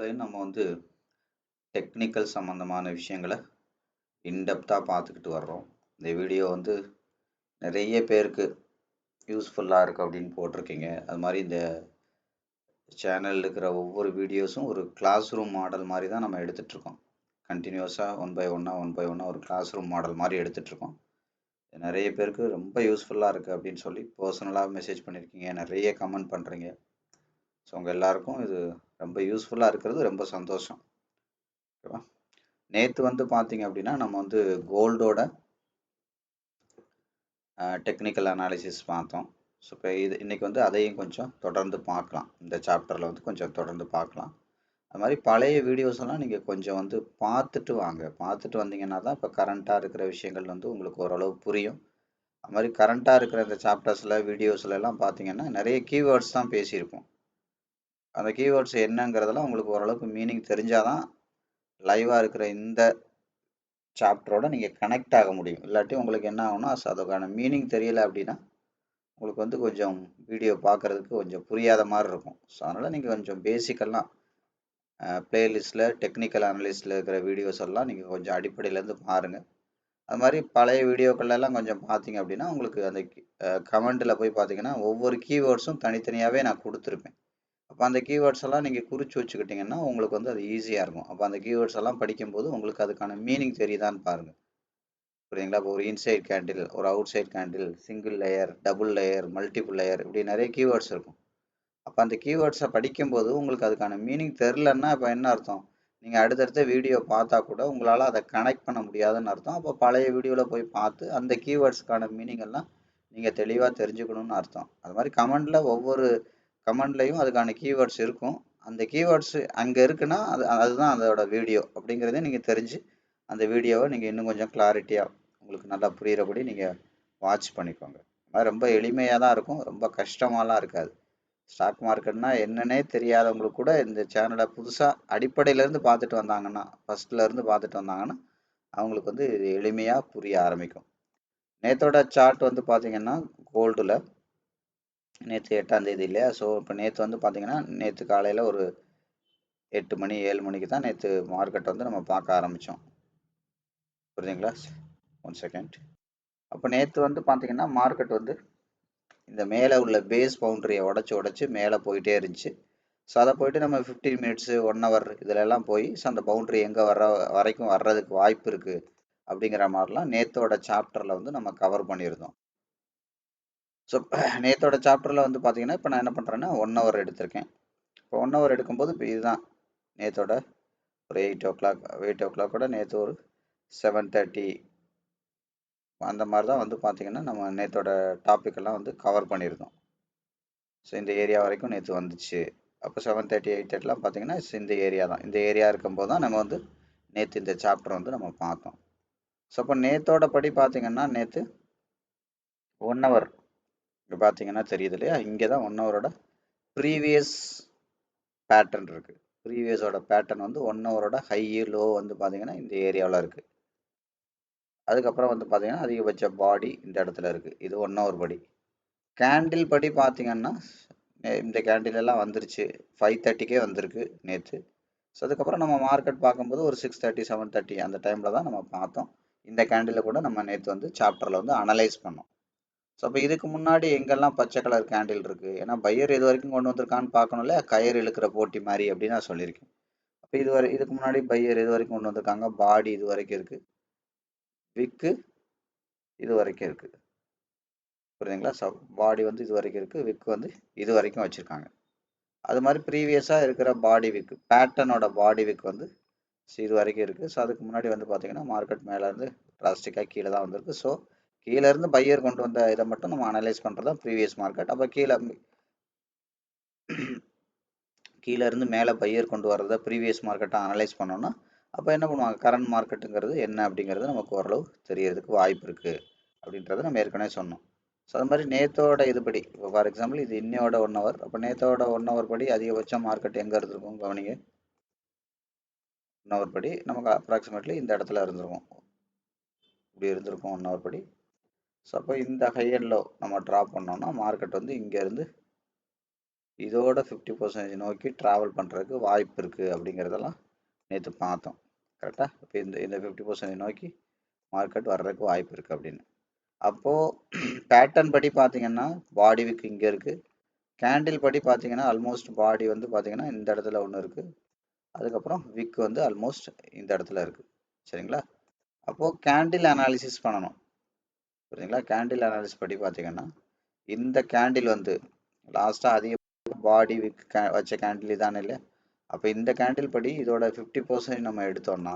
வீடியோஸ்லையும் நம்ம டெக்னிக்கல் சம்மந்தமான விஷயங்கள இன்டெப்த்தாக பார்த்துக்கிட்டு வர்றோம். இந்த வீடியோ நிறைய பேருக்கு யூஸ்ஃபுல்லாக இருக்குது அப்படின்னு போட்டிருக்கீங்க. அது மாதிரி இந்த சேனலில் இருக்கிற ஒவ்வொரு வீடியோஸும் ஒரு கிளாஸ் ரூம் மாடல் மாதிரி தான் நம்ம எடுத்துகிட்ருக்கோம். கண்டினியூஸாக ஒன் பை ஒன்னாக ஒரு கிளாஸ் ரூம் மாடல் மாதிரி எடுத்துகிட்ருக்கோம். நிறைய பேருக்கு ரொம்ப யூஸ்ஃபுல்லாக இருக்குது அப்படின்னு சொல்லி பர்சனலாக மெசேஜ் பண்ணியிருக்கீங்க, நிறைய கமெண்ட் பண்ணுறீங்க. ஸோ உங்கள் எல்லாருக்கும் இது ரொம்ப யூஸ்ஃபுல்லாக இருக்கிறது ரொம்ப சந்தோஷம். ஓகேவா? நேற்று பார்த்தீங்க அப்படின்னா நம்ம கோல்டோட டெக்னிக்கல் அனாலிசிஸ் பார்த்தோம். ஸோ இப்போ இன்றைக்கி அதையும் கொஞ்சம் தொடர்ந்து பார்க்கலாம். இந்த சாப்டரில் கொஞ்சம் தொடர்ந்து பார்க்கலாம். அது மாதிரி பழைய வீடியோஸ் எல்லாம் நீங்கள் கொஞ்சம் பார்த்துட்டு வாங்க. பார்த்துட்டு வந்தீங்கன்னா தான் இப்போ கரண்ட்டாக இருக்கிற விஷயங்கள் உங்களுக்கு ஓரளவு புரியும். அது மாதிரி கரண்ட்டாக இருக்கிற இந்த சாப்டர்ஸில் வீடியோஸில் எல்லாம் பார்த்தீங்கன்னா நிறைய கீவேர்ட்ஸ் தான் பேசியிருப்போம். அந்த கீவேர்ட்ஸ் என்னங்கிறதெல்லாம் உங்களுக்கு ஓரளவுக்கு மீனிங் தெரிஞ்சாதான் லைவாக இருக்கிற இந்த சாப்டரோட நீங்கள் கனெக்ட் ஆக முடியும். இல்லாட்டி உங்களுக்கு என்ன ஆகும்னா அதுக்கான மீனிங் தெரியலை அப்படின்னா உங்களுக்கு கொஞ்சம் வீடியோ பார்க்குறதுக்கு கொஞ்சம் புரியாத மாதிரி இருக்கும். ஸோ அதனால் நீங்கள் கொஞ்சம் பேசிக்கெல்லாம் பிளேலிஸ்ட்டில் டெக்னிக்கல் அனலிஸ்ட்டில் இருக்கிற வீடியோஸ் எல்லாம் நீங்கள் கொஞ்சம் அடிப்படையிலேருந்து பாருங்கள். அது மாதிரி பழைய வீடியோக்கள்லாம் கொஞ்சம் பார்த்தீங்க அப்படின்னா உங்களுக்கு அந்த கமெண்ட்டில் போய் பார்த்தீங்கன்னா ஒவ்வொரு கீவேர்ட்ஸும் தனித்தனியாகவே நான் கொடுத்துருப்பேன். அப்போ அந்த கீவேர்ட்ஸ் எல்லாம் நீங்கள் குறித்து வச்சுக்கிட்டிங்கன்னா உங்களுக்கு அது ஈஸியாக இருக்கும். அப்போ அந்த கீவேர்ட்ஸ் எல்லாம் படிக்கும்போது உங்களுக்கு அதுக்கான மீனிங் தெரியுதான்னு பாருங்கள். புரியுதுங்களா? இப்போ ஒரு இன்சைட் கேண்டில், ஒரு outside candle, single layer, double layer, multiple layer, இப்படி நிறைய கீவேர்ட்ஸ் இருக்கும். அப்போ அந்த கீவேர்ட்ஸை படிக்கும்போது உங்களுக்கு அதுக்கான மீனிங் தெரிலன்னா இப்போ என்ன அர்த்தம்? நீங்கள் அடுத்தடுத்த வீடியோ பார்த்தா கூட உங்களால் அதை கனெக்ட் பண்ண முடியாதுன்னு அர்த்தம். அப்போ பழைய வீடியோவில் போய் பார்த்து அந்த கீவேர்ட்ஸ்க்கான மீனிங் எல்லாம் நீங்கள் தெளிவாக தெரிஞ்சுக்கணும்னு அர்த்தம். அது மாதிரி கமெண்டில் ஒவ்வொரு கமெண்ட்லையும் அதுக்கான கீவேர்ட்ஸ் இருக்கும். அந்த கீவேர்ட்ஸ் அங்கே இருக்குன்னா அதுதான் அதோட வீடியோ அப்படிங்கிறதே நீங்கள் தெரிஞ்சு அந்த வீடியோவை நீங்கள் இன்னும் கொஞ்சம் கிளாரிட்டியாக உங்களுக்கு நல்லா புரிகிறபடி நீங்கள் வாட்ச் பண்ணிக்கோங்க. அது ரொம்ப எளிமையாக தான் இருக்கும், ரொம்ப கஷ்டமாலாம் இருக்காது. ஸ்டாக் மார்க்கெட்னா என்னன்னே தெரியாதவங்களுக்கு கூட இந்த சேனலை புதுசாக அடிப்படையிலேருந்து பார்த்துட்டு வந்தாங்கன்னா, ஃபஸ்ட்லேருந்து பார்த்துட்டு வந்தாங்கன்னா அவங்களுக்கு இது எளிமையாக புரிய ஆரம்பிக்கும். நேற்றோட சார்ட் பார்த்தீங்கன்னா கோல்டில் நேற்று 8ஆம் தேதி இல்லையா? ஸோ இப்போ நேற்று பார்த்தீங்கன்னா நேற்று காலையில் ஒரு 8 மணி 7 மணிக்கு தான் நேற்று மார்க்கெட் நம்ம பார்க்க ஆரம்பித்தோம். புரியுதுங்களா? 1 செகண்ட். அப்போ நேற்று பார்த்தீங்கன்னா மார்க்கெட் இந்த மேலே உள்ள பேஸ் பவுண்டரியை உடச்சி மேலே போயிட்டே இருந்துச்சு. ஸோ அதை போயிட்டு நம்ம 15 மினிட்ஸு 1 ஹவர் இதிலெல்லாம் போய் ஸோ அந்த பவுண்ட்ரி எங்கே வரைக்கும் வர்றதுக்கு வாய்ப்பு இருக்குது அப்படிங்கிற மாதிரிலாம் நேற்றோட சாப்டரில் நம்ம கவர் பண்ணியிருந்தோம். ஸோ நேற்றோட சாப்டரில் பார்த்தீங்கன்னா இப்போ நான் என்ன பண்ணுறேன்னா 1 ஹவர் எடுத்திருக்கேன். இப்போ 1 ஹவர் எடுக்கும்போது இப்போ இதுதான் நேற்றோட ஒரு 8 o'clock நேற்று ஒரு 7:30 அந்த மாதிரி தான் பார்த்தீங்கன்னா நம்ம நேற்றோட டாப்பிக்கெல்லாம் கவர் பண்ணியிருந்தோம். ஸோ இந்த ஏரியா வரைக்கும் நேற்று வந்துச்சு. அப்போ 7:30 8:30 பார்த்தீங்கன்னா இந்த ஏரியா தான். இந்த ஏரியா இருக்கும்போது தான் நம்ம நேற்று இந்த சாப்டர் நம்ம பார்த்தோம். ஸோ அப்போ நேற்றோட படி பார்த்தீங்கன்னா நேற்று 1 ஹவர் இங்கே பார்த்தீங்கன்னா தெரியுது இல்லையா? இங்கே தான் 1 ஹவரோட ப்ரீவியஸ் பேட்டர்ன் இருக்குது. ப்ரீவியஸோட பேட்டர்ன் 1 ஹவரோட ஹை லோ பார்த்தீங்கன்னா இந்த ஏரியாவில் இருக்குது. அதுக்கப்புறம் பார்த்தீங்கன்னா அதிகபட்ச பாடி இந்த இடத்துல இருக்குது. இது 1 ஹவர் படி. கேண்டில் படி பார்த்தீங்கன்னா இந்த கேண்டில் எல்லாம் வந்துருச்சு. 5:30க்கே வந்திருக்கு நேற்று. ஸோ அதுக்கப்புறம் நம்ம மார்க்கெட் பார்க்கும்போது ஒரு 6:30 7:30 அந்த டைமில் தான் நம்ம பார்த்தோம். இந்த கேண்டில் கூட நம்ம நேற்று சாப்டரில் அனலைஸ் பண்ணோம். ஸோ அப்போ இதுக்கு முன்னாடி எங்கெல்லாம் பச்சை கலர் கேண்டில் இருக்குது, ஏன்னா பையர் இது வரைக்கும் கொண்டு வந்திருக்கான்னு பார்க்கணும்ல, கயிறு இழுக்கிற போட்டி மாதிரி அப்படின்னு நான் சொல்லியிருக்கேன். அப்போ இதுக்கு முன்னாடி பையர் இது வரைக்கும் கொண்டு வந்திருக்காங்க, பாடி இது வரைக்கும் இருக்குது, விக்கு இது வரைக்கும் இருக்குது. புரியுதுங்களா? ஸோ பாடி இது வரைக்கும் இருக்குது, விக்கு இது வரைக்கும் வச்சுருக்காங்க. அது மாதிரி ப்ரீவியஸாக இருக்கிற பாடி விக்கு பேட்டர்னோட பாடி விக்கு இது வரைக்கும் இருக்குது. ஸோ அதுக்கு முன்னாடி பார்த்தீங்கன்னா மார்க்கெட் மேலேருந்து டிராஸ்டிக்காக கீழே தான் வந்திருக்கு. ஸோ கீழேருந்து பையர் கொண்டு வந்த இதை மட்டும் நம்ம அனலைஸ் பண்ணுறது தான் ப்ரீவியஸ் மார்க்கெட். அப்போ கீழேருந்து மேலே பையர் கொண்டு வரதை ப்ரீவியஸ் மார்க்கெட்டை அனலைஸ் பண்ணோன்னா அப்போ என்ன பண்ணுவாங்க, கரண்ட் மார்க்கெட்டுங்கிறது என்ன அப்படிங்கிறது நமக்கு ஓரளவு தெரியறதுக்கு வாய்ப்பு இருக்குது அப்படின்றத நம்ம ஏற்கனவே சொன்னோம். ஸோ அது மாதிரி நேற்றோட இதுபடி இப்போ ஃபார் எக்ஸாம்பிள் இது இன்னையோட 1 ஹவர். அப்போ நேற்றோட 1 ஹவர் படி அதிகபட்சம் மார்க்கெட் எங்கே இருந்திருக்கும் கவனிங்க. 1 ஹவர் படி நமக்கு அப்ராக்சிமேட்லி இந்த இடத்துல இருந்திருக்கும், இப்படி இருந்திருக்கும் 1 ஹவர் படி. ஸோ அப்போ இந்த ஹை அண்ட் லோ நம்ம ட்ராப் பண்ணோம்னா மார்க்கெட் இங்கேருந்து இதோட 50% நோக்கி ட்ராவல் பண்ணுறதுக்கு வாய்ப்பு இருக்குது அப்படிங்கிறதெல்லாம் நேற்று பார்த்தோம். கரெக்டாக? இப்போ இந்த 50% நோக்கி மார்க்கெட் வர்றதுக்கு வாய்ப்பு இருக்குது அப்படின்னு. அப்போது பேட்டர்ன் படி பார்த்தீங்கன்னா பாடி விக் இங்கே இருக்குது. கேண்டில் படி பார்த்தீங்கன்னா ஆல்மோஸ்ட் பாடி வந்து பார்த்தீங்கன்னா இந்த இடத்துல ஒன்று இருக்குது. அதுக்கப்புறம் விக் வந்து ஆல்மோஸ்ட் இந்த இடத்துல இருக்குது. சரிங்களா? அப்போது கேண்டில் அனாலிசிஸ் பண்ணணும். புரியுதுங்களா? கேண்டில் அனாலிசிஸ் படி பார்த்தீங்கன்னா இந்த கேண்டில் வந்து லாஸ்ட்டாக அதிக பாடி விக் வச்ச கேண்டில் இதானே இல்லை? அப்போ இந்த கேண்டில் படி இதோட 50% நம்ம எடுத்தோம்னா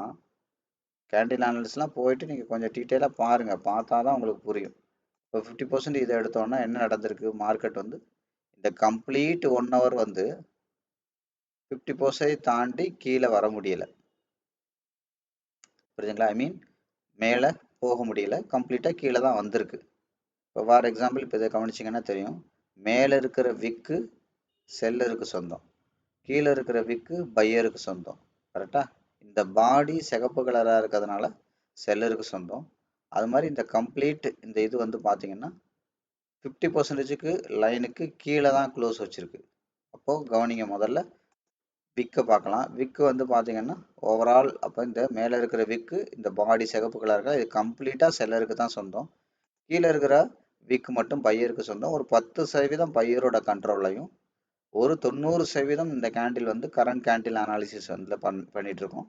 கேண்டில் அனாலிசிஸ்லாம் போயிட்டு நீங்கள் கொஞ்சம் டீட்டெயிலாக பாருங்கள். பார்த்தா தான் உங்களுக்கு புரியும். இப்போ 50% இதை எடுத்தோம்னா என்ன நடந்திருக்கு? மார்க்கெட் வந்து இந்த கம்ப்ளீட் 1 ஹவர் வந்து 50% தாண்டி கீழே வர முடியல. புரியுதுங்களா? ஐ மீன் மேலே போக முடியல, கம்ப்ளீட்டாக கீழே தான் வந்திருக்கு. இப்போ ஃபார் எக்ஸாம்பிள் இப்போ இதை கவனிச்சிங்கன்னா தெரியும். மேலே இருக்கிற விக்கு செல்லருக்கு சொந்தம், கீழே இருக்கிற விக்கு பையருக்கு சொந்தம். கரெக்டாக? இந்த பாடி சிகப்பு கலராக இருக்கிறதுனால செல்லருக்கு சொந்தம். அது மாதிரி இந்த கம்ப்ளீட் இந்த இது வந்து பார்த்தீங்கன்னா 50%க்கு லைனுக்கு கீழே தான் க்ளோஸ் வச்சுருக்கு. அப்போது கவனிங்க, முதல்ல விக்கை பார்க்கலாம். விக்கு வந்து பார்த்தீங்கன்னா ஓவரால் அப்போ இந்த மேலே இருக்கிற விக்கு இந்த பாடி சிகப்பு கலருக்கு இது கம்ப்ளீட்டாக செல்லருக்கு தான் சொந்தம். கீழே இருக்கிற விக்கு மட்டும் பையருக்கு சொந்தம். ஒரு 10% பையரோட கண்ட்ரோல்லையும் ஒரு 90% இந்த கேண்டில் வந்து கரண்ட் கேண்டில் அனாலிசிஸ் வந்து பண்ணிட்டு இருக்கோம்.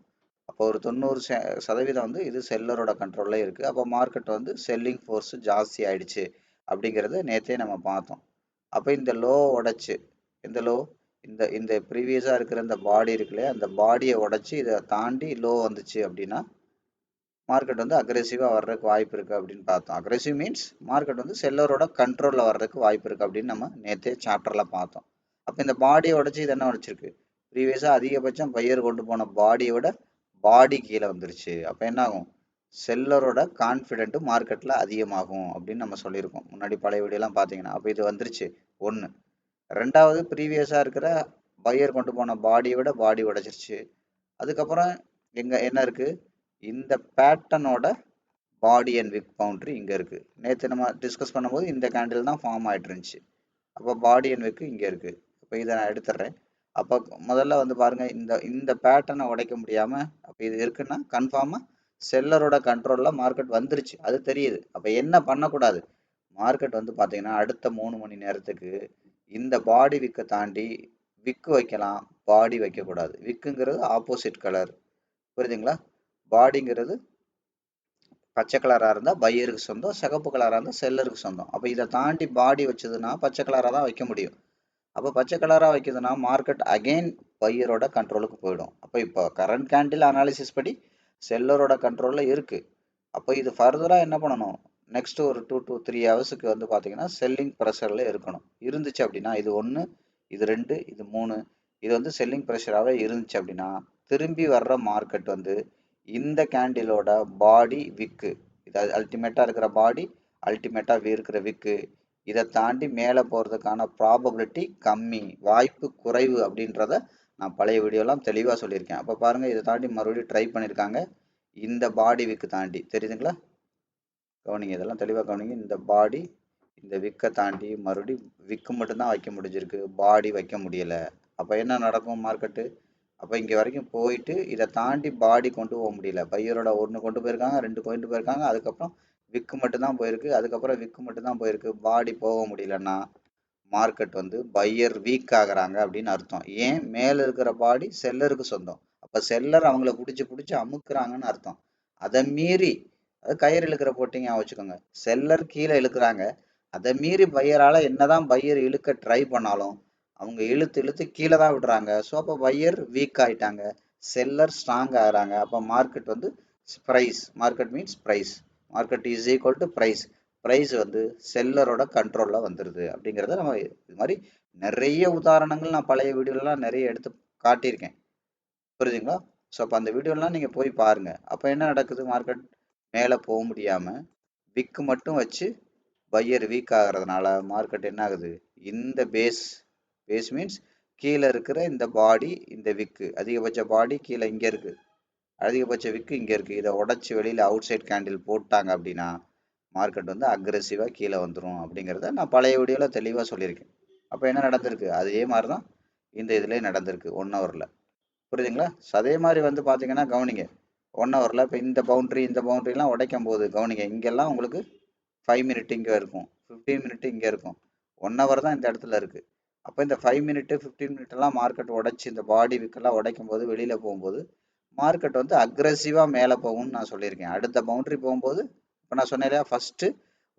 அப்போ ஒரு 90% வந்து இது செல்லரோட கண்ட்ரோல்ல இருக்குது. அப்போ மார்க்கெட் வந்து செல்லிங் ஃபோர்ஸ் ஜாஸ்தி ஆயிடுச்சு அப்படிங்கிறத நேற்றே நம்ம பார்த்தோம். அப்போ இந்த லோ உடைச்சு, இந்த லோ இந்த இந்த ப்ரீவியஸாக இருக்கிற இந்த பாடி இருக்குல்லையா, அந்த பாடியை உடைச்சி இதை தாண்டி லோ வந்துச்சு அப்படின்னா மார்க்கெட் வந்து அக்ரெசிவாக வர்றதுக்கு வாய்ப்பு இருக்குது அப்படின்னு பார்த்தோம். அக்ரெசிவ் மீன்ஸ் மார்க்கெட் வந்து செல்லரோட கண்ட்ரோலில் வர்றதுக்கு வாய்ப்பு இருக்குது அப்படின்னு நம்ம நேற்றே சாப்டரில் பார்த்தோம். அப்போ இந்த பாடியை உடச்சி இது என்ன உடைச்சிருக்கு? ப்ரீவியஸாக அதிகபட்சம் பையர் கொண்டு போன பாடியை விட பாடி கீழே வந்துருச்சு. அப்போ என்ன ஆகும்? செல்லரோட கான்ஃபிடென்ட் மார்க்கெட்டில் அதிகமாகும் அப்படின்னு நம்ம சொல்லியிருக்கோம் முன்னாடி பழைய வீடியோலாம் பார்த்தீங்கன்னா. அப்போ இது வந்துருச்சு ஒன்று. ரெண்டாவது, ப்ரீவியஸாக இருக்கிற பையர் கொண்டு போன பாடியை விட பாடி உடைச்சிருச்சு. அதுக்கப்புறம் என்ன இருக்குது? இந்த பேட்டர்னோட பாடி அண்ட் விக் பவுண்டரி இங்கே இருக்குது. நேற்று நம்ம டிஸ்கஸ் பண்ணும்போது இந்த கேண்டில் தான் ஃபார்ம் ஆகிட்டு இருந்துச்சு. அப்போ பாடி அண்ட் விக்கு இங்கே இருக்குது. அப்போ இதை நான் எடுத்துடுறேன். அப்போ முதல்ல வந்து பாருங்கள், இந்த பேட்டர்னை உடைக்க முடியாமல் அப்போ இது இருக்குன்னா கன்ஃபார்மாக செல்லரோட கண்ட்ரோலில் மார்க்கெட் வந்துருச்சு, அது தெரியுது. அப்போ என்ன பண்ணக்கூடாது? மார்க்கெட் வந்து பார்த்தீங்கன்னா அடுத்த 3 மணி நேரத்துக்கு இந்த பாடி விக்கை தாண்டி விக்கு வைக்கலாம், பாடி வைக்கக்கூடாது. விக்குங்கிறது ஆப்போசிட் கலர், புரியுதுங்களா? பாடிங்கிறது பச்சை கலராக இருந்தால் பையருக்கு சொந்தம், சிகப்பு கலராக இருந்தால் செல்லருக்கு சொந்தம். அப்போ இதை தாண்டி பாடி வச்சதுன்னா பச்சை கலராக தான் வைக்க முடியும். அப்போ பச்சை கலராக வைக்கிறதுனா மார்க்கெட் அகெயின் பையரோட கண்ட்ரோலுக்கு போயிடும். அப்போ இப்போ கரண்ட் கேண்டில் அனாலிசிஸ் படி செல்லரோட கண்ட்ரோலில் இருக்குது. அப்போ இது ஃபர்தராக என்ன பண்ணணும்? நெக்ஸ்ட் ஒரு 2 to 3 ஹவர்ஸுக்கு வந்து பார்த்தீங்கன்னா செல்லிங் ப்ரெஷரில் இருக்கணும். இருந்துச்சு அப்படின்னா இது 1, இது 2, இது 3, இது வந்து செல்லிங் ப்ரெஷராகவே இருந்துச்சு அப்படின்னா திரும்பி வர்ற மார்க்கெட் வந்து இந்த கேண்டிலோட பாடி விக்கு, இது அல்டிமேட்டாக இருக்கிற பாடி, அல்டிமேட்டாக இருக்கிற விக்கு, இதை தாண்டி மேலே போகிறதுக்கான ப்ராபபிலிட்டி கம்மி, வாய்ப்பு குறைவு அப்படின்றத நான் பழைய வீடியோலாம் தெளிவாக சொல்லியிருக்கேன். அப்போ பாருங்கள், இதை தாண்டி மறுபடியும் ட்ரை பண்ணியிருக்காங்க. இந்த பாடி விக்கு தாண்டி, தெரியுதுங்களா? கவனிங்க, இதெல்லாம் தெளிவாக கவனிங்க. இந்த பாடி இந்த விக்கை தாண்டி மறுபடியும் விக்கு மட்டும்தான் வைக்க முடிஞ்சிருக்கு, பாடி வைக்க முடியலை. அப்போ என்ன நடக்கும் மார்க்கெட்டு? அப்போ இங்கே வரைக்கும் போயிட்டு இதை தாண்டி பாடி கொண்டு போக முடியல. பையரோட 1 கொண்டு போயிருக்காங்க, 2 கொண்டு போயிருக்காங்க, அதுக்கப்புறம் விக்கு மட்டும்தான் போயிருக்கு, அதுக்கப்புறம் விக்கு மட்டும்தான் போயிருக்கு, பாடி போக முடியலன்னா மார்க்கெட் வந்து பையர் வீக் ஆகுறாங்க அப்படின்னு அர்த்தம். ஏன்? மேலே இருக்கிற பாடி செல்லருக்கு சொந்தம். அப்போ செல்லர் அவங்கள பிடிச்சி அமுக்குறாங்கன்னு அர்த்தம். அதை மீறி, அது கயிறு இழுக்கிற போட்டிங்க வச்சுக்கோங்க, செல்லர் கீழே இழுக்கிறாங்க, அதை மீறி பையரால் என்னதான் பையர் இழுக்க ட்ரை பண்ணாலும் அவங்க இழுத்து கீழே தான் விடுறாங்க. ஸோ அப்போ பையர் வீக் ஆகிட்டாங்க, செல்லர் ஸ்ட்ராங் ஆகிறாங்க. அப்போ மார்க்கெட் வந்து price, market means price, market is equal to price, price வந்து செல்லரோட கண்ட்ரோலில் வந்துடுது அப்படிங்கிறத நம்ம இது மாதிரி நிறைய உதாரணங்கள் நான் பழைய வீடியோலாம் நிறைய எடுத்து காட்டியிருக்கேன், புரியுதுங்களா? ஸோ அப்போ அந்த வீடியோலாம் நீங்கள் போய் பாருங்கள். அப்போ என்ன நடக்குது? மார்க்கெட் மேலே போக முடியாமல் விக்கு மட்டும் வச்சு பையர் வீக் ஆகிறதுனால மார்க்கெட் என்ன ஆகுது? இந்த பேஸ் மீன்ஸ் கீழே இருக்கிற இந்த பாடி, இந்த விக்கு, அதிகபட்ச பாடி கீழே இங்கே இருக்குது, அதிகபட்ச விக்கு இங்கே இருக்குது, இதை உடச்சி வெளியில் அவுட் சைட் கேண்டில் போட்டாங்க அப்படின்னா மார்க்கெட் வந்து அக்ரெசிவாக கீழே வந்துடும் அப்படிங்கிறத நான் பழைய வீடியோவில் தெளிவாக சொல்லியிருக்கேன். அப்போ என்ன நடந்திருக்கு? அதே மாதிரி தான் இந்த இதுலேயே நடந்திருக்கு 1 ஹவரில். புரியுதுங்களா? அதே மாதிரி வந்து பார்த்தீங்கன்னா கவனிங்க, 1 ஹவரில் இப்போ இந்த பவுண்ட்ரிலாம் உடைக்கும் போது கவனிங்க, இங்கெல்லாம் உங்களுக்கு 5 மினிட் இங்கே இருக்கும், 15 மினிட் இங்கே இருக்கும், 1 ஹவர் தான் இந்த இடத்துல இருக்குது. அப்போ இந்த 5 மினிட்டு 15 மினிட்லாம் மார்க்கெட் உடைச்சி இந்த பாடி விக்கெல்லாம் உடைக்கும் போது வெளியில் போகும்போது மார்க்கெட் வந்து அக்ரெசிவாக மேலே போகும்னு நான் சொல்லியிருக்கேன். அடுத்த பவுண்டரி போகும்போது இப்போ நான் சொன்னேன் இல்லையா, ஃபஸ்ட்டு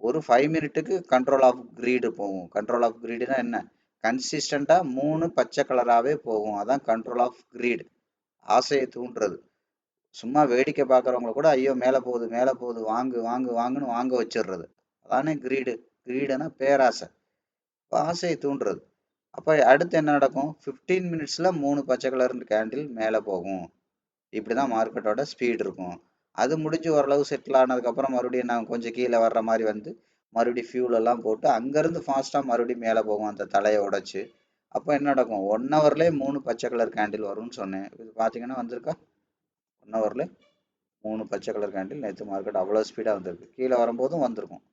ஒரு 5 மினிட்டுக்கு கண்ட்ரோல் ஆஃப் கிரீடு போகும். கண்ட்ரோல் ஆஃப் கிரீடுனா என்ன? கன்சிஸ்டண்ட்டாக 3 பச்சை கலராகவே போகும். அதான் கண்ட்ரோல் ஆஃப் கிரீடு, ஆசையை தூண்டுறது. சும்மா வேடிக்கை பார்க்குறவங்கள கூட ஐயோ மேலே போகுது மேலே போகுது வாங்கு வாங்கு வாங்குன்னு வாங்க வச்சிடுறது. அதானே கிரீடு. கிரீடுனா பேராசை, ஆசையை தூண்டுறது. அப்போ அடுத்து என்ன நடக்கும்? 15 மினிட்ஸில் 3 பச்சை கலர் கேண்டில் மேலே போகும். இப்படி தான் மார்க்கெட்டோட ஸ்பீட் இருக்கும். அது முடிஞ்சு ஓரளவு செட்டில் ஆனதுக்கப்புறம் மறுபடியும் நான் கொஞ்சம் கீழே வர்ற மாதிரி வந்து மறுபடியும் ஃபியூல் எல்லாம் போட்டு அங்கேருந்து ஃபாஸ்ட்டாக மறுபடியும் மேலே போகும் அந்த தலையை உடைச்சு. அப்போ என்ன நடக்கும்? 1 ஹவர்லேயே 3 பச்சை கலர் கேண்டில் வரும்னு சொன்னேன். இது பார்த்தீங்கன்னா வந்திருக்கா? 1 ஹவரில் 3 பச்சை கலர் கேண்டில் நேற்று மார்க்கெட் அவ்வளோ ஸ்பீடாக வந்திருக்கு. கீழே வரும்போதும் வந்திருக்கும்.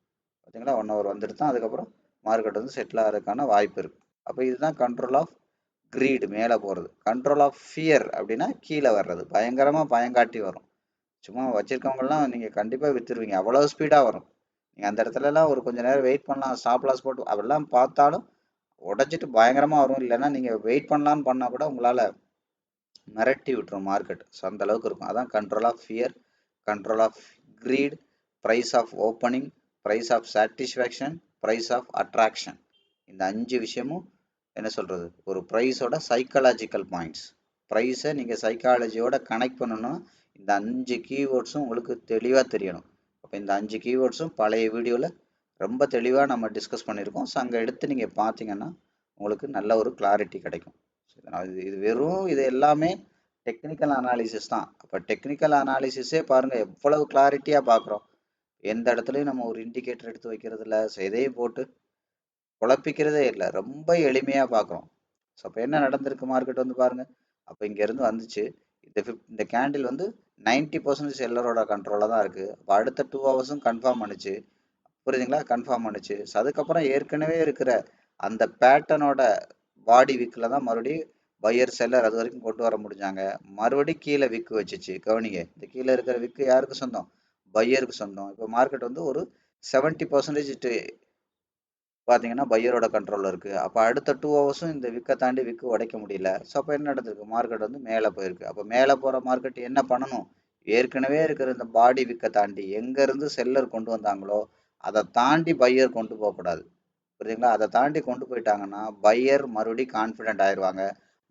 பார்த்தீங்களா? 1 ஹவர் வந்துட்டு தான் அதுக்கப்புறம் மார்க்கெட் வந்து செட்டில் ஆகிறதுக்கான வாய்ப்பு இருக்குது. அப்போ இதுதான் கண்ட்ரோல் ஆஃப் கிரீடு, மேலே போகிறது. கண்ட்ரோல் ஆஃப் ஃபியர் அப்படின்னா கீழே வர்றது, பயங்கரமாக பயங்காட்டி வரும். சும்மா வச்சிருக்கவங்கலாம் நீங்கள் கண்டிப்பாக விற்றுருவீங்க, அவ்வளோ ஸ்பீடாக வரும். நீங்கள் அந்த இடத்துலலாம் ஒரு கொஞ்சம் நேரம் வெயிட் பண்ணலாம், ஸ்டாப் லாஸ் போட்டு அதெல்லாம் பார்த்தாலும் உடச்சிட்டு பயங்கரமாக வரும். இல்லைன்னா நீங்கள் வெயிட் பண்ணலான்னு பண்ணால் கூட உங்களால் மிரட்டி விட்டுரும் மார்க்கெட். ஸோ அந்த அளவுக்கு இருக்கும். அதான் control of fear, control of greed, price of opening, price of satisfaction, price of attraction. இந்த 5 விஷயமும் என்ன சொல்கிறது, ஒரு ப்ரைஸோட சைக்காலஜிக்கல் பாயிண்ட்ஸ். ப்ரைஸை நீங்கள் சைக்காலஜியோட கனெக்ட் பண்ணணும்னா இந்த 5 கீவேர்ட்ஸும் உங்களுக்கு தெளிவாக தெரியணும். அப்போ இந்த 5 கீவேர்ட்ஸும் பழைய வீடியோவில் ரொம்ப தெளிவாக நம்ம டிஸ்கஸ் பண்ணியிருக்கோம். ஸோ அங்கே எடுத்து நீங்கள் பார்த்தீங்கன்னா உங்களுக்கு நல்ல ஒரு கிளாரிட்டி கிடைக்கும். இது வெறும் இது எல்லாமே டெக்னிக்கல் அனாலிசிஸ் தான். அப்போ டெக்னிக்கல் அனாலிசிஸே பாருங்கள் எவ்வளவு கிளாரிட்டியாக பார்க்குறோம். எந்த இடத்துலையும் நம்ம ஒரு இண்டிகேட்டர் எடுத்து வைக்கிறது இல்லை, எதையும் போட்டு குழப்பிக்கிறதே இல்லை, ரொம்ப எளிமையாக பார்க்குறோம். ஸோ அப்போ என்ன நடந்திருக்கு? மார்க்கெட் வந்து பாருங்கள், அப்போ இங்கேருந்து வந்துச்சு இந்த கேண்டில் வந்து 90% செல்லரோட கண்ட்ரோலில் தான் இருக்குது. அப்போ அடுத்த 2 ஹவர்ஸும் கன்ஃபார்ம் பண்ணுச்சு. புரியுதுங்களா? கன்ஃபார்ம் பண்ணுச்சு. ஸோ அதுக்கப்புறம் ஏற்கனவே இருக்கிற அந்த பேட்டர்னோட பாடி விக்கில் தான் மறுபடியும் பையர் செல்லர் அது வரைக்கும் கொண்டு வர முடிஞ்சாங்க. மறுபடியும் கீழே விக்கு வச்சுச்சு. கவனிங்க, இந்த கீழே இருக்கிற விக்கு யாருக்கு சொந்தம்? பையருக்கு சொந்தம். இப்போ மார்க்கெட் வந்து ஒரு 70% பார்த்தீங்கன்னா பையரோட கண்ட்ரோலில் இருக்குது. அப்போ அடுத்த 2 ஹவர்ஸும் இந்த விக்கை தாண்டி விக்கு உடைக்க முடியல. ஸோ அப்போ என்ன நடந்திருக்கு? மார்க்கெட் வந்து மேலே போயிருக்கு. அப்போ மேலே போகிற மார்க்கெட் என்ன பண்ணணும்? ஏற்கனவே இருக்கிற இந்த பாடி விக்கை தாண்டி எங்கேருந்து செல்லர் கொண்டு வந்தாங்களோ அதை தாண்டி பையர் கொண்டு போகக்கூடாது. புரியுதுங்களா? அதை தாண்டி கொண்டு போயிட்டாங்கன்னா பையர் மறுபடியும் கான்ஃபிடென்ட் ஆயிடுவாங்க,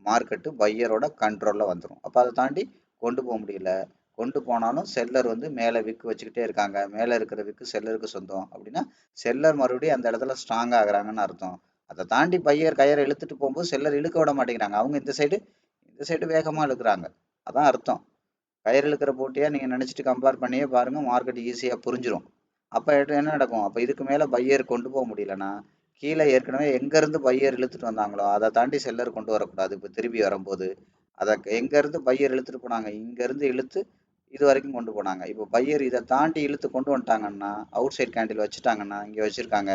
மார்க்கெட்டு பையரோட கண்ட்ரோலில் வந்துடும். அப்போ அதை தாண்டி கொண்டு போக முடியல. கொண்டு போனாலும் செல்லர் வந்து மேலே விக்கு வச்சுக்கிட்டே இருக்காங்க, மேலே இருக்கிற விக்கு செல்லருக்கு சொந்தம் அப்படின்னா செல்லர் மறுபடியும் அந்த இடத்துல ஸ்ட்ராங் ஆகுறாங்கன்னு அர்த்தம். அதை தாண்டி பையர் கயிறை இழுத்துட்டு போகும்போது செல்லர் இழுக்க விட மாட்டேங்கிறாங்க, அவங்க இந்த சைடு வேகமாக இழுக்கிறாங்க. அதான் அர்த்தம். கயிறு இழுக்கிற போட்டியாக நீங்கள் நினச்சிட்டு கம்பேர் பண்ணியே பாருங்கள், மார்க்கெட் ஈஸியாக புரிஞ்சிடும். அப்போ என்ன நடக்கும்? அப்போ இதுக்கு மேலே பையர் கொண்டு போக முடியலன்னா கீழே ஏற்கனவே எங்கேருந்து பையர் இழுத்துட்டு வந்தாங்களோ அதை தாண்டி செல்லர் கொண்டு வரக்கூடாது. இப்போ திரும்பி வரும்போது அதை எங்கேருந்து பையர் இழுத்துட்டு போனாங்க, இங்கேருந்து இழுத்து இது வரைக்கும் கொண்டு போனாங்க. இப்போ பையர் இதை தாண்டி இழுத்து கொண்டு வந்துட்டாங்கன்னா, அவுட் சைட் கேண்டில் வச்சுட்டாங்கன்னா, இங்கே வச்சுருக்காங்க,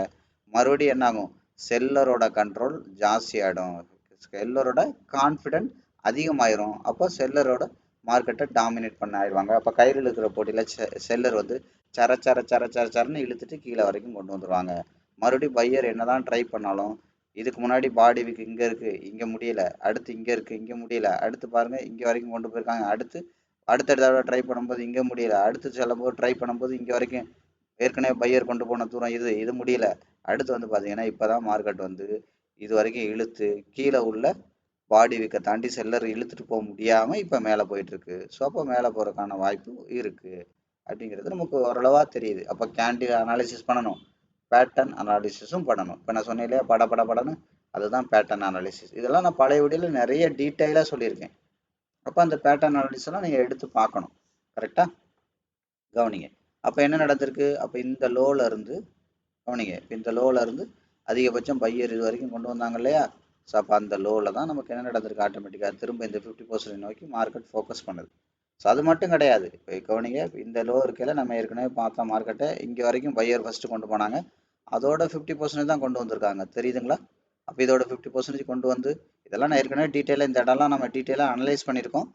மறுபடியும் என்ன ஆகும்? செல்லரோட கண்ட்ரோல் ஜாஸ்தி ஆகிடும், செல்லரோட கான்ஃபிடென்ட் அதிகமாயிரும். அப்போ செல்லரோட மார்க்கெட்டை டாமினேட் பண்ண ஆயிடுவாங்க. அப்போ கயிறு இழுக்கிற போட்டியில் செல்லர் வந்து சரன்னு இழுத்துட்டு கீழே வரைக்கும் கொண்டு வந்துடுவாங்க. மறுபடியும் பையர் என்னதான் ட்ரை பண்ணாலும் இதுக்கு முன்னாடி பாடி விக்கு இங்கே இருக்குது, இங்கே முடியல, அடுத்து இங்கே இருக்குது, இங்கே முடியல, அடுத்து பாருங்கள் இங்கே வரைக்கும் கொண்டு போயிருக்காங்க, அடுத்த தடவை ட்ரை பண்ணும்போது இங்கே முடியல, அடுத்து செல்லும்போது ட்ரை பண்ணும்போது இங்கே வரைக்கும் ஏற்கனவே பையர் கொண்டு போன தூரம் இது முடியல. அடுத்து வந்து பார்த்தீங்கன்னா இப்போ தான் மார்க்கெட் வந்து இது வரைக்கும் இழுத்து கீழே உள்ள பாடி விக்கை தாண்டி செல்லர் இழுத்துட்டு போக முடியாமல் இப்போ மேலே போயிட்டுருக்கு. ஸோ அப்போ மேலே போகிறதுக்கான வாய்ப்பு இருக்குது அப்படிங்கிறது நமக்கு ஓரளவாக தெரியுது. அப்போ கேண்டில் அனாலிசிஸ் பண்ணணும், பேட்டர்ன் அனாலிசிஸும் பண்ணணும். இப்போ நான் சொன்னேன் இல்லையா, படன்னு, அதுதான் பேட்டர்ன் அனாலிசிஸ். இதெல்லாம் நான் பழைய வீடியோவில் நிறைய டீட்டெயிலாக சொல்லியிருக்கேன். அப்போ அந்த பேட்டர்ன் அனாலிசிஸ்லாம் நீங்கள் எடுத்து பார்க்கணும். கரெக்டாக கவனிங்க. அப்போ என்ன நடந்திருக்கு? அப்போ இந்த லோவில் இருந்து கவனிங்க, இந்த லோவில் இருந்து அதிகபட்சம் பையர் இது வரைக்கும் கொண்டு வந்தாங்க இல்லையா? ஸோ அப்போ அந்த லோவில் தான் நமக்கு என்ன நடந்திருக்கு? ஆட்டோமேட்டிக்காக திரும்ப இந்த 50% நோக்கி மார்க்கெட் ஃபோக்கஸ் பண்ணுது. ஸோ அது மட்டும் கிடையாது. இப்போ கவனிங்க, இந்த லோ இருக்கையில் நம்ம ஏற்கனவே பார்த்தோம், மார்க்கெட்டை இங்கே வரைக்கும் பையர் ஃபஸ்ட்டு கொண்டு போனாங்க, அதோட 50% தான் கொண்டு வந்திருக்காங்க. தெரியுதுங்களா? அப்போ இதோட 50% கொண்டு வந்து இதெல்லாம் நான் ஏற்கனவே டீட்டெயிலாக இந்த இடம்லாம் நம்ம டீட்டெயிலாக அனலைஸ் பண்ணியிருக்கோம்.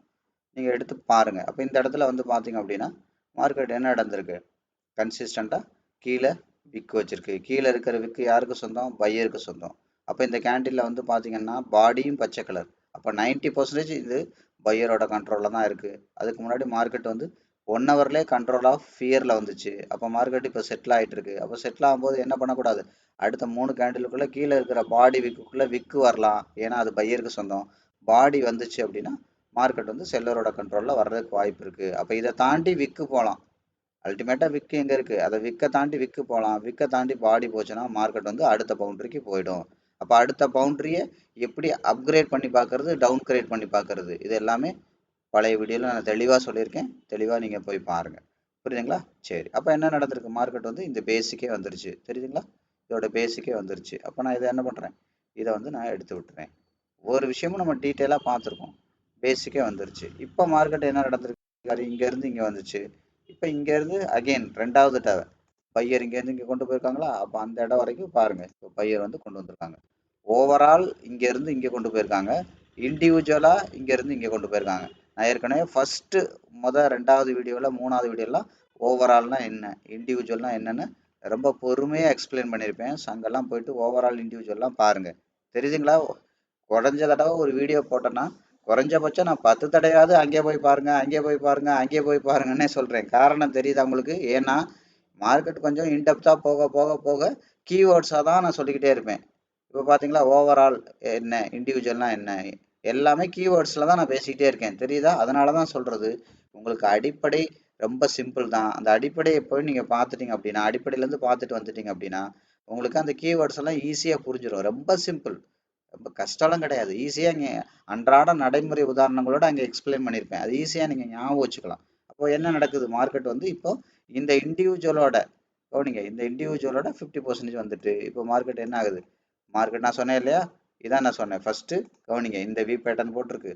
நீங்கள் எடுத்து பாருங்கள். அப்போ இந்த இடத்துல வந்து பார்த்தீங்க அப்படின்னா மார்க்கெட் என்ன நடந்திருக்கு, கன்சிஸ்டண்ட்டாக கீழே விக்கு வச்சிருக்கு. கீழே இருக்கிற விக்கு யாருக்கு சொந்தம், பையருக்கு சொந்தம். அப்போ இந்த கேண்டிலில் வந்து பார்த்தீங்கன்னா பாடியும் பச்சை கலர். அப்போ 90% இது பையரோட கண்ட்ரோலில் தான் இருக்குது. அதுக்கு முன்னாடி மார்க்கெட் வந்து 1 ஹவர்லேயே கண்ட்ரோல் ஆஃப் ஃபியரில் வந்துச்சு. அப்போ மார்க்கெட் இப்போ செட்டில் ஆகிட்டு இருக்கு. அப்போ செட்டில் ஆகும்போது என்ன பண்ணக்கூடாது, அடுத்த 3 கேண்டிலுக்குள்ளே கீழே இருக்கிற பாடி விக்குக்குள்ளே விக்கு வரலாம். ஏன்னா அது பையருக்கு சொந்தம். பாடி வந்துச்சு அப்படின்னா மார்க்கெட் வந்து செல்லரோட கண்ட்ரோலில் வர்றதுக்கு வாய்ப்பு இருக்குது. அப்போ இதை தாண்டி விக்கு போகலாம். அல்டிமேட்டாக விக்கு எங்கே இருக்குது, அதை விற்க தாண்டி விக்கு போகலாம். விற்க தாண்டி பாடி போச்சுன்னா மார்க்கெட் வந்து அடுத்த பவுண்டரிக்கு போயிடும். அப்போ அடுத்த பவுண்டரியை எப்படி அப்கிரேட் பண்ணி பார்க்கறது, டவுன் கிரேட் பண்ணி பார்க்கறது, இது எல்லாமே பழைய வீடியோவில் நான் தெளிவாக சொல்லியிருக்கேன். தெளிவாக நீங்கள் போய் பாருங்கள். புரியுதுங்களா? சரி, அப்போ என்ன நடந்திருக்கு, மார்க்கெட் வந்து இந்த பேசிக்கே வந்துருச்சு. தெரியுதுங்களா? இதோட பேசிக்கே வந்துருச்சு. அப்போ நான் இதை என்ன பண்ணுறேன், இதை வந்து நான் எடுத்து விட்டுறேன். ஒவ்வொரு விஷயமும் நம்ம டீட்டெயிலாக பார்த்துருக்கோம். பேசிக்கே வந்துருச்சு. இப்போ மார்க்கெட் என்ன நடந்திருக்கு, இங்கேருந்து இங்கே வந்துச்சு. இப்போ இங்கேருந்து அகெயின் ரெண்டாவது டவை பையர் இங்கேருந்து இங்கே கொண்டு போயிருக்காங்களா. அப்போ அந்த இடம் வரைக்கும் பாருங்கள், இப்போ பையர் வந்து கொண்டு வந்திருக்காங்க. ஓவரால் இங்கேருந்து இங்கே கொண்டு போயிருக்காங்க. இண்டிவிஜுவலாக இங்கேருந்து இங்கே கொண்டு போயிருக்காங்க. நான் ஏற்கனவே ஃபஸ்ட்டு ரெண்டாவது வீடியோவில் 3வது வீடியோலாம் ஓவரால்னா என்ன, இண்டிவிஜுவல்னா என்னன்னு ரொம்ப பொறுமையாக எக்ஸ்பிளைன் பண்ணியிருப்பேன். அங்கெல்லாம் போயிட்டு ஓவரால் இண்டிவிஜுவல்லாம் பாருங்கள். தெரியுதுங்களா? குறைஞ்ச தடவை ஒரு வீடியோ போட்டேன்னா குறைஞ்சபட்சம் நான் 10 தடவையாவது அங்கே போய் பாருங்க, அங்கே போய் பாருங்க, அங்கே போய் பாருங்கன்னே சொல்கிறேன். காரணம் தெரியுதா உங்களுக்கு? ஏன்னா மார்க்கெட் கொஞ்சம் இன்டெப்த்தாக போக போக போக கீவேர்ட்ஸாக தான் நான் சொல்லிக்கிட்டே இருப்பேன். இப்போ பார்த்தீங்களா, ஓவரால் என்ன, இண்டிவிஜுவல்னா என்ன, எல்லாமே கீவேர்ட்ஸில் தான் நான் பேசிக்கிட்டே இருக்கேன். தெரியுதா? அதனால தான் சொல்கிறது. உங்களுக்கு அடிப்படை ரொம்ப சிம்பிள் தான். அந்த அடிப்படையை போய் நீங்கள் பார்த்துட்டீங்க அப்படின்னா, அடிப்படையிலேருந்து பார்த்துட்டு வந்துட்டீங்க அப்படின்னா உங்களுக்கு அந்த கீவேர்ட்ஸ் எல்லாம் ஈஸியாக புரிஞ்சிடும். ரொம்ப சிம்பிள், ரொம்ப கஷ்டம்லாம் கிடையாது. ஈஸியாக இங்கே அன்றாட நடைமுறை உதாரணங்களோட அங்கே எக்ஸ்பிளைன் பண்ணியிருப்பேன். அது ஈஸியாக நீங்கள் ஞாபகம் வச்சுக்கலாம். அப்போ என்ன நடக்குது, மார்க்கெட் வந்து இப்போ இந்த இண்டிவிஜுவலோட கவனிங்க, இந்த இண்டிவிஜுவலோட 50% வந்துட்டு இப்போ மார்க்கெட் என்ன ஆகுது, மார்க்கெட் நான் சொன்னேன் இல்லையா, இதான் நான் சொன்னேன் ஃபர்ஸ்ட். கவனிங்க, இந்த வி பேட்டர்ன் போட்டிருக்கு.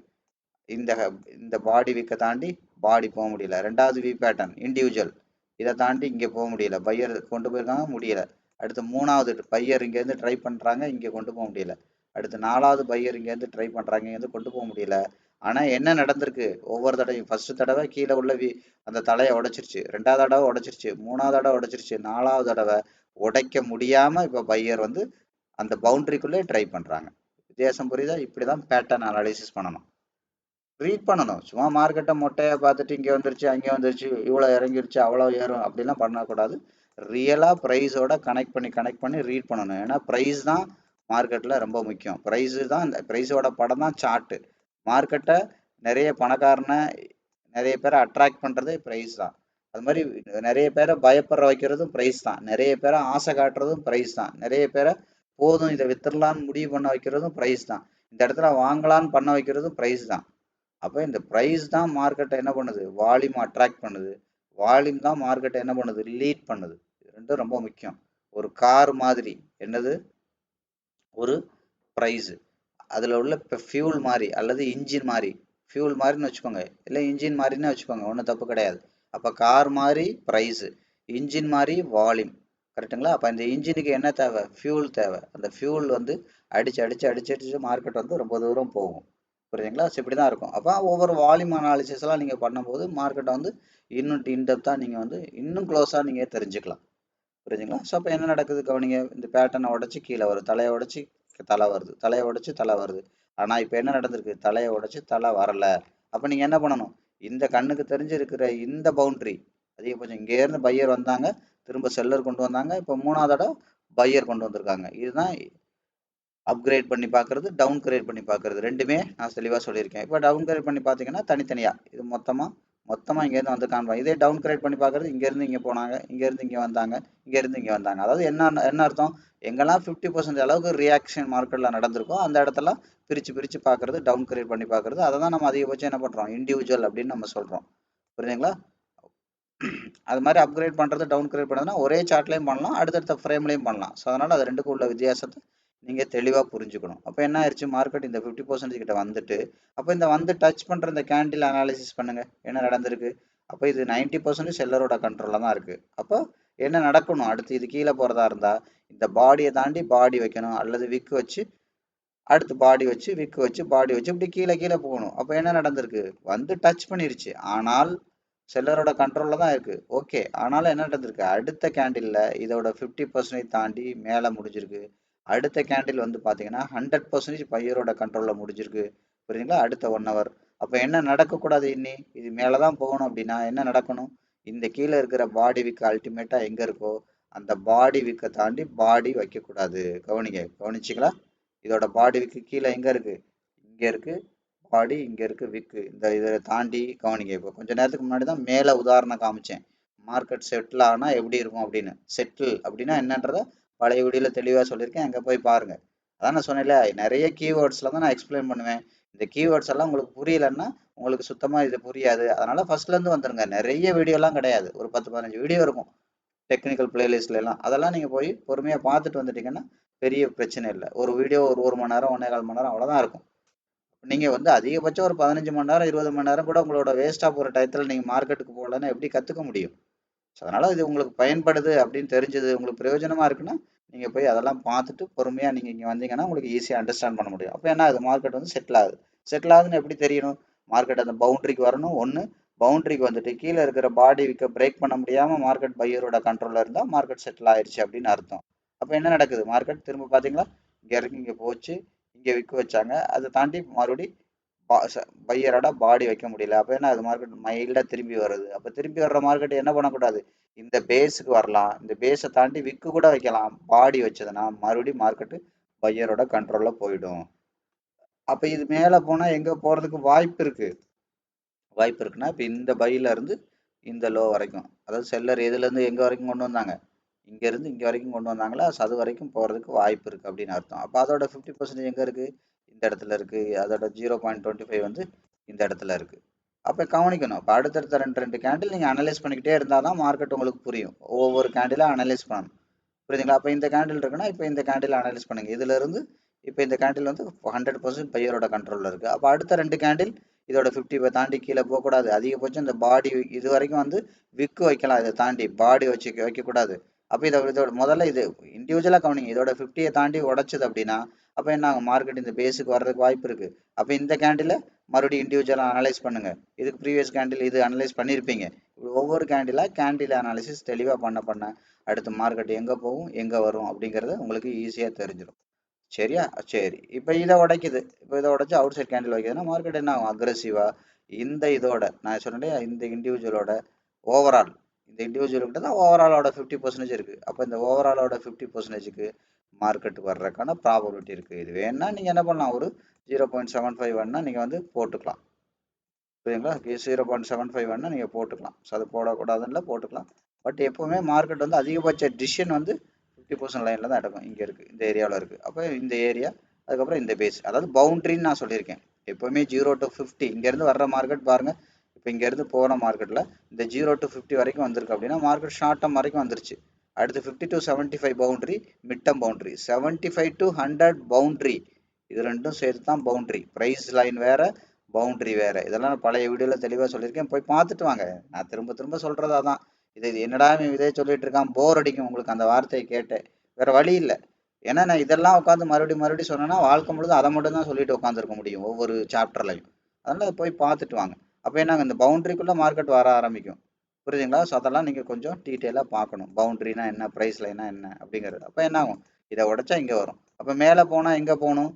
இந்த இந்த பாடி வீக்க தாண்டி பாடி போக முடியல. ரெண்டாவது வி பேட்டர்ன் இண்டிவிஜுவல், இதை தாண்டி இங்கே போக முடியல. பையர் கொண்டு போயிருக்காங்க, முடியல. அடுத்து 3வது பையர் இங்கேருந்து ட்ரை பண்ணுறாங்க, இங்கே கொண்டு போக முடியல. அடுத்து 4வது பையர் இங்கேருந்து ட்ரை பண்ணுறாங்க, இங்கேருந்து கொண்டு போக முடியல. ஆனால் என்ன நடந்திருக்கு, ஒவ்வொரு தடவையும் ஃபர்ஸ்ட் தடவை கீழே உள்ள அந்த தலையை உடைச்சிருச்சு, 2வது தடவை உடைச்சிருச்சு, 3வது தடவை உடைச்சிருச்சு, 4வது தடவை உடைக்க முடியாமல் இப்போ பையர் வந்து அந்த பவுண்டரிக்குள்ளே ட்ரை பண்ணுறாங்க. வித்தியாசம் புரியுதா? இப்படி தான் பேட்டர்ன் அனாலிசிஸ் பண்ணணும், ரீட் பண்ணணும். சும்மா மார்க்கெட்டை மொட்டையை பார்த்துட்டு இங்கே வந்துருச்சு, அங்கே வந்துருச்சு, இவ்வளோ இறங்கிருச்சு, அவ்வளோ ஏறும் அப்படிலாம் பண்ணக்கூடாது. ரியலாக ப்ரைஸோட கனெக்ட் பண்ணி ரீட் பண்ணணும். ஏன்னா ப்ரைஸ் தான் மார்க்கெட்டில் ரொம்ப முக்கியம். ப்ரைஸு தான், இந்த ப்ரைஸோட படம் தான் சார்ட்டு. மார்க்கெட்டை நிறைய பணக்காரனை, நிறைய பேரை அட்ராக்ட் பண்ணுறதே ப்ரைஸ் தான். அது மாதிரி நிறைய பேரை பயப்படுற வைக்கிறதும் ப்ரைஸ் தான். நிறைய பேரை ஆசை காட்டுறதும் ப்ரைஸ் தான். நிறைய பேரை போதும் இதை வித்துடலான்னு முடிவு பண்ண வைக்கிறதும் ப்ரைஸ் தான். இந்த இடத்துல வாங்கலான்னு பண்ண வைக்கிறதும் ப்ரைஸ் தான். அப்போ இந்த ப்ரைஸ் தான் மார்க்கெட்டை என்ன பண்ணுது, வால்யூம் அட்ராக்ட் பண்ணுது. வால்யூம் தான் மார்க்கெட்டை என்ன பண்ணுது, லீட் பண்ணுது. இது ரெண்டும் ரொம்ப முக்கியம். ஒரு கார் மாதிரி என்னது, ஒரு ப்ரைஸு, அதில் உள்ள இப்போ ஃபியூல் மாதிரி அல்லது இன்ஜின் மாதிரி, ஃபியூல் மாதிரின்னு வச்சுக்கோங்க, இல்லை இன்ஜின் மாதிரின்னு வச்சுக்கோங்க, ஒன்றும் தப்பு கிடையாது. அப்போ கார் மாதிரி ப்ரைஸு, இன்ஜின் மாதிரி வால்யூம். கரெக்டுங்களா? அப்போ இந்த இன்ஜினுக்கு என்ன தேவை, ஃபியூல் தேவை. அந்த ஃபியூல் வந்து அடிச்சு மார்க்கெட் வந்து ரொம்ப தூரம் போகும். புரியுதுங்களா? ஸோ இப்படி தான் இருக்கும். அப்போ ஒவ்வொரு வால்யூம் அனாலிசிஸ்லாம் நீங்கள் பண்ணும்போது மார்க்கெட்டை வந்து இன்னும் இன்டெப்த்தாக நீங்கள் வந்து இன்னும் க்ளோஸாக நீங்கள் தெரிஞ்சுக்கலாம். புரியுதுங்களா? ஸோ அப்போ என்ன நடக்குது கவனிங்க, இந்த பேட்டர்னை உடச்சி கீழே வருது, தலையை உடச்சி தலை வருது, தலையை உடச்சி தலை வருது. ஆனால் இப்போ என்ன நடந்திருக்கு, தலையை உடச்சி தலை வரலை. அப்போ நீங்கள் என்ன பண்ணணும், இந்த கண்ணுக்கு தெரிஞ்சிருக்கிற இந்த பவுண்ட்ரி அதிகபட்சம் இங்கேருந்து பையர் வந்தாங்க, திரும்ப செல்லர் கொண்டு வந்தாங்க, இப்போ 3வது தடவை பையர் கொண்டு வந்திருக்காங்க. இதுதான் அப்கிரேட் பண்ணி பார்க்குறது, டவுன் கிரேட் பண்ணி பார்க்குறது. ரெண்டுமே நான் தெளிவாக சொல்லியிருக்கேன். இப்போ டவுன் கிரேட் பண்ணி பார்த்தீங்கன்னா தனித்தனியாக, இது மொத்தமாக இங்கேருந்து வந்து காண்பாங்க. இதே டவுன் கிரேட் பண்ணி பார்க்குறது, இங்கேருந்து இங்கே போனாங்க, இங்கேருந்து இங்கே வந்தாங்க, இங்கேருந்து இங்கே வந்தாங்க. அதாவது என்ன அர்த்தம், எங்கெல்லாம் 50% அளவுக்கு ரியாக்ஷன் மார்க்கெட்டில் நடந்திருக்கோ அந்த இடத்துல பிரித்து பார்க்குறது, டவுன் கிரேட் பண்ணி பார்க்குறது. அதை தான் நம்ம அதிகபட்சம் என்ன பண்ணுறோம், இண்டிவிஜுவல் அப்படின்னு நம்ம சொல்கிறோம். புரியுதுங்களா? அது மாதிரி அப்கிரேட் பண்ணுறது, டவுன் கிரேட் பண்ணுறதுனா ஒரே சார்ட்லேயும் பண்ணலாம், அடுத்தடுத்த ஃப்ரேம்லேயும் பண்ணலாம். ஸோ அதனால் அது ரெண்டுக்கும் உள்ள வித்தியாசத்தை நீங்கள் தெளிவாக புரிஞ்சுக்கணும். அப்போ என்ன ஆயிடுச்சு, மார்க்கெட் இந்த 50% கிட்ட வந்துட்டு, அப்போ இந்த வந்து டச் பண்ணுற இந்த கேண்டில் அனாலிசிஸ் பண்ணுங்கள், என்ன நடந்திருக்கு. அப்போ இது 90% செல்லரோட கண்ட்ரோலில் தான் இருக்குது. அப்போ என்ன நடக்கணும் அடுத்து, இது கீழே போகிறதா இருந்தால் இந்த பாடியை தாண்டி பாடி வைக்கணும், அல்லது விக்கு வச்சு அடுத்து பாடி வச்சு விக்கு வச்சு பாடி வச்சு இப்படி கீழே கீழே போகணும். அப்போ என்ன நடந்திருக்கு, வந்து டச் பண்ணிருச்சு, ஆனால் செல்லரோட கண்ட்ரோல்ல தான் இருக்கு. ஓகே, ஆனாலும் என்ன நடந்திருக்கு, அடுத்த கேண்டில்ல இதோட 50% தாண்டி மேலே முடிஞ்சிருக்கு. அடுத்த கேண்டில் வந்து பார்த்தீங்கன்னா 100% பையரோட கண்ட்ரோல்ல முடிஞ்சிருக்கு. புரியுதுங்களா? அடுத்த 1 ஹவர். அப்போ என்ன நடக்கக்கூடாது, இது மேலே தான் போகணும். அப்படின்னா என்ன நடக்கணும், இந்த கீழே இருக்கிற பாடி விக்கு அல்டிமேட்டா எங்க இருக்கோ அந்த பாடி விக்கை தாண்டி பாடி வைக்கக்கூடாது. கவனிச்சிங்களா? இதோட பாடி விக்கு கீழே எங்க இருக்கு, இங்க இருக்கு பாடி, இங்க இருக்கு விக்கு. இந்த இதை தாண்டி கவனிங்க. இப்போ கொஞ்ச நேரத்துக்கு முன்னாடி தான் மேல உதாரணம் காமிச்சேன், மார்க்கெட் செட்டில் ஆனா எப்படி இருக்கும் அப்படின்னு. செட்டில் அப்படின்னா என்னன்றத பழைய வீடியோல தெளிவா சொல்லியிருக்கேன், அங்க போய் பாருங்க. அதான் நான் சொன்னேன்ல, நிறைய கீவேர்ட்ஸ்ல தான் நான் எக்ஸ்பிளைன் பண்ணுவேன். இந்த கீவேர்ட்ஸ் எல்லாம் உங்களுக்கு புரியலன்னா உங்களுக்கு சுத்தமா இது புரியாது. அதனால ஃபர்ஸ்ட்ல இருந்து வந்துருங்க. நிறைய வீடியோ எல்லாம் கிடையாது, ஒரு 10-15 வீடியோ இருக்கும் டெக்னிக்கல் பிளேலிஸ்ட்ல எல்லாம். அதெல்லாம் நீங்க போய் பொறுமையா பார்த்துட்டு வந்துட்டீங்கன்னா பெரிய பிரச்சனை இல்லை. ஒரு வீடியோ ஒரு மணி நேரம் 1.25 மணி நேரம் அவ்வளவுதான் இருக்கும். நீங்க வந்து அதிகபட்சம் ஒரு 15 மணி நேரம் 20 மணி நேரம் கூட உங்களோட வேஸ்டா போற டயத்துல நீங்க மார்க்கெட்டுக்கு போகலன்னா எப்படி கத்துக்க முடியும்? அதனால இது உங்களுக்கு பயன்படுது அப்படின்னு தெரிஞ்சது, உங்களுக்கு பிரயோஜனமா இருக்குன்னா நீங்க போய் அதெல்லாம் பார்த்துட்டு பொறுமையா நீங்க இங்க வந்தீங்கன்னா உங்களுக்கு ஈஸியா அண்டர்ஸ்டாண்ட் பண்ண முடியும். அப்ப என்ன ஆகுது, மார்க்கெட் வந்து செட்டில் ஆகுது. செட்டில் ஆகுதுன்னு எப்படி தெரியணும், மார்க்கெட் அந்த பவுண்டரிக்கு வரணும். ஒன்று, பவுண்டரிக்கு வந்துட்டு கீழே இருக்கிற பாடி விக்க பிரேக் பண்ண முடியாம மார்க்கெட் பையரோட கண்ட்ரோல்ல இருந்தா மார்க்கெட் செட்டில் ஆயிருச்சு அப்படின்னு அர்த்தம். அப்ப என்ன நடக்குது, மார்க்கெட் திரும்ப பாத்தீங்களா, இங்க இறங்கி இங்க போச்சு, இங்க விக்க வச்சாங்க, அதை தாண்டி மறுபடி பையரோட பாடி வைக்க முடியல. அப்ப என்ன, அது மார்க்கெட் மைல்டா திரும்பி வருது. அப்ப திரும்பி வர்ற மார்க்கெட் என்ன பண்ணக்கூடாது, இந்த பேஸுக்கு வரலாம், இந்த பேஸை தாண்டி விக்கு கூட வைக்கலாம். பாடி வச்சதுன்னா மறுபடியும் மார்க்கெட்டு பையரோட கண்ட்ரோல்ல போயிடும். அப்ப இது மேல போனா எங்க போறதுக்கு வாய்ப்பு இருக்கு, வாய்ப்பு இருக்குன்னா இப்ப இந்த பையில இருந்து இந்த லோ வரைக்கும், அதாவது செல்லர் எதுல இருந்து எங்க வரைக்கும் கொண்டு வந்தாங்க, இங்க இருந்து இங்க வரைக்கும் கொண்டு வந்தாங்களா, அது வரைக்கும் போறதுக்கு வாய்ப்பு இருக்கு அப்படின்னு அர்த்தம். அப்ப அதோட 50% எங்க இருக்கு, இந்த இடத்துல இருக்கு. அதோட 0.25 வந்து இந்த இடத்துல இருக்கு. அப்ப கவனிக்கணும். இப்ப அடுத்தடுத்த ரெண்டு ரெண்டு கேண்டில் நீங்க அனலைஸ் பண்ணிக்கிட்டே இருந்தாதான் மார்க்கெட் உங்களுக்கு புரியும். ஒவ்வொரு கேண்டிலா அனலைஸ் பண்ணணும். புரியுதுங்களா? அப்ப இந்த கேண்டில் இருக்குன்னா இப்ப இந்த கேண்டில் அனலைஸ் பண்ணுங்க. இதுல இருந்து இப்ப இந்த கேண்டில் வந்து 100% பையரோட கண்ட்ரோல்ல இருக்கு. அப்ப அடுத்த ரெண்டு கேண்டில் இதோட 50 தாண்டி கீழே போகக்கூடாது. அதிகபட்சம் இந்த பாடி இது வரைக்கும் வந்து விக்கு வைக்கலாம், இதை தாண்டி பாடி வச்சு வைக்கக்கூடாது. அப்ப இதோட முதல்ல இது இண்டிவிஜுவலா கவனிங்க. இதோட 50 தாண்டி உடைச்சது அப்படின்னா அப்ப என்ன ஆகும், மார்க்கெட் இந்த பேஸுக்கு வர்றதுக்கு வாய்ப்பு இருக்கு. அப்ப இந்த கேண்டில மறுபடியும் இண்டிவிஜுவலா அனலைஸ் பண்ணுங்க. இதுக்கு ப்ரீவியஸ் கேண்டில் இது அனலைஸ் பண்ணியிருப்பீங்க. ஒவ்வொரு கேண்டில் அனாலிசிஸ் தெளிவா பண்ண அடுத்து மார்க்கெட் எங்க போகும் எங்க வரும் அப்படிங்கறது உங்களுக்கு ஈஸியா தெரிஞ்சிடும். சரியா? சரி, இப்ப இதை உடைக்குது. இப்ப இதை உடைச்சு அவுட் சைட் கேண்டில் வைக்குதுன்னா மார்க்கெட் என்ன ஆகும், அக்ரெசிவா இந்த இதோட நான் சொன்னேன் இந்த இண்டிவிஜுவலோட ஓவரால், இந்த இண்டிவிஜுவல்கிட்ட தான் ஓவராலோட 50% இருக்கு. அப்ப இந்த ஓவராலோட 50%க்கு மார்க்கெட் வர்றதுக்கான ப்ராபபிலிட்டி இருக்கு. இது வேணா நீங்க என்ன பண்ணலாம், ஒரு 0.75 வேணா நீங்க வந்து போட்டுக்கலாம். புரியுதுங்களா? 0.75 வேணா நீங்க போட்டுக்கலாம். அது போடக்கூடாதுன்னு போட்டுக்கலாம். பட் எப்பவுமே மார்க்கெட் வந்து அதிகபட்ச டிசிஷன் வந்து 50% லைன்ல தான் எடுக்கும். இங்க இருக்கு, இந்த ஏரியாவில் இருக்கு. அப்போ இந்த ஏரியா, அதுக்கப்புறம் இந்த பேஸ், அதாவது பவுண்டரின்னு நான் சொல்லியிருக்கேன். எப்பவுமே 0 to 50 இங்க இருந்து வர்ற மார்க்கெட் பாருங்க. இப்போ இங்க இருந்து போற மார்க்கெட்ல இந்த 0 to 50 வரைக்கும் வந்திருக்கு அப்படின்னா மார்க்கெட் ஷார்ட் டர்ம் வரைக்கும் வந்துருச்சு. அடுத்து 50 to 75 boundary, mid term boundary, 75 to 100 boundary. இது ரெண்டும் சேர்த்து தான் பவுண்டரி. பிரைஸ் லைன் வேற, பவுண்டரி வேற. இதெல்லாம் நான் பழைய வீடியோல தெளிவா சொல்லியிருக்கேன், போய் பார்த்துட்டு வாங்க. நான் திரும்ப திரும்ப சொல்றது அதான். இது என்னடா இதே சொல்லிட்டு இருக்கான், போர் அடிக்கும் உங்களுக்கு அந்த வார்த்தையை கேட்டு. வேற வழி இல்லை. ஏன்னா நான் இதெல்லாம் உட்காந்து மறுபடியும் சொன்னேன்னா வாழ்க்கை முழுது அதை மட்டும் தான் சொல்லிட்டு உட்காந்துருக்க முடியும் ஒவ்வொரு சாப்டர்லையும். அதனால போய் பார்த்துட்டு வாங்க. அப்போ என்னங்க, இந்த பவுண்டரிக்குள்ள மார்க்கெட் வர ஆரம்பிக்கும். புரியுதுங்களா? ஸோ அதெல்லாம் நீங்க கொஞ்சம் டீட்டெயிலாக பார்க்கணும். பவுண்டரினா என்ன, பிரைஸ் லைனா என்ன அப்படிங்கிறது. அப்போ என்ன ஆகும், இதை உடைச்சா இங்கே வரும். அப்போ மேலே போனால் எங்கே போகணும்,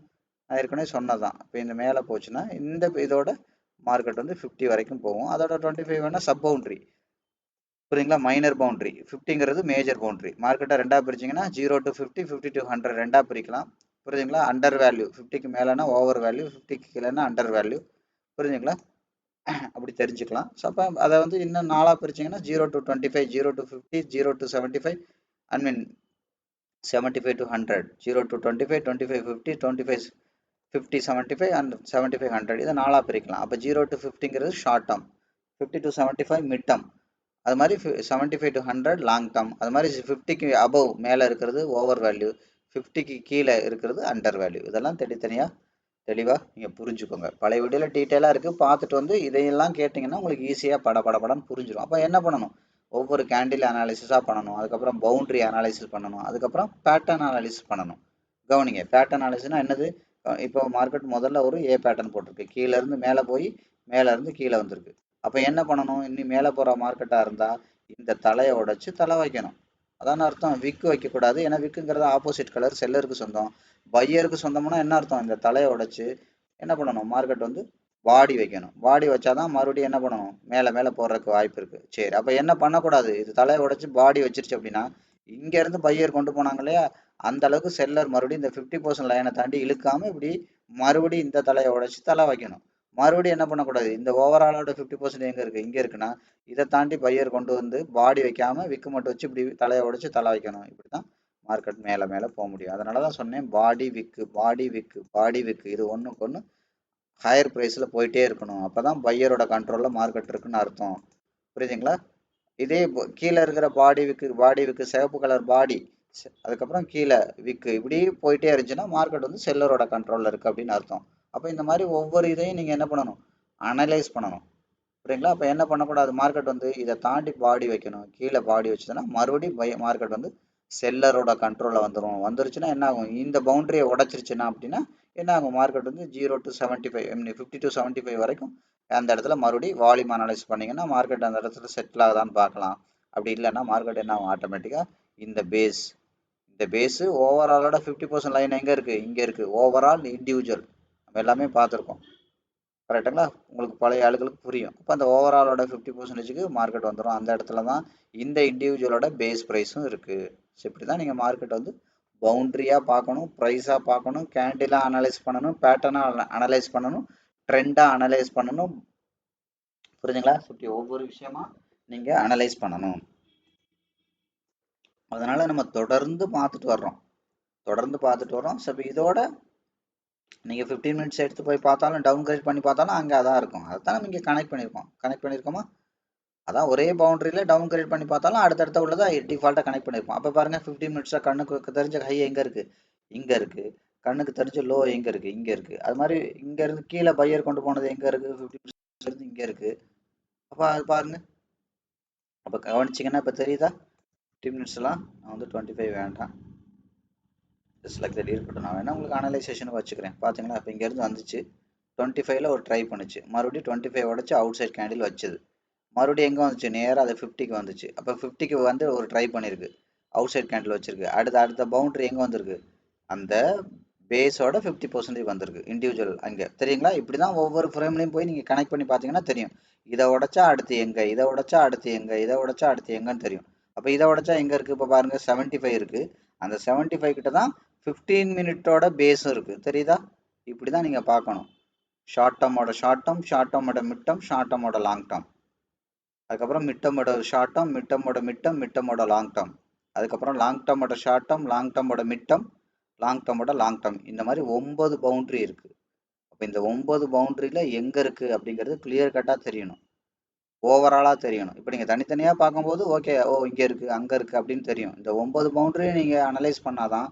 நான் ஏற்கனவே சொன்னதான். இப்போ இந்த மேலே போச்சுன்னா இந்த இதோட மார்க்கெட் வந்து 50 வரைக்கும் போகும். அதோட 25 வேணா சப் பவுண்டரி. புரியுதுங்களா? Minor boundary. 50ங்கிறது மேஜர் பவுண்டரி. மார்க்கெட்டை ரெண்டா பிரிச்சிங்கன்னா 0 to 50, 50 to 100 ரெண்டா பிரிக்கலாம். புரியுதுங்களா? அண்டர் வேல்யூ 50க்கு மேலேனா ஓவர் வேல்யூ, 50க்கு கீழேனா அண்டர் வேல்யூ. புரியுதுங்களா? அப்படி தெரிஞ்சுக்கலாம். ஸோ அப்போ அதை வந்து இன்னும் நாலாக பிரிச்சிங்கன்னா 0 to 25, 0 to 50, 0 to 75, I mean 75 to 100, 0 to 25, 25, 50, 25, 50, 75 and 75, 100. இதை நாலாக பிரிக்கலாம். அப்போ 0 to 50ங்கிறது short term, 50 to 75 mid term, அது மாதிரி 75 to 100 லாங் டேர்ம். அது மாதிரி 50க்கு அபவ் மேலே இருக்கிறது ஓவர் வேல்யூ, 50க்கு கீழே இருக்கிறது அண்டர் வேல்யூ. இதெல்லாம் தெளிவாக நீங்கள் புரிஞ்சுக்கோங்க. பழைய வீடியோவில் டீட்டெயிலாக இருக்குது, பார்த்துட்டு வந்து இதையெல்லாம் கேட்டிங்கன்னா உங்களுக்கு ஈஸியாக படன்னு புரிஞ்சிடும். அப்போ என்ன பண்ணணும், ஒவ்வொரு கேண்டில் அனாலிசிஸாக பண்ணணும். அதுக்கப்புறம் பவுண்டரி அனாலிசிஸ் பண்ணணும். அதுக்கப்புறம் பேட்டர்ன் அனாலிசிஸ் பண்ணணும். கவனிங்க, பேட்டர்ன் அனாலிசிஸ்னா என்னது, இப்போ மார்க்கெட் முதல்ல ஒரு ஏ பேட்டர்ன் போட்டிருக்கு, கீழே இருந்து மேலே போய் மேலே இருந்து கீழே வந்திருக்கு. அப்போ என்ன பண்ணணும், இன்னும் மேலே போகிற மார்க்கெட்டாக இருந்தால் இந்த தலையை உடைச்சு தலை வைக்கணும். அதான அர்த்தம். விக்கு வைக்கக்கூடாது, ஏன்னா விக்குங்கிறது ஆப்போசிட் கலர், செல்லருக்கு சொந்தம். பையருக்கு சொந்தம்னா என்ன அர்த்தம், இந்த தலையை உடைச்சு என்ன பண்ணணும், மார்க்கெட் வந்து பாடி வைக்கணும். பாடி வச்சாதான் மறுபடியும் என்ன பண்ணணும், மேலே மேலே போடுறதுக்கு வாய்ப்பு இருக்குது. சரி, அப்போ என்ன பண்ணக்கூடாது, இது தலையை உடைச்சு பாடி வச்சிருச்சு அப்படின்னா இங்கேருந்து பையர் கொண்டு போனாங்க இல்லையா, அந்த அளவுக்கு செல்லர் மறுபடியும் இந்த 50% லைனை தாண்டி இழுக்காம இப்படி மறுபடியும் இந்த தலையை உடைச்சு தலை வைக்கணும். மறுபடியும் என்ன பண்ணக்கூடாது, இந்த ஓவராலோட 50% எங்க இருக்கு, இங்க இருக்குன்னா இதை தாண்டி பையர் கொண்டு வந்து பாடி வைக்காம விக்கு மட்டும் வச்சு இப்படி தலையை உடைச்சு தலை வைக்கணும். இப்படிதான் மார்க்கெட் மேலே மேலே போக முடியும். அதனாலதான் சொன்னேன் பாடி விக்கு பாடி விக்கு பாடி விக்கு, இது ஒண்ணுக்கு ஒன்று ஹையர் ப்ரைஸ்ல போயிட்டே இருக்கணும். அப்பதான் பையரோட கண்ட்ரோல்ல மார்க்கெட் இருக்குன்னு அர்த்தம். புரியுதுங்களா? இதே கீழே இருக்கிற பாடி விக்கு சிவப்பு கலர் பாடி, அதுக்கப்புறம் கீழே விக்கு, இப்படி போயிட்டே இருந்துச்சுன்னா மார்க்கெட் வந்து செல்லரோட கண்ட்ரோல்ல இருக்கு அப்படின்னு அர்த்தம். அப்போ இந்த மாதிரி ஒவ்வொரு இதையும் நீங்க என்ன பண்ணணும், அனலைஸ் பண்ணணும். புரியுங்களா? அப்போ என்ன பண்ணக்கூடாது, மார்க்கெட் வந்து இதை தாண்டி பாடி வைக்கணும். கீழே பாடி வச்சுதுன்னா மறுபடியும் மார்க்கெட் வந்து செல்லரோட கண்ட்ரோல்ல வந்துருச்சுன்னா என்ன ஆகும், இந்த பவுண்டரியை உடைச்சிருச்சுன்னா அப்படின்னா என்ன ஆகும், மார்க்கெட் வந்து 0 to 75 50 to 75 வரைக்கும் அந்த இடத்துல மறுபடியும் வால்யூம் அனலைஸ் பண்ணீங்கன்னா மார்க்கெட் அந்த இடத்துல செட்டில் ஆகுதான்னு பார்க்கலாம். அப்படி இல்லைன்னா மார்க்கெட் என்ன ஆகும், ஆட்டோமேட்டிக்கா இந்த பேஸ் ஓவராலோட 50% லைன் எங்க இருக்கு, இங்க இருக்கு. ஓவரால் இண்டிவிஜுவல் நம்ம எல்லாமே பார்த்துருக்கோம். கரெக்டுங்களா? உங்களுக்கு பழைய ஆளுகளுக்கு புரியும். அப்போ அந்த ஓவராலோட 50%க்கு மார்க்கெட் வந்துடும். அந்த இடத்துல தான் இந்த இண்டிவிஜுவலோட பேஸ் ப்ரைஸும் இருக்கு. ஸோ இப்படி தான் நீங்கள் மார்க்கெட் வந்து பவுண்ட்ரியாக பார்க்கணும், ப்ரைஸாக பார்க்கணும், கேண்டிலாக அனலைஸ் பண்ணணும், பேட்டர்னாக அனலைஸ் பண்ணணும், ட்ரெண்டாக அனலைஸ் பண்ணணும். புரிஞ்சுங்களா? இப்படி ஒவ்வொரு விஷயமா நீங்கள் அனலைஸ் பண்ணணும். அதனால நம்ம தொடர்ந்து பார்த்துட்டு வர்றோம். ஸோ இப்போ இதோட நீங்கள் 15 மினிட்ஸ் எடுத்து போய் பார்த்தாலும் டவுன் கிரேட் பண்ணி பார்த்தாலும் அங்கே அதான் இருக்கும். அதை தான் நம்ம இங்கே கனெக்ட் பண்ணியிருக்கோமா? அதான் ஒரே பவுண்டரியில் டவுன் கிரேட் பண்ணி பார்த்தாலும் அடுத்தடுத்த உள்ளதை டிஃபால்ட்டாக கனெக்ட் பண்ணியிருப்போம். அப்போ பாருங்கள் 15 மினிட்ஸாக கண்ணுக்கு தெரிஞ்ச ஹை எங்கே இருக்குது, இங்கே இருக்குது. கண்ணுக்கு தெரிஞ்ச லோ எங்கே இருக்குது, இங்கே இருக்குது. அது மாதிரி இங்கேருந்து கீழே பையர் கொண்டு போனது எங்கே இருக்குது, 50% இங்கே இருக்குது. அப்போ அது பாருங்கள். அப்போ கவனிச்சிங்கன்னா இப்போ தெரியுதா, 15 மினிட்ஸ்லாம் நான் வந்து 25 வேண்டாம், ஜஸ்ட் லைக் தட் இருக்கட்டும். நான் வேணா உங்களுக்கு அனலைசேஷனுக்கு வச்சுக்கிறேன். பார்த்தீங்களா? இப்போ இங்கேருந்து வந்துச்சு 25ல் ஒரு ட்ரை பண்ணுச்சு, மறுபடியும் 25 உடச்சு அவுட் சைட் கேண்டில் வச்சுது. மறுபடியும் எங்கே வந்துச்சு, நேராக அது 50க்கு வந்துச்சு. அப்போ 50க்கு வந்து ஒரு ட்ரை பண்ணியிருக்கு, அவுட் சைட் கேண்டில் வச்சிருக்கு. அடுத்த பவுண்டரி எங்கே வந்திருக்கு, அந்த பேஸோட 50% வந்திருக்கு இண்டிவிஜுவல் அங்கே. தெரியுங்களா? இப்படி தான் ஒவ்வொரு ஃப்ரேம்லையும் போய் நீங்கள் கனெக்ட் பண்ணி பார்த்தீங்கன்னா தெரியும். இதை உடச்சா அடுத்து எங்கே, இதை உடச்சா அடுத்து எங்கே, இதை உடச்சா அடுத்து எங்கன்னு தெரியும். அப்போ இதை உடச்சா எங்கே இருக்குது, இப்போ பாருங்கள் 75 இருக்குது. அந்த 75 கிட்ட தான் 15 மினிட்டோட பேஸும் இருக்குது. தெரியுதா? இப்படி தான் நீங்கள் பார்க்கணும். ஷார்ட் டேர்மோட ஷார்ட் டேர்ம், ஷார்ட் டேர்மோட மிட் டேர்ம், ஷார்ட் டேர்மோட லாங் டேர்ம். அதுக்கப்புறம் மிட் டேர்மோட ஷார்ட் டேர்ம், மிட் டேர்மோட மிட் டேர்ம், மிட் டேர்மோட லாங் டேர்ம். அதுக்கப்புறம் லாங் டேர்மோட ஷார்ட் டேர்ம், லாங் டேர்மோட மிட் டேர்ம், லாங் டேர்மோட லாங் டேர்ம். இந்த மாதிரி 9 பவுண்டரி இருக்குது. அப்போ இந்த 9 பவுண்டரியில் எங்கே இருக்குது அப்படிங்கிறது கிளியர் கட்டாக தெரியணும், ஓவராலாக தெரியணும். இப்போ நீங்கள் தனித்தனியாக பார்க்கும்போது ஓகே, ஓ இங்கே இருக்குது அங்கே இருக்குது அப்படின்னு தெரியும். இந்த 9 பவுண்டரியை நீங்கள் அனலைஸ் பண்ணாதான்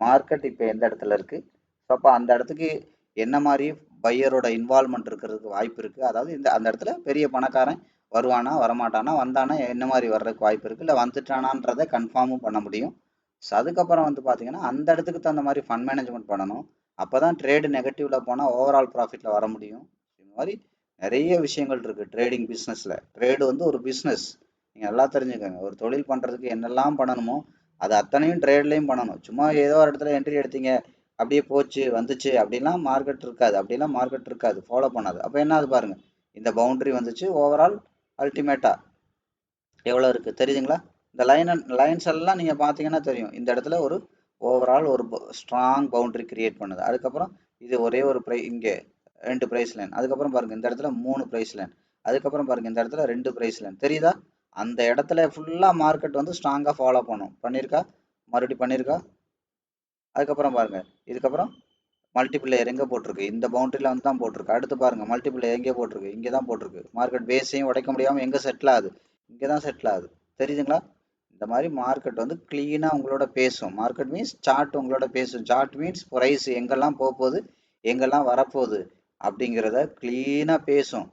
மார்க்கெட் இப்போ எந்த இடத்துல இருக்குது, ஸோ அப்போ அந்த இடத்துக்கு என்ன மாதிரி பையரோட இன்வால்மெண்ட் இருக்கிறதுக்கு வாய்ப்பு இருக்குது. அதாவது அந்த இடத்துல பெரிய பணக்காரன் வருவானா வரமாட்டானா, வந்தானா என்ன மாதிரி வர்றதுக்கு வாய்ப்பு இருக்குது, இல்லை வந்துட்டானான்றதை கன்ஃபார்மும் பண்ண முடியும். ஸோ அதுக்கப்புறம் வந்து பார்த்தீங்கன்னா அந்த இடத்துக்கு தகுந்த மாதிரி ஃபண்ட் மேனேஜ்மெண்ட் பண்ணணும். அப்போ தான் ட்ரேடு நெகட்டிவில் போனால் ஓவரால் ப்ராஃபிட்டில் வர முடியும். இந்த மாதிரி நிறைய விஷயங்கள் இருக்குது ட்ரேடிங் பிஸ்னஸில். ட்ரேடு வந்து ஒரு பிஸ்னஸ், நீங்கள் நல்லா தெரிஞ்சுக்கோங்க. ஒரு தொழில் பண்ணுறதுக்கு என்னெல்லாம் பண்ணணுமோ அது அத்தனையும் ட்ரேட்லேயும் பண்ணணும். சும்மா ஏதோ ஒரு இடத்துல என்ட்ரி எடுத்தீங்க அப்படியே போச்சு வந்துச்சு அப்படிலாம் மார்க்கெட் இருக்காது, ஃபாலோ பண்ணாது. அப்போ என்ன ஆகுது பாருங்கள், இந்த பவுண்டரி வந்துச்சு, ஓவரால் அல்டிமேட்டாக எவ்வளோ இருக்குது தெரியுதுங்களா? இந்த லைன்ஸ் எல்லாம் நீங்கள் பார்த்தீங்கன்னா தெரியும். இந்த இடத்துல ஒரு ஓவரால் ஒரு ஸ்ட்ராங் பவுண்டரி கிரியேட் பண்ணுது. அதுக்கப்புறம் இது ஒரே ஒரு இங்கே 2 ப்ரைஸ் லைன். அதுக்கப்புறம் பாருங்கள் இந்த இடத்துல 3 ப்ரைஸ் லைன். அதுக்கப்புறம் பாருங்கள் இந்த இடத்துல 2 ப்ரைஸ் லைன். தெரியுதா? அந்த இடத்துல ஃபுல்லாக மார்க்கெட் வந்து ஸ்ட்ராங்காக ஃபாலோ பண்ணியிருக்கா, மறுபடியும் பண்ணியிருக்கா. அதுக்கப்புறம் பாருங்கள் இதுக்கப்புறம் மல்டிபிளேயர் எங்கே போட்டிருக்கு, இந்த பவுண்டரியில் வந்து தான் போட்டிருக்கு. அடுத்து பாருங்கள் மல்டிபிளேயர் எங்கே போட்டிருக்கு, இங்கே தான் போட்டிருக்கு. மார்க்கெட் பேஸையும் உடைக்க முடியாமல் எங்கே செட்டில் ஆகுது, இங்கே தான் செட்டில் ஆகுது. தெரியுதுங்களா? இந்த மாதிரி மார்க்கெட் வந்து க்ளீனாக உங்களோட பேசும். மார்க்கெட் மீன்ஸ் சார்ட் உங்களோட பேசும். சார்ட் மீன்ஸ் ப்ரைஸ் எங்கெல்லாம் போகுது எங்கெல்லாம் வரப்போகுது அப்படிங்கிறத க்ளீனாக பேசும்.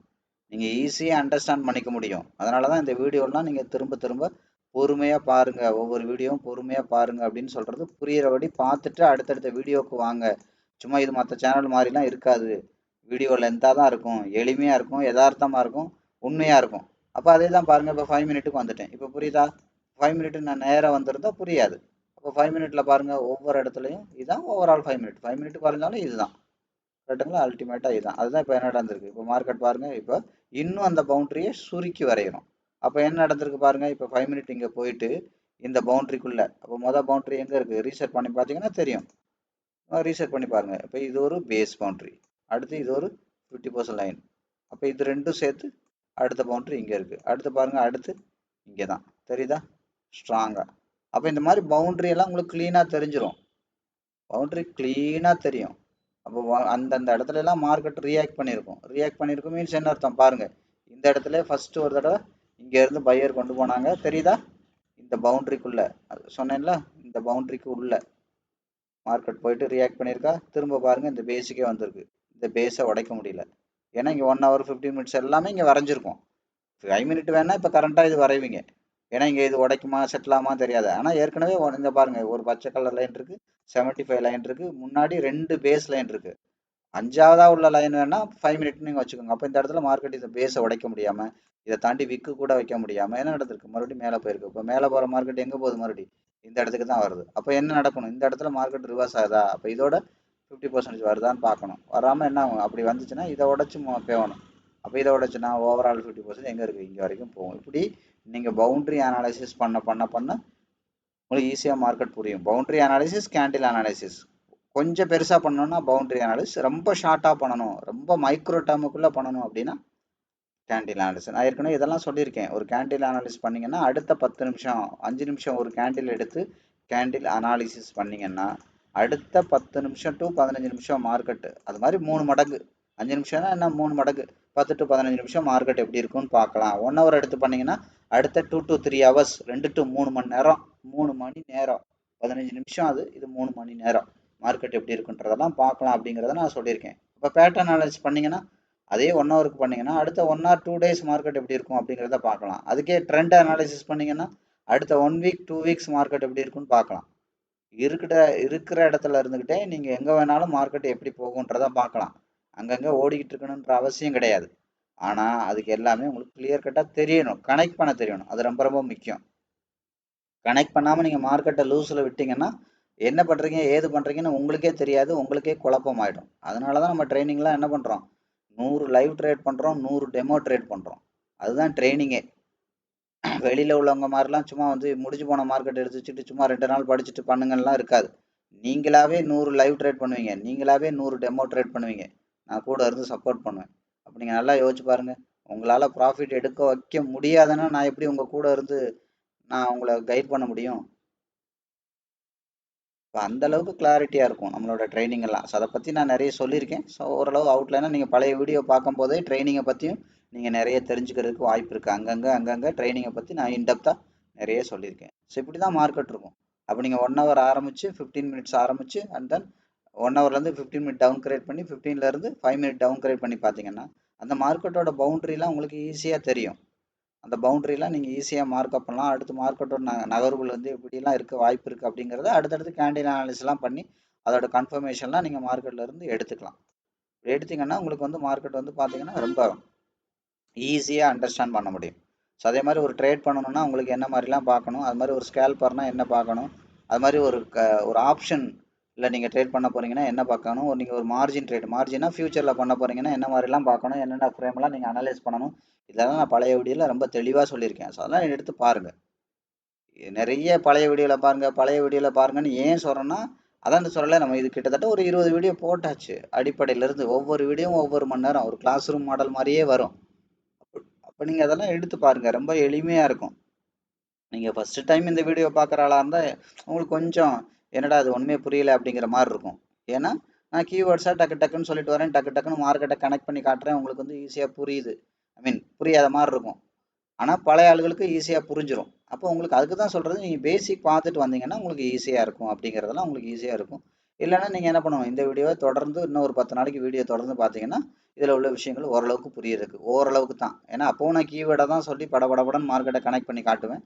நீங்கள் ஈஸியாக அண்டர்ஸ்டாண்ட் பண்ணிக்க முடியும். அதனால தான் இந்த வீடியோலாம் நீங்கள் திரும்ப திரும்ப பொறுமையாக பாருங்கள், ஒவ்வொரு வீடியோவும் பொறுமையாக பாருங்கள் அப்படின்னு சொல்கிறது. புரிகிறபடி பார்த்துட்டு அடுத்தடுத்த வீடியோவுக்கு வாங்க. சும்மா இது மற்ற சேனல் மாதிரிலாம் இருக்காது. வீடியோ லென்த்தாக தான் இருக்கும், எளிமையாக இருக்கும், யதார்த்தமாக இருக்கும், உண்மையாக இருக்கும். அப்போ அதே தான் பாருங்கள். இப்போ 5 மினிட்டுக்கு வந்துட்டேன். இப்போ புரியுதா? 5 மினிட்டு நான் நேராக வந்திருந்தா புரியாது. அப்போ 5 மினிட்டில் பாருங்கள், ஒவ்வொரு இடத்துலையும் இதுதான் ஓவரால் 5 மினிட். 5 மினிட் பாருந்தாலும் இதுதான் கரெக்டுங்களா? அல்டிமேட்டாக இதுதான். அதுதான் இப்போ என்ன நடந்திருக்கு. இப்போ மார்க்கெட் பாருங்கள், இப்போ இன்னும் அந்த பவுண்டரியை சுருக்கி வரையணும். அப்போ என்ன நடந்திருக்கு பாருங்கள். இப்போ 5 மினிட் இங்கே போயிட்டு இந்த பவுண்டரிக்குள்ளே, அப்போ மொதல் பவுண்டரி எங்கே இருக்குது, ரீசெட் பண்ணி பார்த்தீங்கன்னா தெரியும். ரீசெட் பண்ணி பாருங்கள். இப்போ இது ஒரு பேஸ் பவுண்டரி, அடுத்து இது ஒரு 50% லைன். அப்போ இது ரெண்டும் சேர்த்து அடுத்த பவுண்டரி இங்கே இருக்குது. அடுத்து பாருங்கள், அடுத்து இங்கே தான் தெரியுதா ஸ்ட்ராங்காக. அப்போ இந்த மாதிரி பவுண்டரி எல்லாம் உங்களுக்கு க்ளீனாக தெரிஞ்சிடும். பவுண்டரி க்ளீனாக தெரியும். அப்போ அந்தந்த இடத்துல எல்லாம் மார்க்கெட் ரியாக்ட் பண்ணியிருக்கும். மீன்ஸ் என்ன அர்த்தம் பாருங்கள். இந்த இடத்துல ஃபஸ்ட்டு ஒரு தடவை இங்கேருந்து பையர் கொண்டு போனாங்க தெரியுதா, இந்த பவுண்டரிக்குள்ளே. சொன்னேன்ல, இந்த பவுண்டரிக்கு உள்ள மார்க்கெட் போயிட்டு ரியாக்ட் பண்ணியிருக்கா. திரும்ப பாருங்கள், இந்த பேஸுக்கே வந்திருக்கு. இந்த பேஸை உடைக்க முடியல. ஏன்னா இங்கே 1 hour 15 minutes எல்லாமே இங்கே வரைஞ்சிருக்கும். 5 மினிட் வேணால் இப்போ கரண்ட்டாக இது வரைவீங்க. ஏன்னா இங்கே இது உடைக்குமா செட்டிலாமா தெரியாது. ஆனால் ஏற்கனவே இங்கே பாருங்கள், ஒரு பச்சை கலர் லைன் இருக்குது, 75 லைன் இருக்குது, முன்னாடி 2 பேஸ் லைன் இருக்குது. 5ஆவதாக உள்ள லைன் வேணால் 5 மினிட் நீங்கள் வச்சுக்கோங்க. அப்போ இந்த இடத்துல மார்க்கெட் இந்த பேஸை உடைக்க முடியாமல், இதை தாண்டி விக்கு கூட வைக்க முடியாமல் என்ன நடந்திருக்கு, மறுபடியும் மேலே போயிருக்கு. இப்போ மேலே போகிற மார்க்கெட் எங்கே போகுது, மறுபடியும் இந்த இடத்துக்கு தான் வருது. அப்போ என்ன நடக்கணும், இந்த இடத்துல மார்க்கெட் ரிவர்ஸ் ஆகுதா, அப்போ இதோட 50% வருதான்னு பார்க்கணும். வராமல் என்ன ஆகும், அப்படி வந்துச்சுன்னா இதை உடச்சி போகணும். அப்போ இதை உடச்சுன்னா ஓவரால் 50% எங்கே இருக்குது, இங்கே வரைக்கும் போகும். இப்படி நீங்கள் பவுண்டரி அனாலிசிஸ் பண்ண பண்ண பண்ண உங்களுக்கு ஈஸியாக மார்க்கெட் புரியும். பவுண்டரி அனாலிசிஸ், கேண்டில் அனாலிசிஸ் கொஞ்சம் பெருசாக பண்ணணும்னா பவுண்டரி அனாலிசிஸ், ரொம்ப ஷார்ட்டாக பண்ணணும், ரொம்ப மைக்ரோ டேர்முக்குள்ளே பண்ணணும் அப்படின்னா கேண்டில் அனாலிசிஸ். நான் ஏற்கனவே இதெல்லாம் சொல்லியிருக்கேன். ஒரு கேண்டில் அனாலிசிஸ் பண்ணிங்கன்னா அடுத்த 10 நிமிஷம் 5 நிமிஷம் ஒரு கேண்டில் எடுத்து கேண்டில் அனாலிசிஸ் பண்ணிங்கன்னா அடுத்த 10 நிமிஷம் டு 15 நிமிஷம் மார்க்கெட்டு அது மாதிரி 3 மடங்கு. 5 நிமிஷம்னா என்ன, 3 மடங்கு 10 டு 15 நிமிஷம் மார்க்கெட் எப்படி இருக்குன்னு பார்க்கலாம். 1 hour எடுத்து பண்ணிங்கன்னா அடுத்த 2 to 3 hours, 2 to 3 மணி நேரம், 3 மணி நேரம், 15 நிமிஷம் அது, இது 3 மணி நேரம் மார்க்கெட் எப்படி இருக்குன்றதெல்லாம் பார்க்கலாம் அப்படிங்கிறத நான் சொல்லியிருக்கேன். இப்போ பேட்டர்ன் அனாலிசிஸ் பண்ணிங்கன்னா அதே 1 ஹவருக்கு பண்ணிங்கன்னா அடுத்த 1 or 2 days மார்க்கெட் எப்படி இருக்கும் அப்படிங்கிறத பார்க்கலாம். அதுக்கே ட்ரெண்ட் அனாலிசிஸ் பண்ணிங்கன்னா அடுத்த 1 week 2 weeks மார்க்கெட் எப்படி இருக்குன்னு பார்க்கலாம். இருக்கிற இடத்துல இருந்துக்கிட்டே நீங்கள் எங்கே வேணாலும் மார்க்கெட் எப்படி போகுன்றதை பார்க்கலாம். அங்கங்கே ஓடிக்கிட்டு இருக்கணுன்ற அவசியம் கிடையாது. ஆனால் அதுக்கு எல்லாமே உங்களுக்கு கிளியர் கட்டாக தெரியணும், கனெக்ட் பண்ண தெரியணும். அது ரொம்ப ரொம்ப முக்கியம். கனெக்ட் பண்ணாமல் நீங்கள் மார்க்கெட்டை லூஸில் விட்டிங்கன்னா என்ன பண்ணுறீங்க ஏது பண்ணுறீங்கன்னு உங்களுக்கே தெரியாது, உங்களுக்கே குழப்பமாயிடும். அதனால தான் நம்ம ட்ரைனிங்லாம் என்ன பண்ணுறோம், 100 லைவ் ட்ரேட் பண்ணுறோம், 100 டெமோ ட்ரேட் பண்ணுறோம். அதுதான் ட்ரைனிங்கே. வெளியில் உள்ளவங்க மாதிரிலாம் சும்மா வந்து முடிஞ்சு போன மார்க்கெட் எடுத்து வச்சுட்டு சும்மா 2 நாள் படிச்சுட்டு பண்ணுங்கலாம் இருக்காது. நீங்களாவே 100 லைவ் ட்ரேட் பண்ணுவீங்க, நீங்களாவே 100 டெமோ ட்ரேட் பண்ணுவீங்க. நான் கூட இருந்து சப்போர்ட் பண்ணுவேன். அப்போ நீங்கள் நல்லா யோசிச்சு பாருங்கள். உங்களால் ப்ராஃபிட் எடுக்க வைக்க முடியாதுன்னா நான் எப்படி உங்கள் கூட இருந்து நான் உங்களை கைட் பண்ண முடியும்? இப்போ அந்த அளவுக்கு கிளாரிட்டியாக இருக்கும் நம்மளோட ட்ரைனிங் எல்லாம். ஸோ அதை பற்றி நான் நிறைய சொல்லியிருக்கேன். ஸோ ஓரளவு அவுட்லைனாக நீங்கள் பழைய வீடியோ பார்க்கும்போதே ட்ரைனிங்கை பற்றியும் நீங்கள் நிறைய தெரிஞ்சுக்கிறதுக்கு வாய்ப்பு இருக்குது. அங்கங்கே ட்ரைனிங்கை பற்றி நான் இன்டெப்த்தாக நிறைய சொல்லியிருக்கேன். ஸோ இப்படி தான் மார்க்கெட் இருக்கும். அப்போ நீங்கள் 1 hour ஆரம்பித்து 15 minutes ஆரம்பித்து அண்ட் தென் 1 hourலேருந்து 15 minute டவுன் கிரேட் பண்ணி 15லேருந்து 5 minute டவுன் கிரேட் பண்ணி பார்த்தீங்கன்னா அந்த மார்க்கெட்டோட பவுண்ட்ரிலாம் உங்களுக்கு ஈஸியாக தெரியும். அந்த பவுண்டரிலாம் நீங்கள் ஈஸியாக மார்க்அப் பண்ணலாம். அடுத்து மார்க்கெட்டோட நகர்வுகள் வந்து இப்படிலாம் இருக்க வாய்ப்பு இருக்குது அப்படிங்கிறத அடுத்தடுத்து கேண்டில் அனாலிசிஸ்லாம் பண்ணி அதோட கன்ஃபர்மேஷன்லாம் நீங்கள் மார்க்கெட்லேருந்து எடுத்துக்கலாம். எடுத்திங்கன்னா உங்களுக்கு வந்து மார்க்கெட் வந்து பார்த்தீங்கன்னா ரொம்ப ஈஸியாக அண்டர்ஸ்டாண்ட் பண்ண முடியும். ஸோ அதே மாதிரி ஒரு ட்ரேட் பண்ணணும்னா உங்களுக்கு என்ன மாதிரிலாம் பார்க்கணும், அது மாதிரி ஒரு ஸ்கேல்பர்னால் என்ன பார்க்கணும், அது மாதிரி ஒரு ஆப்ஷன் இல்லை நீங்கள் ட்ரேட் பண்ண போகிறீங்கன்னா என்ன பார்க்கணும், நீங்கள் ஒரு மார்ஜின் மார்ஜினாக ஃபியூச்சரில் பண்ண போகிறீங்கன்னா என்ன மாதிரிலாம் பார்க்கணும், என்னென்ன ஃப்ரேம்லாம் நீங்கள் அனலைஸ் பண்ணணும், இதெல்லாம் நான் பழைய வீடியோவில் ரொம்ப தெளிவாக சொல்லியிருக்கேன். ஸோ அதெல்லாம் எடுத்து பாருங்கள். நிறைய பழைய வீடியோவில் பாருங்கன்னு ஏன் சொல்கிறேன்னா அதான் சொல்லலை, நம்ம இது கிட்டத்தட்ட ஒரு 20 வீடியோ போட்டாச்சு. அடிப்படையிலேருந்து ஒவ்வொரு வீடியோவும் ஒவ்வொரு மணி நேரம் ஒரு கிளாஸ் ரூம் மாடல் மாதிரியே வரும். அப்போ நீங்கள் அதெல்லாம் எடுத்து பாருங்கள், ரொம்ப எளிமையாக இருக்கும். நீங்கள் ஃபஸ்ட்டு டைம் இந்த வீடியோ பார்க்குற ஆளாக இருந்தால் உங்களுக்கு கொஞ்சம் என்னடா அது ஒன்றுமே புரியலை அப்படிங்கிற மாதிரி இருக்கும். ஏன்னா நான் கீவேர்ட்ஸாக டக்குன்னு சொல்லிட்டு வரேன், டக்குன்னு மார்க்கெட்டை கனெக்ட் பண்ணி காட்டுறேன், உங்களுக்கு வந்து ஈஸியாக புரியுது. புரியாத மாதிரி இருக்கும். ஆனால் பழைய ஆளுகளுக்கு ஈஸியாக புரிஞ்சிடும். அப்போ உங்களுக்கு அதுக்கு தான் சொல்கிறது, நீங்கள் பேசிக் பார்த்துட்டு வந்தீங்கன்னா உங்களுக்கு ஈஸியாக இருக்கும். அப்படிங்கிறதெல்லாம் உங்களுக்கு ஈஸியாக இருக்கும். இல்லைன்னா நீங்கள் என்ன பண்ணுவோம், இந்த வீடியோவை தொடர்ந்து இன்னும் ஒரு 10 நாளைக்கு வீடியோ தொடர்ந்து பார்த்தீங்கன்னா இதில் உள்ள விஷயங்கள் ஓரளவுக்கு புரியுறதுக்கு ஓரளவுக்கு தான். ஏன்னா அப்போவும் நான் கீவேர்டை தான் சொல்லி படபடன்னு மார்க்கெட்டை கனெக்ட் பண்ணி காட்டுவேன்.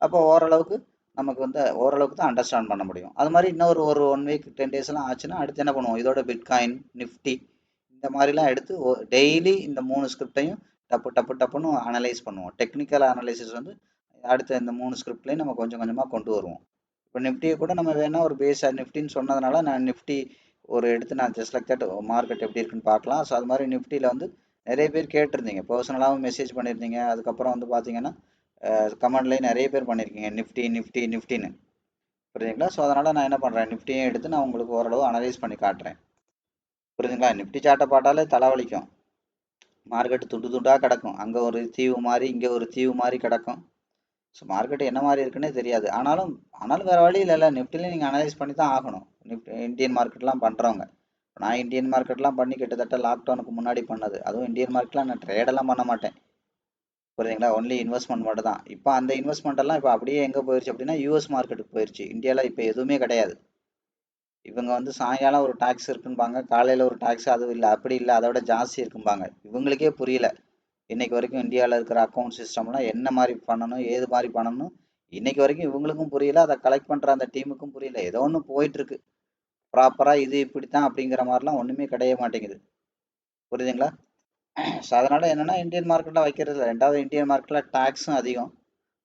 அப்போ ஓரளவுக்கு நமக்கு வந்து ஓரளவுக்கு தான் அண்டர்ஸ்டாண்ட் பண்ண முடியும். அது மாதிரி இன்னொரு ஒரு 1 வீக் 10 டேஸ்லாம் ஆச்சுன்னா அடுத்து என்ன பண்ணுவோம், இதோட பிட்காயின், நிஃப்டி இந்த மாதிரிலாம் எடுத்து டெய்லி இந்த 3 ஸ்கிரிப்டையும் டப்பு டப்பு டப்புன்னு அனலைஸ் பண்ணுவோம். டெக்னிக்கல் அனலைசிஸ் வந்து அடுத்த இந்த 3 ஸ்கிரிப்ட்லையும் நம்ம கொஞ்சம் கொஞ்சமாக கொண்டு வருவோம். இப்போ நிஃப்டியை கூட நம்ம வேணால் ஒரு பேஸாக நிஃப்டின்னு சொன்னதுனால நான் நிஃப்டி ஒரு எடுத்து நான் ஜஸ்ட் லைக் தட் மார்க்கெட் எப்படி இருக்குன்னு பார்க்கலாம். ஸோ அது மாதிரி நிஃப்டியில் வந்து நிறைய பேர் கேட்டிருந்தீங்க, பர்சனலாகவும் மெசேஜ் பண்ணியிருந்தீங்க. அதுக்கப்புறம் வந்து பார்த்தீங்கன்னா கமெண்ட்லேயே நிறைய பேர் பண்ணியிருக்கீங்க நிஃப்டி நிஃப்டி நிஃப்டின்னு, புரியுதுங்களா? ஸோ அதனால் நான் என்ன பண்ணுறேன், நிஃப்டியும் எடுத்து நான் உங்களுக்கு ஓரளவு அனலைஸ் பண்ணி காட்டுறேன், புரியுதுங்களா? நிஃப்டி சார்ட்டை பார்த்தாலே தலைவலிக்கும். மார்க்கெட் துண்டு துண்டாக கிடக்கும், அங்கே ஒரு தீவு மாதிரி இங்கே ஒரு தீவு மாதிரி கிடக்கும். ஸோ மார்க்கெட் என்ன மாதிரி இருக்குன்னே தெரியாது. ஆனாலும் வேறு வழி இல்லைல்ல, நிஃப்டிலையும் நீங்கள் அனலைஸ் பண்ணி தான் ஆகணும். இந்தியன் மார்க்கெட்லாம் பண்ணுறவங்க. நான் இந்தியன் மார்க்கெட்லாம் பண்ணி கிட்டத்தட்ட லாக்டவுனுக்கு முன்னாடி பண்ணது. அதுவும் இந்தியன் மார்க்கெட்லாம் நான் ட்ரேடெல்லாம் பண்ண மாட்டேன், புரியுதுங்களா? ஒன்லி இன்வெஸ்ட்மெண்ட் மட்டும் தான். இப்போ அந்த இன்வெஸ்ட்மெண்ட் எல்லாம் இப்போ அப்படியே எங்கே போயிடுச்சு அப்படின்னா யூஎஸ் மார்க்கெட்டுக்கு போயிடுச்சு. இந்தியாவில் இப்போ எதுவுமே கிடையாது. இவங்க வந்து சாயங்காலம் ஒரு டாக்ஸ் இருக்கும்பாங்க, காலையில் ஒரு டாக்ஸ், அதுவும் இல்லை அப்படி இல்லை அதோட ஜாஸ்தி இருக்கும்பாங்க. இவங்களுக்கே புரியல இன்னைக்கு வரைக்கும் இந்தியாவில் இருக்கிற அக்கௌண்ட் சிஸ்டம்லாம் என்ன மாதிரி பண்ணணும், ஏது மாதிரி பண்ணணும், இன்னைக்கு வரைக்கும் இவங்களுக்கும் புரியல, அதை கலெக்ட் பண்ணுற அந்த டீமுக்கும் புரியல. ஏதோ ஒன்று போயிட்டு இருக்கு ப்ராப்பராக, இது இப்படித்தான் அப்படிங்கிற மாதிரிலாம் ஒன்றுமே கிடைய மாட்டேங்குது, புரியுதுங்களா? ஸோ அதனால என்னன்னா இந்தியன் மார்க்கெட்டில் வைக்கிறது இல்லை. ரெண்டாவது இந்தியன் மார்க்கெட்டில் டாக்ஸும் அதிகம்.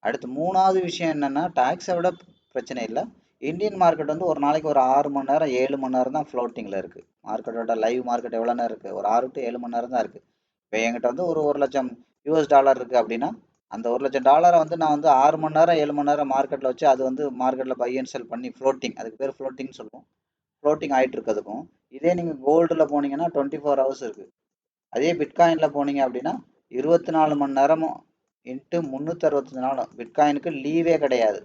அடுத்து மூணாவது விஷயம் என்னன்னா, டாக்ஸை விட பிரச்சனை இல்லை, இந்தியன் மார்க்கெட் வந்து ஒரு நாளைக்கு ஒரு 6 மணி நேரம் 7 மணி நேரம் தான் ஃப்ளோட்டிங்கில் இருக்குது. மார்க்கெட்டோட லைவ் மார்க்கெட் எவ்வளோ நேரம் இருக்குது, ஒரு 6 to 7 மணி நேரம் தான் இருக்குது. இப்போ என்கிட்ட வந்து ஒரு லட்சம் யூஎஸ் டாலர் இருக்குது அப்படின்னா அந்த $1,00,000 வந்து நான் வந்து 6 மணி நேரம் 7 மணி நேரம் மார்க்கெட்டில் வச்சு அது வந்து மார்க்கெட்டில் பை அண்ட் செல் பண்ணி ஃப்ளோட்டிங், அதுக்கு பேர் ஃப்ளோட்டிங் சொல்லுவோம், ஃப்ளோட்டிங் ஆகிட்டு இருக்கிறதுக்கும். இதே நீங்கள் கோல்டில் போனீங்கன்னா 24 hours இருக்குது. அதே பிட்காயினில் போனீங்க அப்படின்னா 24 மணி நேரமும் இன்ட்டு 365 நாளும். பிட்காயினுக்கு லீவே கிடையாது,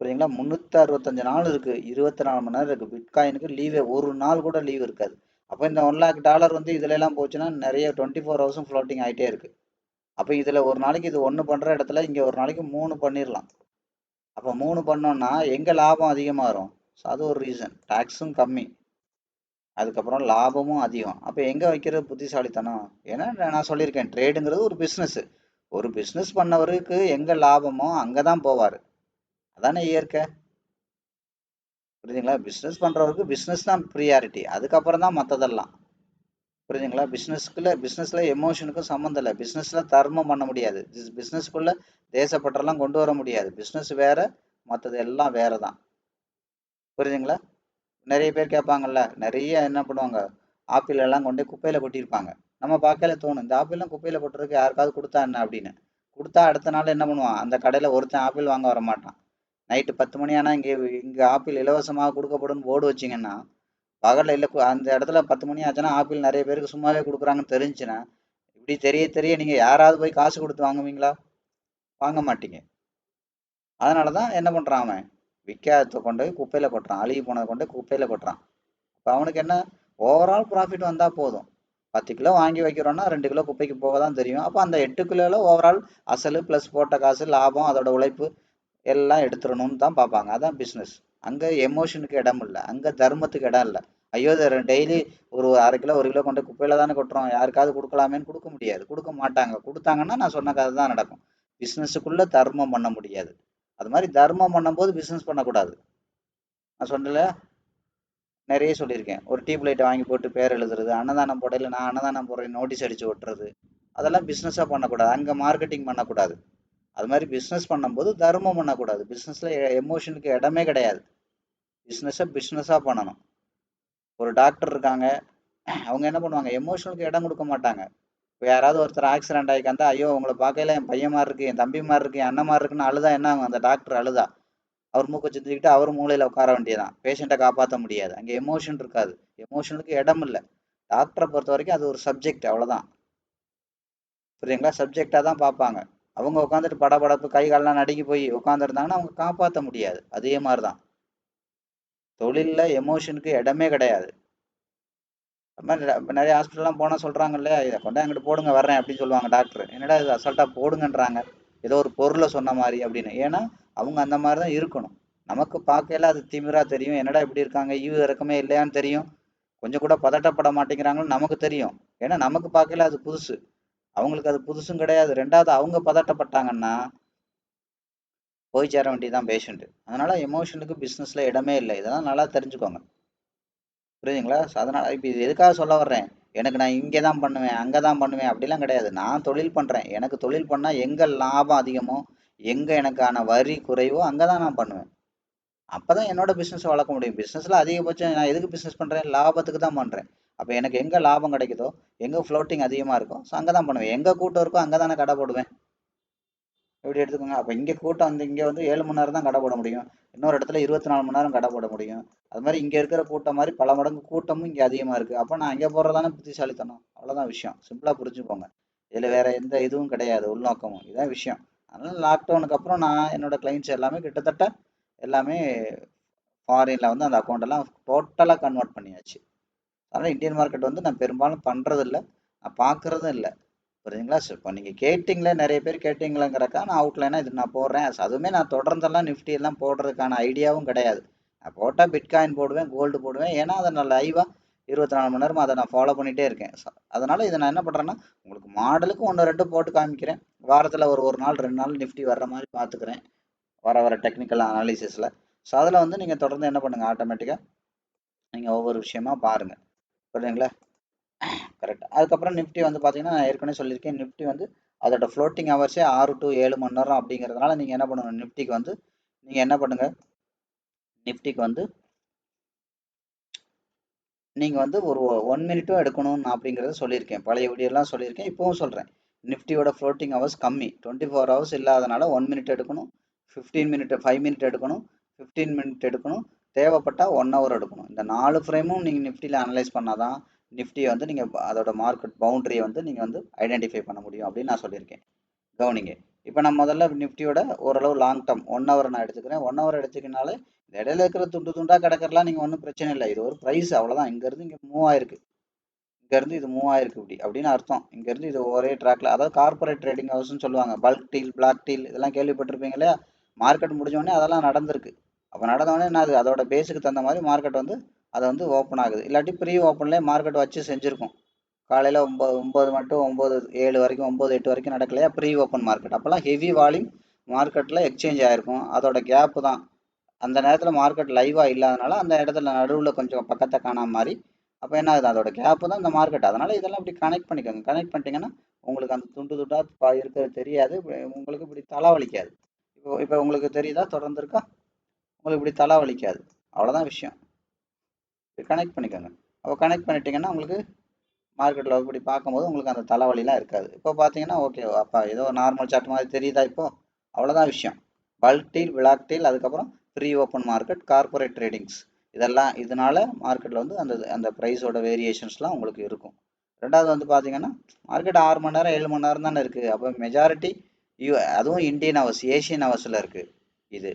புரியுங்களா? 365 நாள் இருக்குது, 24 மணி நேரம் இருக்குது. பிட்காயினுக்கு லீவே ஒரு நாள் கூட லீவ் இருக்காது. அப்போ இந்த $1,00,000 வந்து இதுல எல்லாம் போச்சுன்னா நிறைய 24 ஹவர்ஸும் ஃப்ளோட்டிங் ஆகிட்டே இருக்கு. அப்போ இதில் ஒரு நாளைக்கு இது 1 பண்ணுற இடத்துல இங்கே ஒரு நாளைக்கு 3 பண்ணிடலாம். அப்போ 3 பண்ணோம்னா எங்கே லாபம் அதிகமாக வரும்? ஸோ அது ஒரு ரீசன். டாக்ஸும் கம்மி, அதுக்கப்புறம் லாபமும் அதிகம். அப்போ எங்கே வைக்கிறது புத்திசாலித்தனம்? ஏன்னா நான் சொல்லியிருக்கேன், ட்ரேடுங்கிறது ஒரு பிஸ்னஸ். ஒரு பிஸ்னஸ் பண்ணவருக்கு எங்கே லாபமோ அங்கே தான் போவார், அதானே இயற்கை, புரியுதுங்களா? பிஸ்னஸ் பண்ணுறவருக்கு பிஸ்னஸ் தான் ப்ரியாரிட்டி, அதுக்கப்புறம் தான் மற்றதெல்லாம், புரியுதுங்களா? பிஸ்னஸ்ல எமோஷனுக்கும் சம்மந்தம் இல்லை. பிஸ்னஸ்ல தர்மம் பண்ண முடியாது, பிஸ்னஸ்க்குள்ள தேசப்பற்றெல்லாம் கொண்டு வர முடியாது. பிஸ்னஸ் வேற, மற்றது எல்லாம் வேற தான், புரியுதுங்களா? நிறைய பேர் கேட்பாங்கல்ல, நிறைய என்ன பண்ணுவாங்க, ஆப்பிள் எல்லாம் கொண்டு குப்பையில கொட்டியிருப்பாங்க. நம்ம பார்க்கல தோணும், இந்த ஆப்பிள்லாம் குப்பையில கொட்டுறதுக்கு யாருக்காவது கொடுத்தா என்ன அப்படின்னு. கொடுத்தா அடுத்த நாள் என்ன பண்ணுவான், அந்த கடையில் ஒருத்தன் ஆப்பிள் வாங்க வர மாட்டான். நைட்டு 10 மணி ஆனால் இங்கே ஆப்பிள் இலவசமாக கொடுக்கப்படும் போர்டு வச்சிங்கன்னா பகலில் இல்லை, அந்த இடத்துல 10 மணி ஆச்சுன்னா ஆப்பிள் நிறைய பேருக்கு சும்மாவே கொடுக்குறாங்கன்னு தெரிஞ்சுன்னா இப்படி தெரிய நீங்கள் யாராவது போய் காசு கொடுத்து வாங்குவீங்களா? வாங்க மாட்டீங்க. அதனால தான் என்ன பண்ணுறான், அவன் விற்காத கொண்டு போய் குப்பையில் கொட்டுறான், அழுகி போனதை கொண்டு போய் குப்பையில் கொட்டுறான். இப்போ அவனுக்கு என்ன, ஓவரால் ப்ராஃபிட் வந்தால் போதும். 10 கிலோ வாங்கி வைக்கிறோன்னா 2 கிலோ குப்பைக்கு போக தான் தெரியும். அப்போ அந்த 8 கிலோவில் ஓவரால் அசல் ப்ளஸ் போட்ட காசு லாபம் அதோட உழைப்பு எல்லாம் எடுத்துடணும்னு தான் பார்ப்பாங்க. அதான் பிஸ்னஸ். அங்கே எமோஷனுக்கு இடம் இல்லை, அங்கே தர்மத்துக்கு இடம் இல்லை. ஐயோ டெய்லி ஒரு 1/2 கிலோ 1 கிலோ கொண்டு குப்பையில் தானே கொட்டுறோம், யாருக்காவது கொடுக்கலாமேன்னு கொடுக்க முடியாது, கொடுக்க மாட்டாங்க. கொடுத்தாங்கன்னா நான் சொன்ன கதை தான் நடக்கும். பிஸ்னஸுக்குள்ளே தர்மம் பண்ண முடியாது. அது மாதிரி தர்மம் பண்ணும்போது பிஸ்னஸ் பண்ணக்கூடாது. நான் சொன்னல, நிறைய சொல்லியிருக்கேன். ஒரு டியூப் லைட்டை வாங்கி போட்டு பேர் எழுதுறது, அன்னதானம் போடையில் நான் அன்னதானம் போடுறேன் நோட்டீஸ் அடித்து ஒட்டுறது, அதெல்லாம் பிஸ்னஸாக பண்ணக்கூடாது, அங்கே மார்க்கெட்டிங் பண்ணக்கூடாது. அது மாதிரி பிஸ்னஸ் பண்ணும்போது தர்மம் பண்ணக்கூடாது. பிஸ்னஸில் எமோஷனுக்கு இடமே கிடையாது. பிஸ்னஸாக பண்ணணும். ஒரு டாக்டர் இருக்காங்க, அவங்க என்ன பண்ணுவாங்க, எமோஷனுக்கு இடம் கொடுக்க மாட்டாங்க. இப்போ யாராவது ஒருத்தர் ஆக்சிடென்ட் ஆகிக்காந்தா, ஐயோ உங்களை பார்க்கல என் பையன் மாதிரி இருக்கு, என் தம்பி மாதிரி இருக்கு, என் அண்ணன் மாதிரி இருக்குன்னு அழுதா என்ன ஆகும், அந்த டாக்டர் அழுதா அவர் மூக்க சுற்றிக்கிட்டு அவர் மூளையில் உட்கார வேண்டியதான், பேஷண்ட்டை காப்பாற்ற முடியாது. அங்கே எமோஷன் இருக்காது, எமோஷனுக்கு இடம் இல்லை. டாக்டரை பொறுத்த வரைக்கும் அது ஒரு சப்ஜெக்ட், அவ்வளோதான், புரியுங்களா? சப்ஜெக்டாக தான் பார்ப்பாங்க. அவங்க உட்காந்துட்டு படபடப்பு கை காலெலாம் நடுங்கி போய் உட்காந்துருந்தாங்கன்னா அவங்க காப்பாற்ற முடியாது. அதே மாதிரி தான் தொழிலில் எமோஷனுக்கு இடமே கிடையாது. அது மாதிரி நிறைய ஹாஸ்பிட்டல்லாம் போனால் சொல்கிறாங்க இல்லையா, இதை கொண்டு அங்கிட்டு போடுங்க வர்றேன் அப்படின்னு சொல்லுவாங்க டாக்டர். என்னடா இது அசால்ட்டாக போடுங்கன்றாங்க, ஏதோ ஒரு பொருளை சொன்ன மாதிரி அப்படின்னு. ஏன்னா அவங்க அந்த மாதிரி தான் இருக்கணும். நமக்கு பார்க்கல அது திமிராக தெரியும், என்னடா இப்படி இருக்காங்க, ஈவு இறக்கமே இல்லையான்னு தெரியும், கொஞ்சம் கூட பதட்டப்பட மாட்டேங்கிறாங்கன்னு நமக்கு தெரியும். ஏன்னா நமக்கு பார்க்கல அது புதுசு, அவங்களுக்கு அது புதுசும் கிடையாது. ரெண்டாவது அவங்க பதட்டப்பட்டாங்கன்னா போய் சேர வேண்டியதுதான் பேஷண்ட். அதனால எமோஷனுக்கு பிஸ்னஸில் இடமே இல்லை. இதெல்லாம் நல்லா தெரிஞ்சுக்கோங்க. புரியுதுங்களா? அதனால் இப்போ இது எதுக்காக சொல்ல வர்றேன், எனக்கு நான் இங்கே தான் பண்ணுவேன் அங்கே தான் பண்ணுவேன் அப்படிலாம் கிடையாது. நான் தொழில் பண்ணுறேன். எனக்கு தொழில் பண்ணால் எங்கே லாபம் அதிகமோ, எங்கே எனக்கான வரி குறைவோ அங்கே தான் நான் பண்ணுவேன். அப்போ தான் என்னோட பிஸ்னஸை வளர்க்க முடியும். பிஸ்னஸில் அதிகபட்சம் நான் எதுக்கு பிஸ்னஸ் பண்ணுறேன்? லாபத்துக்கு தான் பண்ணுறேன். அப்போ எனக்கு எங்கே லாபம் கிடைக்குதோ, எங்கே ஃப்ளோட்டிங் அதிகமாக இருக்கோ, ஸோ அங்கே தான் பண்ணுவேன். எங்கே கூட்டம் இருக்கோ அங்கே தானே கடை போடுவேன். இப்படி எடுத்துக்கோங்க. அப்போ இங்கே கூட்டம் வந்து இங்கே வந்து 7 மணி நேரம் தான் கடை போட முடியும். இன்னொரு இடத்துல 24 மணி நேரம் கடை போட முடியும். அது மாதிரி இங்கே இருக்கிற கூட்டம் மாதிரி பல மடங்கு கூட்டமும் இங்கே அதிகமாக இருக்குது. அப்போ நான் இங்கே போடுறதானே புத்திசாலித்தனம். அவ்வளோதான் விஷயம். சிம்பிளாக புரிஞ்சுக்கோங்க. இதில் வேற எந்த இதுவும் கிடையாது, உள்நோக்கமும். இதான் விஷயம். அதனால லாக்டவுனுக்கு அப்புறம் நான் என்னோட கிளைண்ட்ஸ் எல்லாமே கிட்டத்தட்ட எல்லாமே ஃபாரினில் வந்து அந்த அக்கௌண்ட்டெல்லாம் டோட்டலாக கன்வெர்ட் பண்ணியாச்சு. அதனால் இந்தியன் மார்க்கெட் வந்து நான் பெரும்பாலும் பண்ணுறதில்ல, நான் பார்க்குறதும் இல்லை. புரியுதுங்களா? இப்போ நீங்கள் கேட்டிங்களே, நிறைய பேர் கேட்டிங்களேங்கிறக்கா நான் அவுட்லைனாக இது நான் போடுறேன். அதுவுமே நான் தொடர்ந்தெல்லாம் நிஃப்டி எல்லாம் போடுறதுக்கான ஐடியாவும் கிடையாது. நான் போட்டால் பிட்காயின் போடுவேன், கோல்டு போடுவேன். ஏன்னா அதை நான் லைவாக 24 மணி நேரம் அதை நான் ஃபாலோ பண்ணிகிட்டே இருக்கேன். அதனால் இதை நான் என்ன பண்ணுறேன்னா, உங்களுக்கு மாடலுக்கு 1-2 போட்டு காமிக்கிறேன். வாரத்தில் ஒரு நாள் 2 நாள் நிஃப்டி வர்ற மாதிரி பார்த்துக்கிறேன், வர டெக்னிக்கல் அனாலிசிஸில். ஸோ அதில் வந்து நீங்கள் தொடர்ந்து என்ன பண்ணுங்கள், ஆட்டோமேட்டிக்காக நீங்கள் ஒவ்வொரு விஷயமா பாருங்கள். புரியுதுங்களா? கரெக்ட். அதுக்கப்புறம் நிஃப்டி வந்து பார்த்தீங்கன்னா, நான் ஏற்கனவே சொல்லியிருக்கேன், நிஃப்டி வந்து அதோட ஃப்ளோட்டிங் ஹவர்ஸே 6 to 7 மணி நேரம் அப்படிங்கிறதுனால நீங்கள் என்ன பண்ணணும், நிஃப்டிக்கு வந்து நீங்கள் என்ன பண்ணுங்கள், நிஃப்டிக்கு வந்து நீங்கள் வந்து ஒரு 1 மினிட்டும் எடுக்கணும் அப்படிங்கிறத சொல்லியிருக்கேன். பழைய வீடியோலாம் சொல்லியிருக்கேன், இப்போவும் சொல்கிறேன். நிஃப்டியோட ஃப்ளோட்டிங் ஹவர்ஸ் கம்மி, 24 ஹவர்ஸ் இல்லாதனால 1 மினிட் எடுக்கணும், 15 மினிட் 5 மினிட் எடுக்கணும், 15 மினிட் எடுக்கணும், தேவைப்பட்டால் 1 ஹவர் எடுக்கணும். இந்த 4 ஃப்ரேமும் நீங்கள் நிஃப்டியில் அனலைஸ் பண்ணால் தான் நிஃப்டியை வந்து நீங்கள் அதோட மார்க்கெட் பவுண்டரியை வந்து நீங்கள் வந்து ஐடென்டிஃபை பண்ண முடியும் அப்படின்னு நான் சொல்லியிருக்கேன். கவனிங்க. இப்போ நான் முதல்ல நிஃப்டியோட ஓரளவு லாங் டேர்ம் 1 ஹவர் நான் எடுத்துக்கிறேன். 1 ஹவர் எடுத்துக்கினாலே இந்த இடையில இருக்கிற துண்டு துண்டாக கிடக்கிறலாம் நீங்கள் ஒன்றும் பிரச்சனை இல்லை. இது ஒரு ப்ரைஸ், அவ்வளோதான். இங்கேருந்து இங்கே மூவ் ஆயிருக்கு, இங்கேருந்து இது மூவ் ஆயிருக்கு இப்படி அப்படின்னு அர்த்தம். இங்கேருந்து இது ஒரே ட்ராக்ல, அதாவது கார்பரேட் ட்ரேடிங் ஹவுஸ்ன்னு சொல்லுவாங்க. பல்க் டீல், பிளாக் டீல் இதெல்லாம் கேள்விப்பட்டிருப்பீங்க இல்லையா? மார்க்கெட் முடிஞ்சோடனே அதெல்லாம் நடந்திருக்கு. அப்போ நடந்தோடனே என்ன, அது அதோட பேஸுக்கு தகுந்த மாதிரி மார்க்கெட் வந்து அதை வந்து ஓப்பன் ஆகுது. இல்லாட்டி ப்ரீ ஓப்பன்லேயே மார்க்கெட் வச்சு செஞ்சுருக்கும். காலையில் 9 மட்டும் 9-7 வரைக்கும், 9-8 வரைக்கும் நடக்கலையா ப்ரீ ஓப்பன் மார்க்கெட். அப்போல்லாம் ஹெவி வால்யூம் மார்க்கெட்டில் எக்ஸ்சேஞ்ச் ஆகிருக்கும். அதோட கேப்பு தான் அந்த நேரத்தில் மார்க்கெட் லைவாக இல்லாதனால அந்த இடத்துல நடுவில் கொஞ்சம் பக்கத்தை காணாம மாதிரி. அப்போ என்ன ஆகுது, அதோட கேப்பு தான் இந்த மார்க்கெட். அதனால் இதெல்லாம் இப்படி கனெக்ட் பண்ணிக்கோங்க. கனெக்ட் பண்ணிட்டீங்கன்னா உங்களுக்கு அந்த துண்டு துண்டாக இருக்கிறது தெரியாது, உங்களுக்கு இப்படி தலைவலிக்காது. இப்போ உங்களுக்கு தெரியுதா, தொடர்ந்து இருக்கா, உங்களுக்கு இப்படி தலைவலிக்காது. அவ்வளோதான் விஷயம். கனெக்ட் பண்ணிக்கோங்க. அப்போ கனெக்ட் பண்ணிட்டீங்கன்னா உங்களுக்கு மார்க்கெட்டில் இப்படி பார்க்கும்போது உங்களுக்கு அந்த தலைவலிலாம் இருக்காது. இப்போ பார்த்தீங்கன்னா ஓகே, அப்போ ஏதோ நார்மல் சார்ட் மாதிரி தெரியுதா இப்போ? அவ்வளோதான் விஷயம். பல்க் டீல், பிளாக் டீல், அதுக்கப்புறம் pre open market, corporate tradings, இதெல்லாம் இதனால மார்க்கெட்டில் வந்து அந்த அந்த ப்ரைஸோட வேரியேஷன்ஸ்லாம் உங்களுக்கு இருக்கும். ரெண்டாவது வந்து பார்த்தீங்கன்னா, மார்க்கெட் 6 மணி நேரம் 7 மணி நேரம் தானே இருக்குது. அப்போ மெஜாரிட்டி அதுவும் இந்தியன் ஹவர்ஸ், ஏஷியன் ஹவர்ஸில் இருக்குது. இது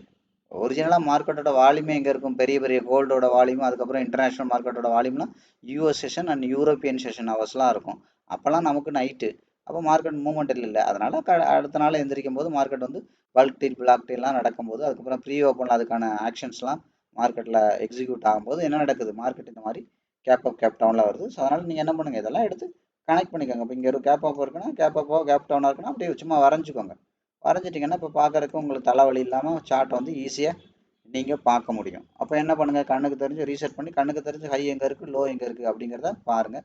ஒரிஜினலாக மார்க்கெட்டோட வால்யூமே எங்கே இருக்கும், பெரிய பெரிய கோல்டோட வால்யூம், அதுக்கப்புறம் இன்டர்நேஷ்னல் மார்க்கெட்டோட வால்யூம்லாம் US session and European session ஹவர்ஸ்லாம் இருக்கும். அப்போல்லாம் நமக்கு நைட்டு, அப்போ மார்க்கெட் மூவ்மெண்ட் இல்லை. அதனால் அடுத்த நாள் எந்திரிக்கும் போது மார்க்கெட் வந்து பல்க் டீல், பிளாக் டீல்லாம் நடக்கும்போது, அதுக்கப்புறம் ப்ரீ ஓப்பனில் அதுக்கான ஆக்ஷன்ஸ்லாம் மார்க்கெட்டில் எக்ஸிக்யூட் ஆகும்போது என்ன நடக்குது, மார்க்கெட் இந்த மாதிரி கேப் அப் கேப் டவுனில் வருது. ஸோ அதனால் நீங்கள் என்ன பண்ணுங்கள், இதெல்லாம் எடுத்து கனெக்ட் பண்ணிக்கோங்க. இப்போ இங்கே ஒரு கேப் அப் இருக்குன்னா, கேப் அப்போ கேப் டவுனாக இருக்குன்னா அப்படியே சும்மா வரைஞ்சிக்கோங்க. வரைஞ்சிட்டிங்கன்னா இப்போ பார்க்குறதுக்கு உங்களுக்கு தலைவலி இல்லாமல் சார்ட் வந்து ஈஸியாக நீங்கள் பார்க்க முடியும். அப்போ என்ன பண்ணுங்கள், கண்ணுக்கு தெரிஞ்சு ரீசெட் பண்ணி கண்ணுக்கு தெரிஞ்சு ஹை எங்கே இருக்குது, லோ எங்கே இருக்குது அப்படிங்கிறத பாருங்கள்.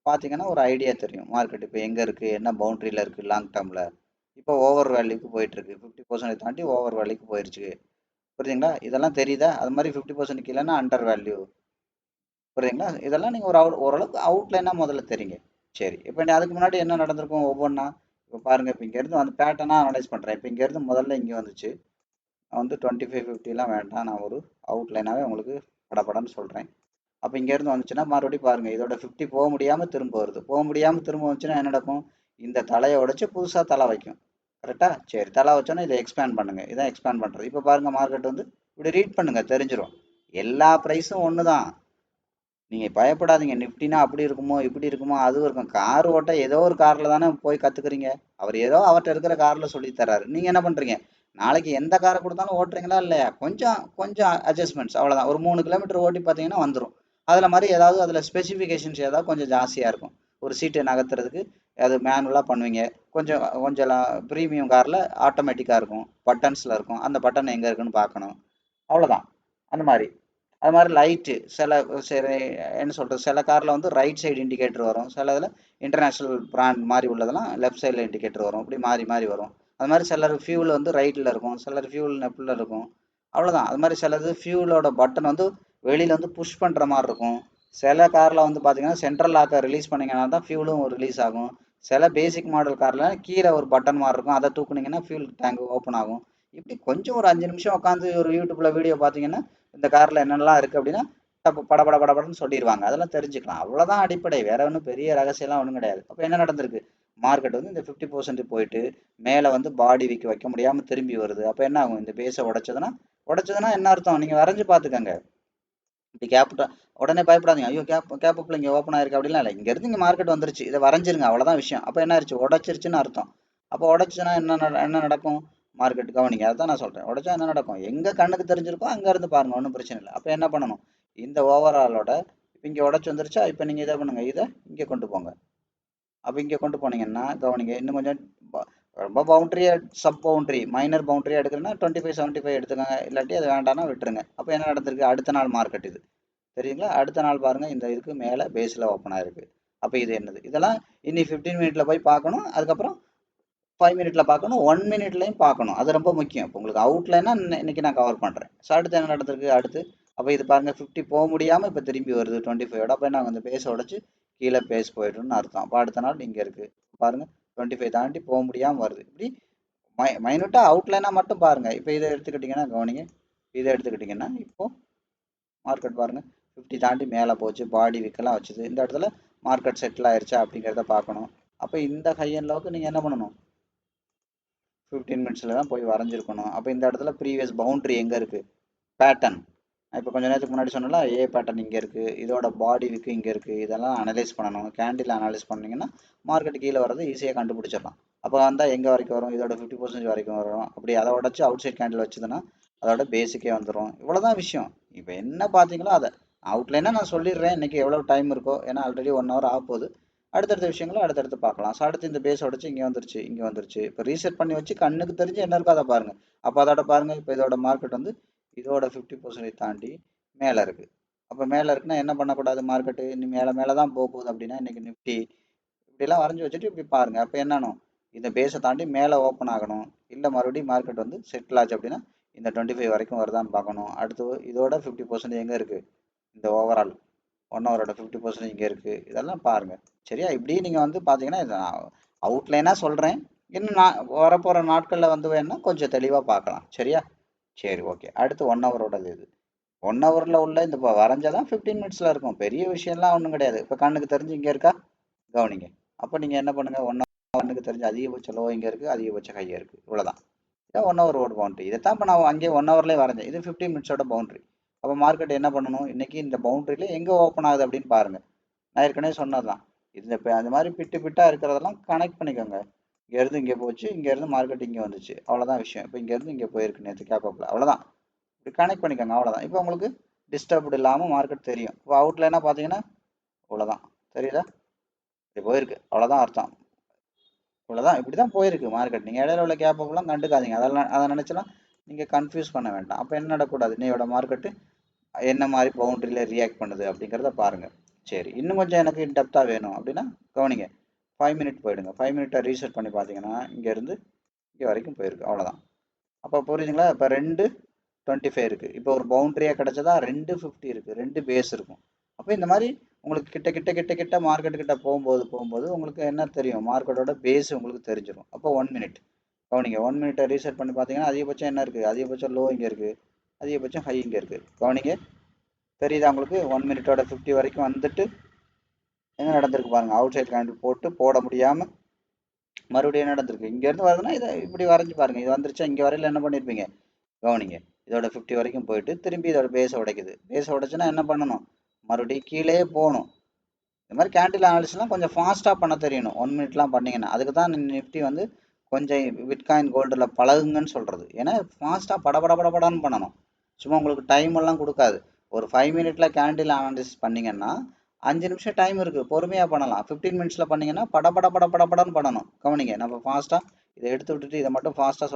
பார்த்தீங்கன்னா ஒரு ஐடியா தெரியும் மார்க்கெட் இப்போ எங்கே இருக்குது, என்ன பவுண்ட்ரியில் இருக்குது லாங் டேர்மில். இப்போ ஓவர் வேல்யூக்கு போயிட்டுருக்கு, 50% தாண்டி ஓவர் வேல்யூக்கு போயிடுச்சு. புரியுதுங்களா? இதெல்லாம் தெரியுதா? அது மாதிரி 50% கீழேன்னா அண்டர் வேல்யூ. புரியுதுங்களா? இதெல்லாம் நீங்கள் ஓரளவுக்கு அவுட்லைனாக முதல்ல தெரியுங்க. சரி, இப்போ அதுக்கு முன்னாடி என்ன நடந்திருக்கும் ஒவ்வொன்றா இப்போ பாருங்கள். இப்போ இங்கேருந்து வந்து பேட்டர்னாக அனலைஸ் பண்ணுறேன். இப்போ இங்கேருந்து முதல்ல இங்கே வந்துச்சு. நான் வந்து 25-50 வேண்டாம், நான் ஒரு அவுட்லைனாகவே உங்களுக்கு படப்படன்னு சொல்கிறேன். அப்போ இங்கேருந்து வந்துச்சுன்னா மறுபடியும் பாருங்கள், இதோட 50 போக முடியாமல் திரும்ப வருது. போக முடியாமல் திரும்ப வந்துச்சுன்னா என்ன நடக்கும், இந்த தலையை உடைச்சு புதுசாக தலை வைக்கும். கரெக்டாக? சரி, தலை வச்சோன்னா இதை எக்ஸ்பேண்ட் பண்ணுங்கள். இதான் எக்ஸ்பேண்ட் பண்ணுறது. இப்போ பாருங்கள், மார்க்கெட் வந்து இப்படி ரீட் பண்ணுங்கள், தெரிஞ்சிடும். எல்லா ப்ரைஸும் ஒன்று தான். நீங்கள் பயப்படாதீங்க. நிஃப்டினா அப்படி இருக்குமோ இப்படி இருக்குமோ அது இருக்கும். கார் ஓட்ட ஏதோ ஒரு காரில் தானே போய் கற்றுக்குறீங்க. அவர் ஏதோ அவர்கிட்ட இருக்கிற காரில் சொல்லி தர்றாரு. நீங்கள் என்ன பண்ணுறீங்க, நாளைக்கு எந்த காரை கொடுத்தாலும் ஓட்டுறீங்களா இல்லையா? கொஞ்சம் கொஞ்சம் அட்ஜஸ்ட்மெண்ட்ஸ், அவ்வளோதான். ஒரு 3 கிலோமீட்டர் ஓட்டி பார்த்தீங்கன்னா வந்துடும். அதில் மாதிரி ஏதாவது அதில் ஸ்பெசிஃபிகேஷன்ஸ் ஏதாவது கொஞ்சம் ஜாஸ்தியாக இருக்கும். ஒரு சீட்டை நகர்த்துறதுக்கு அது மேனுவலாக பண்ணுவீங்க. கொஞ்சம் கொஞ்சம் ப்ரீமியம் காரில் ஆட்டோமேட்டிக்காக இருக்கும், பட்டன்ஸில் இருக்கும். அந்த பட்டன் எங்கே இருக்குன்னு பார்க்கணும், அவ்வளோதான். அந்த மாதிரி அது மாதிரி லைட்டு சரி என்ன சொல்கிறது, சில காரில் வந்து ரைட் சைடு இண்டிகேட்டர் வரும், சில இதில் இன்டர்நேஷ்னல் பிராண்ட் மாதிரி உள்ளதெல்லாம் லெஃப்ட் சைடில் இண்டிகேட்டர் வரும். இப்படி மாறி மாறி வரும். அது மாதிரி சிலர் ஃபியூல் வந்து ரைட்டில் இருக்கும், சிலர் ஃபியூல் லெஃப்டில் இருக்கும். அவ்வளோதான். அது மாதிரி சிலது ஃபியூலோட பட்டன் வந்து வெளியில் வந்து புஷ் பண்ணுற மாதிரி இருக்கும். சில காரில் வந்து பார்த்தீங்கன்னா சென்ட்ரல் லாக்கை ரிலீஸ் பண்ணிங்கன்னா தான் ஃபியூலும் ரிலீஸ் ஆகும். சில பேசிக் மாடல் காரில் கீழே ஒரு பட்டன் மாதிரி இருக்கும், அதை தூக்குனீங்கன்னா ஃபியூல் டேங்க் ஓப்பன் ஆகும். இப்படி கொஞ்சம் ஒரு 5 நிமிஷம் உட்காந்து ஒரு யூடியூப்பில் வீடியோ பார்த்தீங்கன்னா இந்த காரில் என்னென்னலாம் இருக்குது அப்படின்னா படபடன்னு சொல்லிடுவாங்க. அதெல்லாம் தெரிஞ்சுக்கலாம். அவ்வளோதான் அடிப்படை. வேற ஒன்றும் பெரிய ரகசியம்லாம் ஒன்றும் கிடையாது. அப்போ என்ன நடந்திருக்கு, மார்க்கெட் வந்து இந்த 50% போயிட்டு மேலே வந்து பாடி வைக்க முடியாமல் திரும்பி வருது. அப்போ என்ன ஆகும், இந்த பேஸை உடைச்சதுன்னா என்ன அர்த்தம், நீங்கள் வரைஞ்சு பார்த்துக்கங்க. இப்படி உடனே பயப்படாதீங்க, ஐயோ கேப்பப்பில் இங்கே ஓப்பன் ஆயிருக்கு அப்படிலாம் இல்லை. இங்கேருந்து இங்கே மார்க்கெட் வந்துருச்சு, இதை வரைஞ்சிருங்க, அவ்வளோதான் விஷயம். அப்போ என்ன ஆயிடுச்சு, உடச்சிருச்சுன்னு அர்த்தம். அப்போ உடச்சுன்னா என்ன நடக்கும், மார்க்கெட் கவனிங்க. அதான் நான் சொல்கிறேன், உடச்சா என்ன நடக்கும், எங்கே கண்ணுக்கு தெரிஞ்சிருக்கோ அங்கேருந்து பாருங்கள், ஒன்றும் பிரச்சனை இல்லை. அப்போ என்ன பண்ணணும், இந்த ஓவராலோட இப்போ இங்கே உடச்சி வந்துருச்சா, இப்போ நீங்கள் இதை பண்ணுங்கள், இதை இங்கே கொண்டு போங்க. அப்போ இங்கே கொண்டு போனீங்கன்னா கவனிங்க, இன்னும் கொஞ்சம் ரொம்ப பவுண்ட்ரியை சப் பவுண்ட்ரி மைனர் பவுண்ட்ரியாக எடுக்கிறேன்னா 25-75 எடுத்துக்கோங்க, இல்லாட்டி அது வேண்டாம்னா விட்டுருங்க. அப்போ என்ன நடந்திருக்கு, அடுத்த நாள் மார்க்கெட் இது தெரியுங்களா, அடுத்த நாள் பாருங்கள் இந்த இதுக்கு மேலே பேஸில் ஓப்பன் ஆயிருக்கு. அப்போ இது என்னது, இதெல்லாம் இன்னி 15 மினிட்ல போய் பார்க்கணும், அதுக்கப்புறம் 5 மினிட்ல பார்க்கணும், 1 மினிட்லையும் பார்க்கணும். அது ரொம்ப முக்கியம். இப்போ உங்களுக்கு அவுட்லைனா இன்னைக்கு நான் கவர் பண்ணுறேன். ஸோ அடுத்து என்ன நடந்திருக்கு, அடுத்து அப்போ இது பாருங்கள் 50 போக முடியாமல் இப்போ திரும்பி வருது 25ஓட. அப்போ நான் வந்து பேஸை உடச்சி கீழே பேஸ் போய்ட்டுன்னு அர்த்தம். அப்போ அடுத்த நாள் இங்கே இருக்குது பாருங்கள் 25 தாண்டி போக முடியாமல் வருது. இப்படி மைனூட்டாக அவுட்லைனாக மட்டும் பாருங்கள். இப்போ இதை எடுத்துக்கிட்டிங்கன்னா கவனிங்க, இதை எடுத்துக்கிட்டிங்கன்னா இப்போது மார்க்கெட் பாருங்கள் 50 தாண்டி மேலே போச்சு, பாடி விற்கலாம் வச்சுது. இந்த இடத்துல மார்க்கெட் செட்டில் ஆயிடுச்சா அப்படிங்கிறத பார்க்கணும். அப்போ இந்த ஹை அண்ட் லோவுக்கு நீங்கள் என்ன பண்ணணும், 15 மினிட்ஸில் தான் போய் வரைஞ்சிருக்கணும். அப்போ இந்த இடத்துல ப்ரீவியஸ் பவுண்ட்ரி எங்கே இருக்குது, பேட்டர்ன் இப்போ கொஞ்சம் நேரத்துக்கு முன்னாடி சொன்னால ஏ பேட்டர்ன் இங்கே இருக்குது, இதோட பாடி விக்கு இங்கே இருக்குது, இதெல்லாம் அனலைஸ் பண்ணணும். கேண்டில் அனலைஸ் பண்ணிங்கன்னா மார்க்கெட் கீழே வரது ஈஸியாக கண்டுபிடிச்சிடலாம். அப்போ வந்தால் எங்கே வரைக்கும் வரும், இதோட 50% வரைக்கும் வரும். அப்படி அதை உடச்சி அவுட் சைட் கேண்டில் வச்சுதுன்னா அதோட பேசிக்கே வந்துடும். இவ்வளோதான் விஷயம். இப்போ என்ன பார்த்தீங்களோ அதை அவுட்லைனாக நான் சொல்லிடுறேன். இன்றைக்கி எவ்வளோ டைம் இருக்கோ, ஏன்னா ஆல்ரெடி 1 ஹவர் ஆக போகுது. அடுத்தடுத்த விஷயங்களை அடுத்தடுத்து பார்க்கலாம். ஸோ அடுத்து இந்த பேஸ் உடச்சி இங்கே வந்துருச்சு. இப்போ ரீசெட் பண்ணி வச்சு கண்ணுக்கு தெரிஞ்சு என்ன இருக்கோ அதை பாருங்கள். அப்போ அதோட பாருங்கள், இப்போ இதோட மார்க்கெட் வந்து இதோட 50% தாண்டி மேலே இருக்குது. அப்போ மேலே இருக்குன்னா என்ன பண்ணக்கூடாது, மார்க்கெட்டு இன்னும் மேலே தான் போகுது அப்படின்னா இன்றைக்கி நிஃப்டி இப்படிலாம் வரைஞ்சி வச்சுட்டு இப்படி பாருங்கள். அப்போ என்னன்னும் இந்த பேஸை தாண்டி மேலே ஓப்பன் ஆகணும், இல்லை மறுபடியும் மார்க்கெட் வந்து செட்டில் ஆச்சு அப்படின்னா இந்த 25 வரைக்கும் வருதான்னு பார்க்கணும். அடுத்து இதோட 50% எங்கே இருக்குது, இந்த ஓவரால் 1 ஹவரோட 50% இங்கே இருக்குது. இதெல்லாம் பாருங்கள் சரியா. இப்படி நீங்கள் வந்து பார்த்தீங்கன்னா இதை நான் அவுட்லைனாக சொல்கிறேன். இன்னும் நான் வரப்போகிற நாட்களில் வந்து வேணுன்னா கொஞ்சம் தெளிவாக பார்க்கலாம் சரியா. சரி ஓகே. அடுத்து 1 ஹவரோடது இது 1 ஹவரில் உள்ள இந்த இப்போ வரைஞ்சதான் 15 மினிட்ஸில் இருக்கும். பெரிய விஷயம்லாம் ஒன்றும் கிடையாது. இப்போ கண்ணுக்கு தெரிஞ்சு இங்கே இருக்கா கவனிங்க. அப்போ நீங்கள் என்ன பண்ணுங்கள், 1 ஹவர் கண்ணுக்கு தெரிஞ்சு அதிகபட்ச லோ இங்கே இருக்குது, அதிகபட்ச ஹையாக இருக்குது, இவ்வளோதான். இதான் 1 ஹவரோட பவுண்ட்ரி. இதை தான் இப்போ நான் அங்கேயே 1 ஹவர்லேயே வரைஞ்சேன். இது 15 மினிட்ஸோட பவுண்ட்ரி. அப்போ மார்க்கெட் என்ன பண்ணணும், இன்றைக்கி இந்த பவுண்ட்ரியில் எங்கே ஓப்பன் ஆகுது அப்படின்னு பாருங்கள். நான் ஏற்கனவே சொன்னது தான். இந்த இப்போ அந்த மாதிரி பிட்டாக இருக்கிறதெல்லாம் கனெக்ட் பண்ணிக்கோங்க. இங்கேருந்து இங்கே போச்சு, இங்கேருந்து மார்க்கெட் இங்கே வந்துச்சு, அவ்வளோதான் விஷயம். இப்போ இங்கேருந்து இங்கே போயிருக்கு நேற்று கேப்பப்பில், அவ்வளோதான். இப்படி கனெக்ட் பண்ணிக்கோங்க, அவ்வளோதான். இப்போ உங்களுக்கு டிஸ்டர்ப்டு இல்லாமல் மார்க்கெட் தெரியும். இப்போ அவுட்லைனாக பார்த்தீங்கன்னா அவ்வளோதான், தெரியுதா, இப்படி போயிருக்கு, அவ்வளோதான் அர்த்தம். இவ்வளோதான், இப்படி தான் போயிருக்கு மார்க்கெட். நீங்கள் இடையில உள்ள கேப்பப்லாம் கண்டுக்காதீங்க. அதை நினச்சலாம் நீங்கள் கன்ஃபியூஸ் பண்ண வேண்டாம். அப்போ என்ன நடக்கூடாது, இன்னையோட மார்க்கெட்டு என்ன மாதிரி பவுண்ட்ரியில் ரியாக்ட் பண்ணுது அப்படிங்கிறத பாருங்கள். சரி, இன்னும் கொஞ்சம் எனக்கு டெப்த்தாக வேணும் அப்படின்னா கவனிங்க, 5 மினிட் போயிடுங்க. 5 மினிட்டை ரீசெட் பண்ணி பார்த்தீங்கன்னா இங்கேருந்து இங்கே வரைக்கும் போயிருக்கு, அவ்வளோதான். அப்போ புரியுதுங்களா. இப்போ 2.25 இருக்குது. இப்போ ஒரு பவுண்ட்ரியாக கிடச்சதா 2.50 இருக்குது, 2 பேஸ் இருக்கும். அப்போ இந்த மாதிரி உங்களுக்கு கிட்ட மார்க்கெட்டு கிட்ட போகும்போது உங்களுக்கு என்ன தெரியும், மார்க்கெட்டோட பேஸ் உங்களுக்கு தெரிஞ்சிடும். அப்போ 1 மினிட் கவனிங்க. 1 மினிட்டை ரீசெட் பண்ணி பார்த்தீங்கன்னா அதிகபட்சம் என்ன இருக்குது, அதிகபட்சம் லோ இங்கே இருக்குது, அதிகபட்சம் ஹை இங்கே இருக்குது. கவனிங்க, தெரியுதா உங்களுக்கு. 1 மினிட்டோட 50 வரைக்கும் வந்துட்டு என்ன நடந்திருக்கு பாருங்கள். அவுட் சைட் கேண்டில் போட முடியாமல் மறுபடியும் என்ன நடந்திருக்கு, இங்கேருந்து வருதுன்னா இதை இப்படி வரைஞ்சி பாருங்கள். இது வந்துருச்சா, இங்கே வரையில் என்ன பண்ணியிருப்பீங்க கவனிங்க. இதோட 50 வரைக்கும் போயிட்டு திரும்பி இதோட பேஸை உடைக்குது. பேஸை உடைச்சுன்னா என்ன பண்ணணும், மறுபடியும் கீழே போகணும். இந்த மாதிரி கேண்டில் அனாலிசிஸ்லாம் கொஞ்சம் ஃபாஸ்ட்டாக பண்ண தெரியணும். 1 மினிட்லாம் பண்ணிங்கன்னா அதுக்கு தான் நிஃப்டி வந்து கொஞ்சம் பிட்காயின் கோல்டில் பழகுங்கன்னு சொல்கிறது. ஏன்னா ஃபாஸ்ட்டாக படபடன்னு பண்ணணும். சும்மா உங்களுக்கு டைம் எல்லாம் கொடுக்காது. ஒரு 5 மினிட்ல கேண்டில் அனாலிசிஸ் பண்ணிங்கன்னா 5 நிமிஷம் டைம் இருக்குது, பொறுமையாக பண்ணலாம். 15 மினிட்ஸில் பண்ணீங்கன்னா படன்னு பண்ணணும். கவனிங்க, நம்ம ஃபாஸ்ட்டாக இதை எடுத்து விட்டுட்டு இதை மட்டும் ஃபாஸ்ட்டாக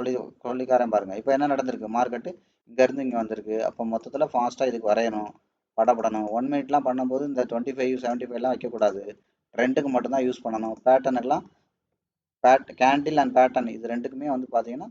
சொல்லிக்காரன் பாருங்கள். இப்போ என்ன நடந்திருக்கு, மார்க்கெட்டு இங்கேருந்து இங்கே வந்திருக்கு. அப்போ மொத்தத்தில் ஃபாஸ்ட்டாக இதுக்கு வரையணும், படப்படணும். 1 மினிட்லாம் பண்ணும்போது இந்த 25 75லாம் வைக்கக்கூடாது, ட்ரெண்டுக்கு மட்டும்தான் யூஸ் பண்ணணும். பேட்டர்னுக்கெல்லாம் கேண்டில் அண்ட் பேட்டர்ன் இது ரெண்டுக்குமே வந்து பார்த்தீங்கன்னா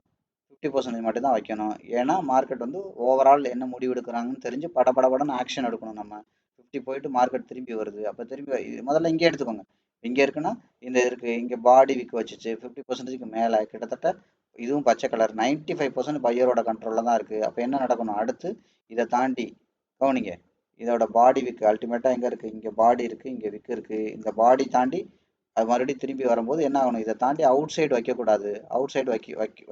50% மட்டும் தான் வைக்கணும். ஏன்னா மார்க்கெட் வந்து ஓவரால் என்ன முடிவு எடுக்கிறாங்கன்னு தெரிஞ்சு படபடன்னு ஆக்ஷன் எடுக்கணும். நம்ம 50 போயிட்டு மார்க்கெட் திரும்பி வருது, அப்போ திரும்பி முதல்ல இங்கே எடுத்துக்கோங்க. இங்கே இருக்குன்னா இந்த இருக்குது, இங்கே பாடி விக்கு வச்சுச்சு 50%க்கு மேலே கிட்டத்தட்ட. இதுவும் பச்சை கலர் 95% பையரோட கண்ட்ரோலில் தான் இருக்குது. அப்போ என்ன நடக்கணும், அடுத்து இதை தாண்டி கவனிங்க, இதோட பாடி விக்கு அல்டிமேட்டாக எங்கே இருக்குது, இங்கே பாடி இருக்குது, இங்கே விக்கு இருக்குது. இந்த பாடி தாண்டி அது மறுபடியும் திரும்பி வரும்போது என்ன ஆகணும், இதை தாண்டி அவுட் சைடு வைக்கக்கூடாது, அவுட் சைடு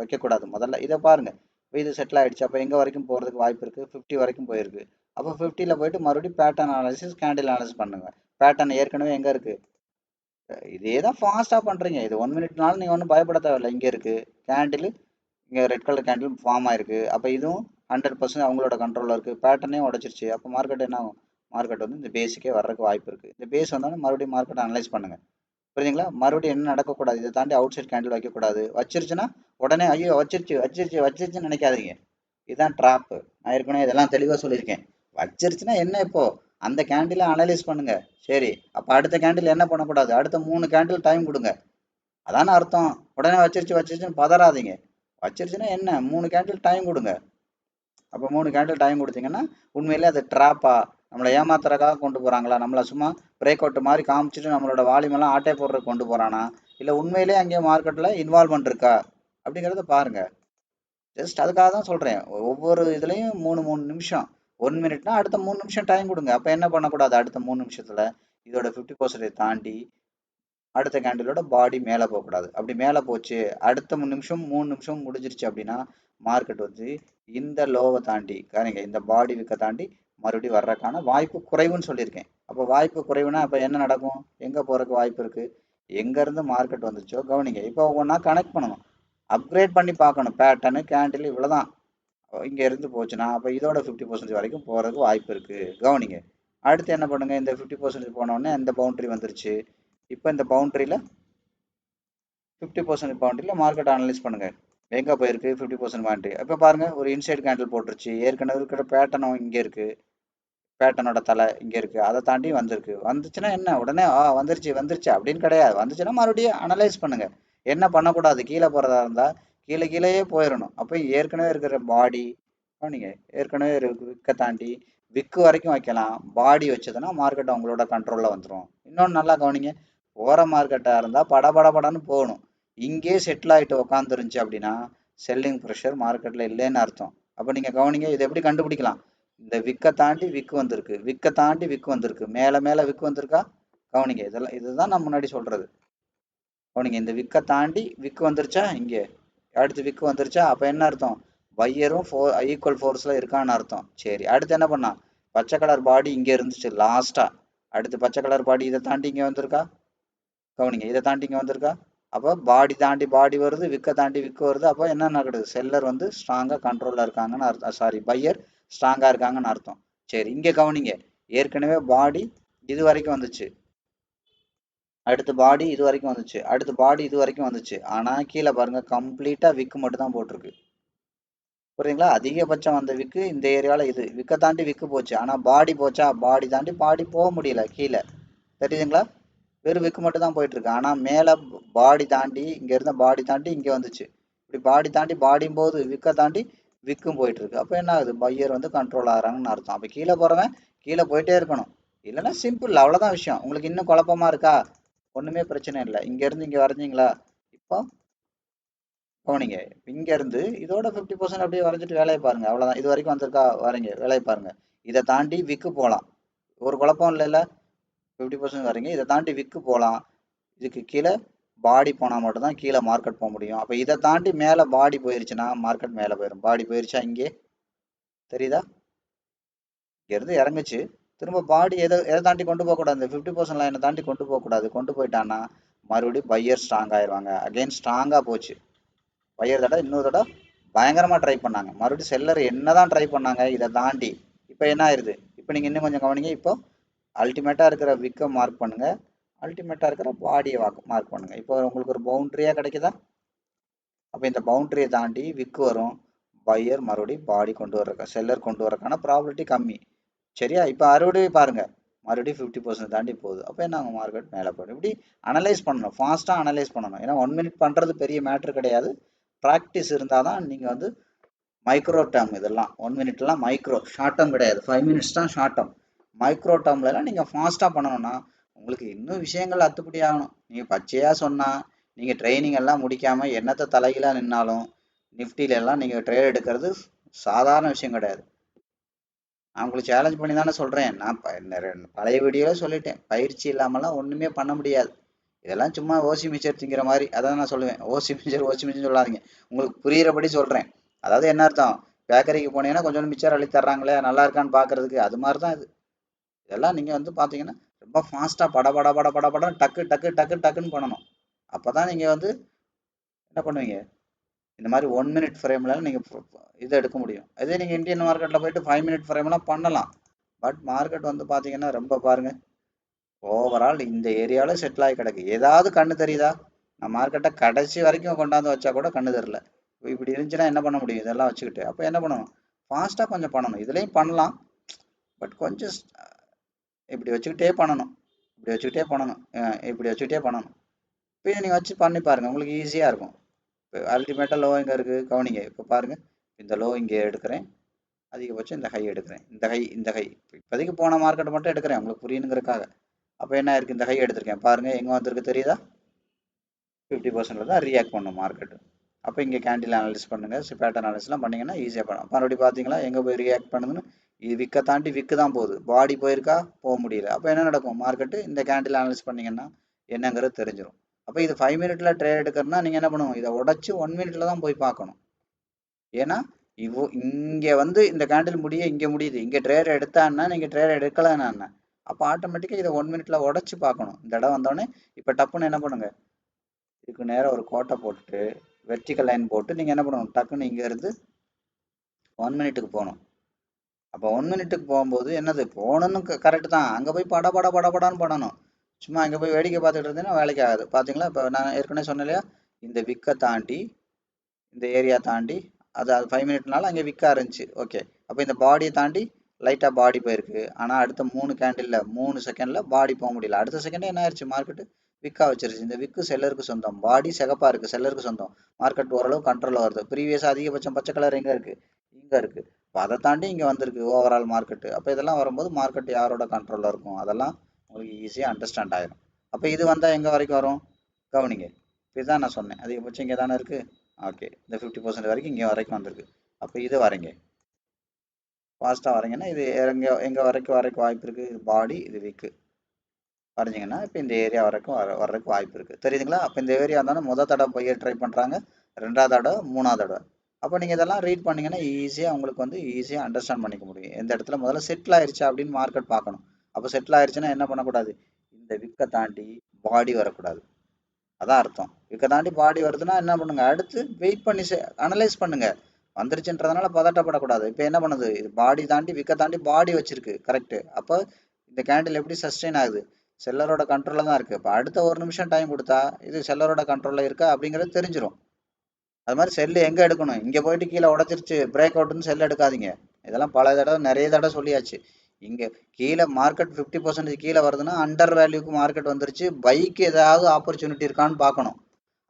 வைக்கக்கூடாது. முதல்ல இதை பாருங்கள், இப்போ இது செட்டில் ஆகிடுச்சு. அப்போ எங்கே வரைக்கும் போகிறதுக்கு வாய்ப்பு இருக்குது, 50 வரைக்கும் போயிருக்கு. அப்போ 50ல் போயிட்டு மறுபடியும் பேட்டர்ன் அனாலிசிஸ் கேண்டில் அனாலிசிஸ் பண்ணுங்க. பேட்டர்ன் ஏற்கனவே எங்கே இருக்குது, இதே தான் ஃபாஸ்ட்டாக பண்ணுறீங்க. இது 1 மினிட்னாலும் நீங்கள் ஒன்றும் பயப்பட தேவையில்லை. இங்கே இருக்குது கேண்டில், இங்கே ரெட் கலர் கேண்டில் ஃபார்ம் ஆயிருக்கு. அப்போ இதுவும் 100% அவங்களோட கண்ட்ரோலில் இருக்குது. பேட்டர்னே உடச்சிருச்சு. அப்போ மார்க்கெட் என்ன ஆகும், மார்க்கெட் வந்து இந்த பேஸுக்கே வர்றதுக்கு வாய்ப்பு இருக்குது. இந்த பேஸ் வந்தாலும் மறுபடியும் மார்க்கெட் அனலைஸ் பண்ணுங்கள். புரியுதுங்களா, மறுபடியும் என்ன நடக்கக்கூடாது, இதை தாண்டி அவுட் சைட் கேண்டில் வைக்கக்கூடாது. வச்சிருச்சுன்னா உடனே ஐயோ வச்சிருச்சுன்னு நினைக்காதீங்க. இதுதான் ட்ராப்பு. நான் ஏற்கனவே இதெல்லாம் தெளிவாக சொல்லியிருக்கேன். வச்சிருச்சுன்னா என்ன, இப்போ அந்த கேண்டிலை அனலைஸ் பண்ணுங்க. சரி, அப்போ அடுத்த கேண்டில் என்ன பண்ணக்கூடாது, அடுத்த 3 கேண்டில் டைம் கொடுங்க. அதான அர்த்தம். உடனே வச்சிருச்சுன்னு பதறாதீங்க. வச்சிருச்சுன்னா என்ன, 3 கேண்டில் டைம் கொடுங்க. அப்போ 3 கேண்டில் டைம் கொடுத்தீங்கன்னா உண்மையிலே அது ட்ராப்பா, நம்மளை ஏமாத்துறதுக்காக கொண்டு போகிறாங்களா, நம்மளை சும்மா பிரேக் அவுட் மாதிரி காமிச்சிட்டு நம்மளோட வால்யூமெல்லாம் ஆட்டே போடுறதுக்கு கொண்டு போகிறானா, இல்லை உண்மையிலே அங்கேயே மார்க்கெட்டில் இன்வால்வ்மெண்ட் இருக்கா அப்படிங்கிறத பாருங்கள். ஜஸ்ட் அதுக்காக தான் சொல்கிறேன். ஒவ்வொரு இதுலேயும் 3 நிமிஷம், 1 மினிட்னா அடுத்த 3 நிமிஷம் டைம் கொடுங்க. அப்போ என்ன பண்ணக்கூடாது, அடுத்த 3 நிமிஷத்தில் இதோட 50% தாண்டி அடுத்த கேண்டிலோட பாடி மேலே போகக்கூடாது. அப்படி மேலே போச்சு, அடுத்த 3 நிமிஷம் முடிஞ்சிருச்சு அப்படின்னா மார்க்கெட் வந்து இந்த லோவை தாண்டி காரங்க, இந்த பாடி விற்க தாண்டி மறுபடியும் வர்றதுக்கான வாய்ப்பு குறைவுன்னு சொல்லியிருக்கேன். அப்போ வாய்ப்பு குறைவுனா அப்போ என்ன நடக்கும், எங்கே போகிறதுக்கு வாய்ப்பு இருக்குது, எங்கேருந்து மார்க்கெட் வந்துச்சோ கவனிங்க. இப்போ ஒவ்வொன்றா கனெக்ட் பண்ணணும், அப்கிரேட் பண்ணி பார்க்கணும். பேட்டர்னு கேண்டில் இவ்வளோதான், இங்கே இருந்து போச்சுன்னா அப்போ இதோட 50% வரைக்கும் போகிறதுக்கு வாய்ப்பு இருக்குது. கவனிங்க. அடுத்து என்ன பண்ணுங்கள், இந்த 50% போனோடனே இந்த பவுண்டரி வந்துருச்சு. இப்போ இந்த பவுண்டரியில் 50% பவுண்டரியில் மார்க்கெட் அனலைஸ் பண்ணுங்கள், எங்கே போயிருக்கு 50% பவுண்டரி. இப்போ பாருங்கள், ஒரு இன்சைட் கேண்டில் போட்டுருச்சு. ஏற்கனவே இருக்கிற பேட்டர்னும் இங்கே இருக்குது, பேட்டர்னோட தலை இங்கே இருக்குது, அதை தாண்டி வந்துச்சுன்னா என்ன, உடனே வந்துருச்சு அப்படின்னு கிடையாது. வந்துச்சுன்னா மறுபடியும் அனலைஸ் பண்ணுங்கள். என்ன பண்ணக்கூடாது, கீழே போகிறதா இருந்தால் கீழேயே போயிடணும். அப்போ ஏற்கனவே இருக்கிற பாடி நீங்கள் ஏற்கனவே விற்க தாண்டி விக்கு வரைக்கும் வைக்கலாம். பாடி வச்சதுன்னா மார்க்கெட் அவங்களோட கண்ட்ரோலில் வந்துடும். இன்னொன்று நல்லா கவனிங்க, ஓர மார்க்கெட்டாக இருந்தால் படன்னு போகணும். இங்கே செட்டில் ஆகிட்டு உக்காந்துருந்துச்சு அப்படின்னா செல்லிங் ப்ரெஷர் மார்க்கெட்டில் இல்லைன்னு அர்த்தம். அப்போ நீங்கள் கவனிங்க, இதை எப்படி கண்டுபிடிக்கலாம், இந்த விக்கை தாண்டி விக்கு வந்திருக்கு, மேலே விக்கு வந்திருக்கா. கவனிங்க, இதுதான் நான் முன்னாடி சொல்கிறது. கவனிங்க, இந்த விக்கை தாண்டி விக்கு வந்துருச்சா, இங்கே அடுத்து விக்கு வந்துருச்சா, அப்போ என்ன அர்த்தம், பையரும் ஈக்குவல் ஃபோர்ஸில் இருக்கான்னு அர்த்தம். சரி, அடுத்து என்ன பண்ணா, பச்சை கலர் பாடி இங்கே இருந்துச்சு லாஸ்ட்டாக, அடுத்து பச்சை கலர் பாடி இதை தாண்டி இங்கே வந்திருக்கா. கவனிங்க, இதை தாண்டி இங்கே வந்திருக்கா. அப்போ பாடி தாண்டி பாடி வருது, விற்க தாண்டி விற்க வருது. அப்போ என்ன நடக்குது, செல்லர் வந்து ஸ்ட்ராங்காக கண்ட்ரோலில் இருக்காங்கன்னு அர்த்தம், சாரி பையர் ஸ்ட்ராங்காக இருக்காங்கன்னு அர்த்தம். சரி, இங்கே கவனிங்க, ஏற்கனவே பாடி இது வரைக்கும் வந்துச்சு, அடுத்து பாடி இது வரைக்கும் வந்துச்சு, அடுத்து பாடி இது வரைக்கும் வந்துச்சு. ஆனால் கீழே பாருங்கள், கம்ப்ளீட்டாக விக்கு மட்டும் தான் போட்டிருக்கு. புரியுதுங்களா, அதிகபட்சம் வந்த விக்கு இந்த ஏரியாவில் இது விற்க தாண்டி விக்கு போச்சு. ஆனால் பாடி போச்சா, பாடி தாண்டி பாடி போக முடியல கீழே. தெரியுதுங்களா, வெறும் விக்கு மட்டும் தான் போயிட்டு இருக்கு. ஆனால் மேலே பாடி தாண்டி இங்கே இருந்த பாடி தாண்டி இங்கே வந்துச்சு. இப்படி பாடி தாண்டி பாடியும் போது விற்க தாண்டி விக்கும் போயிட்டு இருக்கு. அப்போ என்ன ஆகுது, பையர் வந்து கண்ட்ரோல் ஆகிறாங்கன்னு அர்த்தம். அப்போ கீழே போகிறவன் கீழே போயிட்டே இருக்கணும். இல்லைன்னா சிம்பிள், அவ்வளோதான் விஷயம். உங்களுக்கு இன்னும் குழப்பமா இருக்கா, ஒன்றுமே பிரச்சனை இல்லை. இங்கேருந்து இங்கே வரைஞ்சிங்களா, இப்போ கவனிங்க, இங்கேருந்து இதோட 50% அப்படியே வரைஞ்சிட்டு வேலையை பாருங்கள். அவ்வளோதான், இது வரைக்கும் வந்திருக்கா, வரைங்க வேலையை பாருங்கள். இதை தாண்டி விக்கு போகலாம், ஒரு குழப்பம் இல்லைல்ல. 50% வரீங்க, இதை தாண்டி விக்கு போகலாம். இதுக்கு கீழே பாடி போனால் மட்டும்தான் கீழே மார்க்கெட் போக முடியும். அப்போ இதை தாண்டி மேலே பாடி போயிருச்சுன்னா மார்க்கெட் மேலே போயிடும். பாடி போயிருச்சா, இங்கே தெரியுதா, இங்கேருந்து இறங்குச்சு, திரும்ப பாடி எதை தாண்டி கொண்டு போகக்கூடாது, இந்த 50% லைனை தாண்டி கொண்டு போகக்கூடாது. கொண்டு போயிட்டான்னா மறுபடியும் பையர் ஸ்ட்ராங் ஆயிடுவாங்க. அகெயின் ஸ்ட்ராங்காக போச்சு. பையர் தடவை இன்னொரு தடவை பயங்கரமாக ட்ரை பண்ணாங்க. மறுபடியும் செல்லர் என்ன தான் ட்ரை பண்ணாங்க இதை தாண்டி. இப்போ என்ன ஆயிடுது, இப்போ நீங்கள் இன்னும் கொஞ்சம் கவனிங்க. இப்போ அல்டிமேட்டாக இருக்கிற விக்கை மார்க் பண்ணுங்க, அல்டிமேட்டாக இருக்கிற பாடியை மார்க் பண்ணுங்க. இப்போ உங்களுக்கு ஒரு பவுண்டரியாக கிடைக்குதா? அப்போ இந்த பவுண்டரியை தாண்டி விக்கு வரும், பையர் மறுபடியும் பாடி கொண்டு வர்றக்க செல்லர் கொண்டு வரக்கான ப்ராபிலிட்டி கம்மி. சரியா? இப்போ அறுபடியும் பாருங்க, மறுபடியும் 50% தாண்டி போகுது. அப்போ என்ன ஆகும்? மார்க்கெட் மேலே போய்டும். இப்படி அனலைஸ் பண்ணணும், ஃபாஸ்ட்டாக அனலைஸ் பண்ணணும். ஏன்னா 1 மினிட் பண்ணுறது பெரிய மேட்ரு கிடையாது. ப்ராக்டிஸ் இருந்தால் தான் நீங்கள் வந்து மைக்ரோ டேர்ம் இதெல்லாம் 1 மினிட்லாம் மைக்ரோ, ஷார்ட் டேர்ம் கிடையாது. 5 மினிட்ஸ் தான் ஷார்ட் டேர்ம். மைக்ரோ டேர்ம்லலாம் நீங்கள் ஃபாஸ்ட்டாக பண்ணணும்னா உங்களுக்கு இன்னும் விஷயங்கள் அத்துப்படி ஆகணும். நீங்கள் பச்சையாக சொன்னால் நீங்கள் ட்ரைனிங் எல்லாம் முடிக்காமல் என்னத்தை தலைகீழாக நின்னாலும் நிஃப்டியில எல்லாம் நீங்கள் ட்ரேட் எடுக்கிறது சாதாரண விஷயம் கிடையாது. நான் உங்களுக்கு சேலஞ்ச் பண்ணி தானே சொல்கிறேன். நான் பழைய வீடியோவில் சொல்லிட்டேன், பயிற்சி இல்லாமலாம் ஒன்றுமே பண்ண முடியாது. இதெல்லாம் சும்மா ஓசி மிச்சர் திங்கிற மாதிரி. அதான் நான் சொல்லுவேன், ஓசி மிச்சர் சொல்லாதீங்க, உங்களுக்கு புரிகிறபடி சொல்கிறேன். அதாவது என்ன அர்த்தம்? பேக்கரிக்கு போனீங்கன்னா கொஞ்சம் மிச்சர் அள்ளி தர்றாங்களே, நல்லா இருக்கான்னு பார்க்கறதுக்கு, அது மாதிரி தான் இது. இதெல்லாம் நீங்கள் வந்து பார்த்தீங்கன்னா ரொம்ப ஃபாஸ்ட்டாக படன்னு டக்குன்னு பண்ணணும். அப்போ தான் நீங்கள் வந்து என்ன பண்ணுவீங்க, இந்த மாதிரி 1 மினிட் ஃப்ரேமில் நீங்கள் இதை எடுக்க முடியும். அதே நீங்கள் இந்தியன் மார்க்கெட்டில் போயிட்டு 5 மினிட் ஃப்ரேம்லாம் பண்ணலாம். பட் மார்க்கெட் வந்து பார்த்தீங்கன்னா ரொம்ப பாருங்கள், ஓவரால் இந்த ஏரியாவில் செட்டில் ஆகி கிடக்கு. ஏதாவது கண்ணு தெரியுதா? நான் மார்க்கெட்டை கடைசி வரைக்கும் கொண்டாந்து வச்சா கூட கண்ணு தெரில. இப்படி இருந்துச்சுன்னா என்ன பண்ண முடியும் இதெல்லாம் வச்சுக்கிட்டு? அப்போ என்ன பண்ணணும்? ஃபாஸ்ட்டாக கொஞ்சம் பண்ணணும். இதுலேயும் பண்ணலாம், பட் கொஞ்சம் இப்படி வச்சுக்கிட்டே பண்ணணும், இப்படி வச்சுக்கிட்டே பண்ணணும். இப்போ நீங்கள் வச்சு பண்ணி பாருங்கள், உங்களுக்கு ஈஸியாக இருக்கும். இப்போ அல்டிமேட்டாக லோ எங்கே இருக்குது கவனிங்க. இப்போ பாருங்கள், இந்த லோ இங்கே எடுக்கிறேன், அதிகபட்சம் இந்த ஹை எடுக்கிறேன், இந்த ஹை இப்போதைக்கு போன மார்க்கெட் மட்டும் எடுக்கிறேன் உங்களுக்கு புரியணுங்கிறதுக்காக. அப்போ என்ன இருக்குது, இந்த ஹை எடுத்திருக்கேன் பாருங்கள், எங்கே வந்திருக்கு தெரியுதா? 50% தான் ரியாக்ட் பண்ணும் மார்க்கெட்டு. அப்போ இங்கே கேண்டில் அனாலிசிஸ் பண்ணுங்கள், பேட்டர்ன் அனாலிசிஸ்லாம் பண்ணிங்கன்னா ஈஸியாக பண்ணலாம். மறுபடியும் பார்த்தீங்களா எங்கே போய் ரியாக்ட் பண்ணுதுன்னு? இது விற்க தாண்டி விக்கு தான் போகுது, பாடி போயிருக்கா, போக முடியல. அப்போ என்ன நடக்கும்? மார்க்கெட்டு இந்த கேண்டில் அனாலிசிஸ் பண்ணிங்கன்னா என்னங்கிறது தெரிஞ்சிடும். அப்போ இது 5 மினிட்ல ட்ரேட் எடுக்கிறதுனா நீங்கள் என்ன பண்ணுவோம், இதை உடச்சி 1 மினிட்ல தான் போய் பார்க்கணும். ஏன்னா இங்கே வந்து இந்த கேண்டில் இங்கே முடியுது, இங்கே ட்ரேட் எடுத்தான்னா நீங்கள் ட்ரேட் எடுக்கலன்னா என்ன? அப்போ ஆட்டோமேட்டிக்காக இதை 1 மினிட்ல உடச்சி பார்க்கணும். இந்த இடம் வந்தோடனே இப்போ டப்புன்னு என்ன பண்ணுங்க, இதுக்கு நேராக ஒரு கோட்டை போட்டுட்டு வெர்டிக்கல் லைன் போட்டு நீங்கள் என்ன பண்ணணும், டக்குன்னு இங்கேருந்து 1 மினிட்டுக்கு போகணும். அப்போ 1 மினிட்டுக்கு போகும்போது என்னது, போகணுன்னு கரெக்டு தான், அங்கே போய் படன்னு பண்ணணும். சும்மா அங்கே போய் வேடிக்கை பார்த்துட்டு இருந்தீங்கன்னா வேலைக்கு ஆகாது. பார்த்தீங்களா? இப்போ நான் ஏற்கனவே சொன்னேன் இல்லையா, இந்த விக்கை தாண்டி இந்த ஏரியா தாண்டி அது 5 மினிட்னால அங்கே விக்கா இருந்துச்சு. ஓகே, அப்போ இந்த பாடியை தாண்டி லைட்டாக பாடி போயிருக்கு. ஆனால் அடுத்த 3 கேண்டில் 3 செகண்டில் பாடி போக முடியல. அடுத்த செகண்டே என்ன ஆயிடுச்சு, மார்க்கெட்டு விக்கா வச்சிருச்சு. இந்த விக்கு செல்லருக்கு சொந்தம், பாடி சிகப்பாக இருக்குது, செல்லருக்கு சொந்தம். மார்க்கெட் ஓரளவு கண்ட்ரோலில் வருது. ப்ரீவியஸாக அதிகபட்சம் பச்சை கலர் எங்கே இருக்குது, இங்கே இருக்குது. இப்போ அதை தாண்டி இங்கே வந்திருக்கு ஓவரால் மார்க்கெட்டு. அப்போ இதெல்லாம் வரும்போது மார்க்கெட் யாரோட கண்ட்ரோலில் இருக்கும், அதெல்லாம் உங்களுக்கு ஈஸியாக அண்டர்ஸ்டாண்ட் ஆகிடும். அப்போ இது வந்தால் எங்கே வரைக்கும் வரும் கவனிங்க. இதுதான் நான் சொன்னேன், அதிகபட்சம் இங்கே தானே இருக்குது. ஓகே, இந்த 50% வரைக்கும் இங்கே வரைக்கும் வந்திருக்கு. அப்போ இது வரைங்க, ஃபாஸ்ட்டாக வரைங்கன்னா இது எங்கே வரைக்கும் வாய்ப்பு இருக்குது, இது பாடி, இது விக்கு வரைஞ்சிங்கன்னா இப்போ இந்த ஏரியா வரைக்கும் வர்றதுக்கு வாய்ப்பு இருக்குது. தெரியுதுங்களா? அப்போ இந்த ஏரியா இருந்தாலும் முதல் தடவை போய் ட்ரை பண்ணுறாங்க, 2வது தடவை, 3வது தடவை. அப்போ நீங்கள் இதெல்லாம் ரீட் பண்ணிங்கன்னா ஈஸியாக உங்களுக்கு வந்து ஈஸியாக அண்டர்ஸ்டாண்ட் பண்ணிக்க முடியும். எந்த இடத்துல முதல்ல செட்டில் ஆயிடுச்சா அப்படின்னு மார்க்கெட் பார்க்கணும். அப்போ செட்டில் ஆயிடுச்சுன்னா என்ன பண்ணக்கூடாது, இந்த விக்கை தாண்டி பாடி வரக்கூடாது. அதான் அர்த்தம். விற்க தாண்டி பாடி வருதுன்னா என்ன பண்ணுங்க, அடுத்து வெயிட் பண்ணி அனலைஸ் பண்ணுங்க. வந்துருச்சுன்றதுனால பதட்டப்படக்கூடாது. இப்போ என்ன பண்ணுது, இது பாடி தாண்டி விற்க தாண்டி பாடி வச்சிருக்கு, கரெக்டு. அப்போ இந்த கேண்டில் எப்படி சஸ்டெயின் ஆகுது, செல்லரோட கண்ட்ரோலில் தான் இருக்குது. இப்போ அடுத்த 1 நிமிஷம் டைம் கொடுத்தா இது செல்லரோட கண்ட்ரோலில் இருக்கா அப்படிங்கிறது தெரிஞ்சிடும். அது மாதிரி செல்லு எங்கே எடுக்கணும், இங்கே போயிட்டு கீழே உடச்சிருச்சு பிரேக் அவுட்னு செல் எடுக்காதீங்க. இதெல்லாம் நிறைய தடவை சொல்லியாச்சு. இங்கே கீழே மார்க்கெட் 50% கீழே வருதுன்னா அண்டர் வேல்யூக்கு மார்க்கெட் வந்துருச்சு, பைக்கு ஏதாவது ஆப்பர்ச்சுனிட்டி இருக்கான்னு பார்க்கணும்.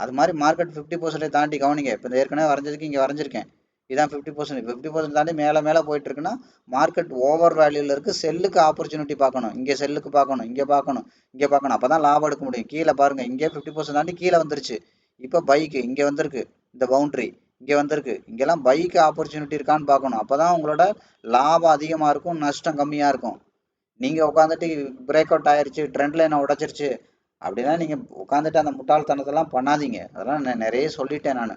அது மாதிரி மார்க்கெட் 50% தாண்டி கவனிங்க. இப்போ இந்த ஏற்கனவே வரைஞ்சதுக்கு இங்கே வரைஞ்சிருக்கேன், இதான் 50% தாண்டி மேலே போயிட்டு இருக்குன்னா மார்க்கெட் ஓவர் வேல்யூவில் இருக்குது. செல்லுக்கு ஆப்பர்ச்சுனிட்டி பார்க்கணும், இங்கே செல்லுக்கு பார்க்கணும், இங்கே பார்க்கணும். அப்போ தான் லாபம் எடுக்க முடியும். கீழே பாருங்கள், இங்கே 50% தாண்டி கீழே வந்துருச்சு. இப்போ பைக்கு இங்கே வந்திருக்கு, இந்த பவுண்ட்ரி இங்கே வந்திருக்கு, இங்கெல்லாம் பைக்கு ஆப்பர்ச்சுனிட்டி இருக்கான்னு பார்க்கணும். அப்போ தான் உங்களோட லாபம் அதிகமாக இருக்கும், நஷ்டம் கம்மியாக இருக்கும். நீங்கள் உட்காந்துட்டு பிரேக் அவுட் ஆயிடுச்சு, ட்ரெண்ட் லைனை உடச்சிருச்சு அப்படின்னா நீங்கள் உட்காந்துட்டு அந்த முட்டாள்தனத்தெல்லாம் பண்ணாதீங்க. அதெல்லாம் நான் நிறைய சொல்லிட்டேன் நான்,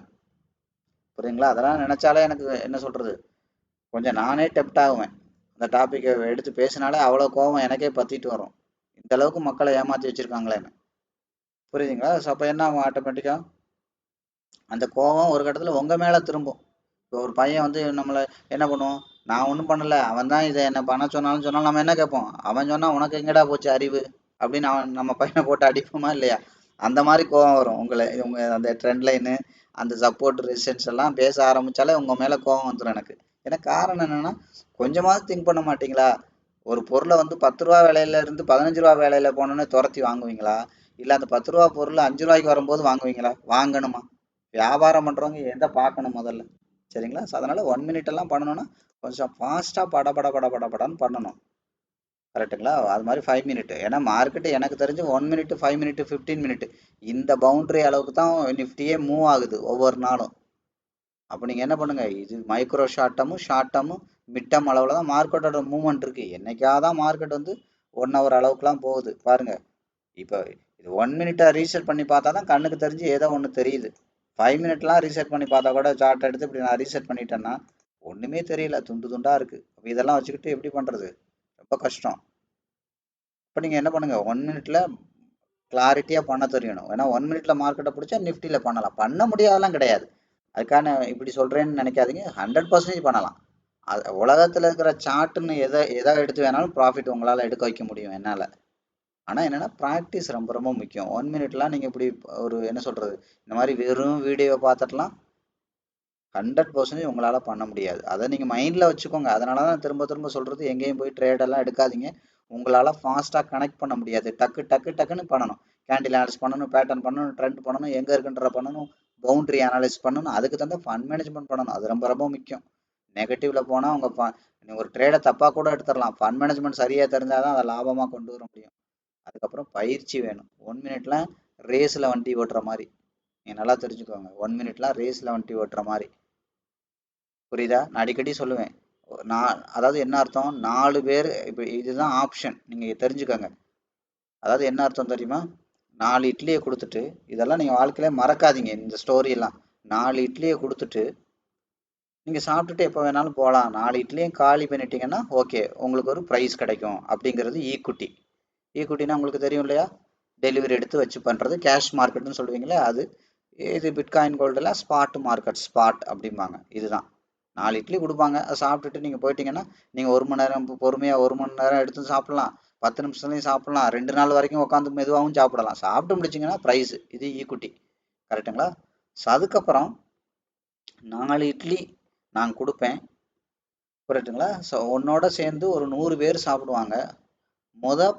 புரியுங்களா? அதெல்லாம் நினச்சாலே எனக்கு என்ன சொல்கிறது, கொஞ்சம் நானே டெப்ட் ஆகுவேன். அந்த டாப்பிக்கை எடுத்து பேசினாலே அவ்வளோ கோபம் எனக்கே பற்றிட்டு வரும். இந்த அளவுக்கு மக்களை ஏமாற்றி வச்சுருக்காங்களேன்னு, புரியுதுங்களா? ஸோ அப்போ என்ன ஆகும், ஆட்டோமேட்டிக்காக அந்த கோபம் ஒரு கட்டத்தில் உங்கள் மேலே திரும்பும். இப்போ ஒரு பையன் வந்து நம்மளை என்ன பண்ணுவோம், நான் ஒன்றும் பண்ணல. அவன் தான் இதை என்ன பண்ண சொன்னாலும் நம்ம என்ன கேட்போம்? அவன் சொன்னா உனக்கு எங்கடா போச்சு அறிவு அப்படின்னு அவன் நம்ம பையனை போட்டு அடிப்போமா இல்லையா? அந்த மாதிரி கோவம் வரும். உங்க அந்த ட்ரெண்ட் லைனு, அந்த சப்போர்ட் ரெசிஸ்டன்ஸ் எல்லாம் பேச ஆரம்பிச்சாலே உங்க மேல கோவம் வந்துடும் எனக்கு. ஏன்னா காரணம் என்னன்னா, கொஞ்சமாவது திங்க் பண்ண மாட்டீங்களா? ஒரு பொருளை வந்து 10 ரூபா விலையில இருந்து 15 ரூபா விலையில போனோன்னே துரத்தி வாங்குவீங்களா? இல்ல அந்த 10 ரூபா பொருள் 5 ரூபாய்க்கு வரும்போது வாங்குவீங்களா? வாங்கணுமா? வியாபாரம் பண்றவங்க எதை பார்க்கணும் முதல்ல? சரிங்களா? அதனால 1 மினிட் எல்லாம் பண்ணணும்னா கொஞ்சம் ஃபாஸ்டா படன்னு பண்ணணும். கரெக்ட்டுங்களா? அது மாதிரி 5 மினிட். ஏன்னா மார்க்கெட் எனக்கு தெரிஞ்சு 1 மினிட், 5 மினிட், 15 மினிட் இந்த பவுண்டரி அளவுக்கு தான் நிஃப்டியே மூவ் ஆகுது ஒவ்வொரு நாளும். அப்போ நீங்க என்ன பண்ணுங்க, இது மைக்ரோ ஷார்ட் டேர்மும் மிட் டேர்ம் அளவுல தான் மார்க்கெட்டோட மூவ்மெண்ட் இருக்கு. என்னைக்காதான் மார்க்கெட் வந்து 1 ஹவர் அளவுக்குலாம் போகுது பாருங்க. இப்போ இது 1 மினிட்டை ரீசெட் பண்ணி பார்த்தா தான் கண்ணுக்கு தெரிஞ்சு ஏதோ ஒன்று தெரியுது. 5 மினிட்லாம் ரீசெட் பண்ணி பார்த்தா கூட சார்ட் எடுத்து இப்படி நான் ரீசெட் பண்ணிட்டேன்னா ஒண்ணுமே தெரியல, துண்டு துண்டா இருக்கு. அப்ப இதெல்லாம் வச்சுக்கிட்டு எப்படி பண்றது? ரொம்ப கஷ்டம். இப்போ நீங்க என்ன பண்ணுங்க, 1 மினிட்ல கிளாரிட்டியா பண்ண தெரியணும். ஏன்னா 1 மினிட்ல மார்க்கெட்டை பிடிச்சா நிஃப்டியில பண்ணலாம். பண்ண முடியாதெல்லாம் கிடையாது. அதுக்கான இப்படி சொல்றேன்னு நினைக்காதீங்க. 100% பண்ணலாம். அது உலகத்துல இருக்கிற சார்ட்னு எதை எதை எடுத்து வேணாலும் ப்ராஃபிட் உங்களால எடுக்க வைக்க முடியும் என்னால. ஆனா என்னன்னா ப்ராக்டிஸ் ரொம்ப ரொம்ப முக்கியம். 1 மினிட்லாம் நீங்க இப்படி ஒரு என்ன சொல்றது, இந்த மாதிரி வெறும் வீடியோ பார்த்துட்டுலாம் 100% உங்களால பண்ண முடியாது. அதை நீங்க மைண்ட்ல வச்சுக்கோங்க. அதனாலதான் திரும்ப திரும்ப சொல்றது, எங்கேயும் போய் ட்ரேட் எல்லாம் எடுக்காதீங்க. உங்களால ஃபாஸ்டா கனெக்ட் பண்ண முடியாது. டக்குன்னு பண்ணணும். கேண்டில் அனாலிசிஸ் பண்ணணும், பேட்டர்ன் பண்ணணும், ட்ரெண்ட் பண்ணணும், எங்க இருக்குன்ற பண்ணணும், பவுண்டரி அனாலிசிஸ் பண்ணணும். அதுக்கு தகுந்த ஃபண்ட் மேனேஜ்மெண்ட் பண்ணணும். அது ரொம்ப ரொம்ப முக்கியம். நெகட்டிவ்ல போனா நீங்க ஒரு ட்ரேடை தப்பா கூட எடுத்துடலாம். ஃபண்ட் மேனேஜ்மெண்ட் சரியா தெரிஞ்சாதான் அதை லாபமா கொண்டு வர முடியும். அதுக்கப்புறம் பயிற்சி வேணும். 1 மினிட்ல ரேஸ்ல வண்டி ஓட்டுற மாதிரி. நீங்க நல்லா தெரிஞ்சுக்கோங்க. 1 மினிட்லாம் ரேஸ்ல வண்டி ஓட்டுற மாதிரி. புரியுதா? நான் அடிக்கடி சொல்லுவேன். நான் அதாவது என்ன அர்த்தம்? 4 பேர் இப்போ இதுதான் ஆப்ஷன். நீங்க தெரிஞ்சுக்கோங்க. அதாவது என்ன அர்த்தம் தெரியுமா? 4 இட்லியை கொடுத்துட்டு, இதெல்லாம் நீங்க வாழ்க்கையில மறக்காதீங்க இந்த ஸ்டோரி எல்லாம். 4 இட்லியை கொடுத்துட்டு நீங்க சாப்பிட்டுட்டு எப்போ வேணாலும் போகலாம். 4 இட்லியும் காலி பண்ணிட்டீங்கன்னா ஓகே, உங்களுக்கு ஒரு ப்ரைஸ் கிடைக்கும் அப்படிங்கிறது ஈக்குட்டி. ஈக்குட்டினா உங்களுக்கு தெரியும் இல்லையா? டெலிவரி எடுத்து வச்சு பண்றது கேஷ் மார்க்கெட்னு சொல்லுவீங்களே அது. இது பிட்காயின் கோல்டுல ஸ்பாட் மார்க்கெட், ஸ்பாட் அப்படிம்பாங்க. இதுதான். 4 இட்லி கொடுப்பாங்க. அதை சாப்பிட்டுட்டு நீங்கள் போயிட்டீங்கன்னா நீங்கள் 1 மணி நேரம் பொறுமையாக 1 மணி நேரம் எடுத்து சாப்பிடலாம், 10 நிமிஷத்துலையும் சாப்பிடலாம், 2 நாள் வரைக்கும் உட்காந்து மெதுவாகவும் சாப்பிடலாம். சாப்பிட்டு முடிச்சிங்கன்னா ப்ரைஸ். இது ஈக்குட்டி. கரெக்டுங்களா? ஸோ அதுக்கப்புறம் 4 இட்லி நான் கொடுப்பேன். கரெக்டுங்களா? ஸோ உன்னோட சேர்ந்து ஒரு 100 பேர் சாப்பிடுவாங்க.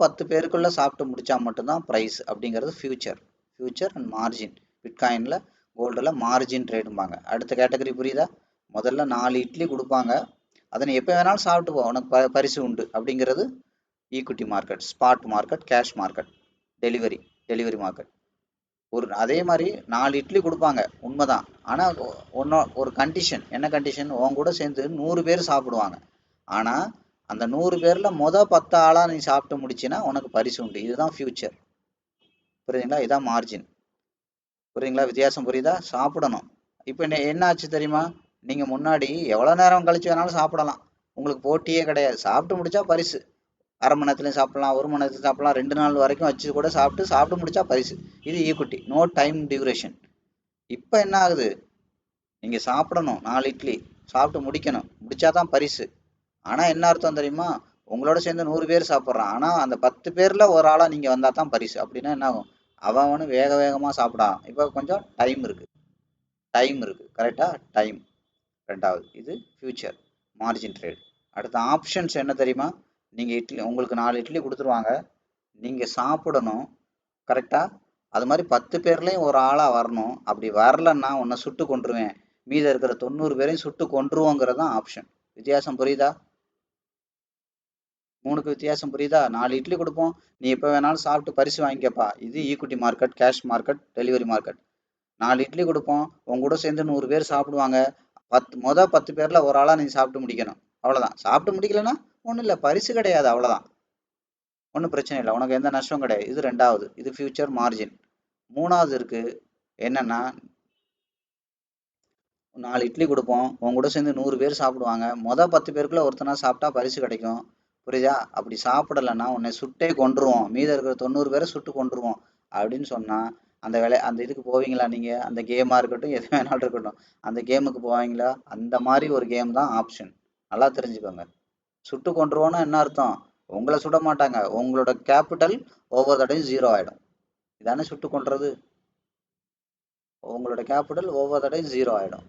10 பேருக்குள்ள சாப்பிட்டு முடிச்சா மட்டும்தான் ப்ரைஸ் அப்படிங்கிறது ஃபியூச்சர். Future and margin. பிட்காயின்ல கோல்டில் மார்ஜின் ட்ரேடும்பாங்க. அடுத்த கேட்டகரி புரியுதா? முதல்ல 4 இட்லி கொடுப்பாங்க. அதை நீ எப்போ வேணாலும் சாப்பிட்டு போ, உனக்கு பரிசு உண்டு அப்படிங்கிறது equity market, spot market, cash market, delivery delivery market. அதே மாதிரி 4 இட்லி கொடுப்பாங்க, உண்மைதான். ஆனால் ஒரு கண்டிஷன். என்ன கண்டிஷன்? உன் கூட சேர்ந்து 100 பேர் சாப்பிடுவாங்க. ஆனால் அந்த 100 பேரில் 10 ஆளா நீ சாப்பிட்டு முடிச்சின்னா உனக்கு பரிசு உண்டு. இதுதான் ஃபியூச்சர். புரியுதுங்களா? இதுதான் மார்ஜின். புரியுதுங்களா? வித்தியாசம் புரியுதா? சாப்பிடணும். இப்போ என்ன ஆச்சு தெரியுமா? நீங்க முன்னாடி எவ்வளவு நேரம் கழிச்சு வேணாலும் சாப்பிடலாம். உங்களுக்கு போட்டியே கிடையாது. சாப்பிட்டு முடிச்சா பரிசு. அரை மணி நேரத்துலையும் சாப்பிடலாம், 1 மணி நேரத்துலையும் சாப்பிடலாம், 2 நாள் வரைக்கும் வச்சு கூட சாப்பிட்டு முடிச்சா பரிசு. இது ஈக்குட்டி. No time duration. இப்போ என்ன ஆகுது? நீங்க சாப்பிடணும் 4 இட்லி, சாப்பிட்டு முடிக்கணும், முடிச்சாதான் பரிசு. ஆனா என்ன அர்த்தம் தெரியுமா? உங்களோட சேர்ந்து 100 பேர் சாப்பிட்றான். ஆனா அந்த 10 பேர்ல ஒரு ஆளா நீங்க வந்தா தான் பரிசு. அப்படின்னா என்ன ஆகும்? அவனு வேக வேகமா சாப்பிடான். இப்போ கொஞ்சம் டைம் இருக்கு. கரெக்டா? டைம். ரெண்டாவது இது ஃபியூச்சர் மார்ஜின் ட்ரேட். அடுத்த ஆப்ஷன்ஸ் என்ன தெரியுமா? நீங்க உங்களுக்கு 4 இட்லி கொடுத்துருவாங்க, நீங்க சாப்பிடணும். கரெக்டா? அது மாதிரி 10 பேர்லயும் ஒரு ஆளா வரணும். அப்படி வரலன்னா உன்னை சுட்டு கொன்றுவேன், மீத இருக்கிற 90 பேரையும் சுட்டு கொன்றுவோங்கிறது தான் ஆப்ஷன். வித்தியாசம் புரியுதா? 3க்கு வித்தியாசம் புரியுதா? 4 இட்லி கொடுப்போம், நீ எப்போ வேணாலும் சாப்பிட்டு பரிசு வாங்கிக்கப்பா. இது equity market, cash market, delivery market. 4 idli கொடுப்போம், உங்க கூட சேர்ந்து 100 பேர் சாப்பிடுவாங்க. 10 பேர்ல ஒரு ஆளா நீ சாப்பிட்டு முடிக்கணும். அவ்வளவுதான். சாப்பிட்டு முடிக்கலன்னா ஒன்றும் இல்லை, பரிசு கிடையாது, அவ்வளவுதான். ஒன்றும் பிரச்சனை இல்லை, உனக்கு எந்த நஷ்டம் கிடையாது. இது ரெண்டாவது. இது ஃபியூச்சர் மார்ஜின். மூணாவது இருக்கு. என்னன்னா 4 இட்லி கொடுப்போம், உங்க கூட சேர்ந்து 100 பேர் சாப்பிடுவாங்க. 10 பேருக்குள்ள ஒருத்தனா சாப்பிட்டா பரிசு கிடைக்கும். புரியுதா? அப்படி சாப்பிடலைன்னா உன்னை சுட்டே கொன்றுவோம், மீத இருக்கிற 90 பேரை சுட்டு கொன்றுவோம் அப்படின்னு சொன்னா அந்த இதுக்கு போவீங்களா? நீங்க அந்த கேமா இருக்கட்டும், எது வேணாலும் இருக்கட்டும், அந்த கேமுக்கு போவீங்களா? அந்த மாதிரி ஒரு கேம் தான் ஆப்ஷன். நல்லா தெரிஞ்சுக்கோங்க. சுட்டு கொண்டுருவோன்னா என்ன அர்த்தம்? உங்களை சுட மாட்டாங்க, உங்களோட கேபிட்டல் ஒவ்வொரு தடையும் 0 ஆகிடும். இதானே சுட்டு கொண்டுறது? உங்களோட கேபிட்டல் ஒவ்வொரு தடையும் 0 ஆகிடும்.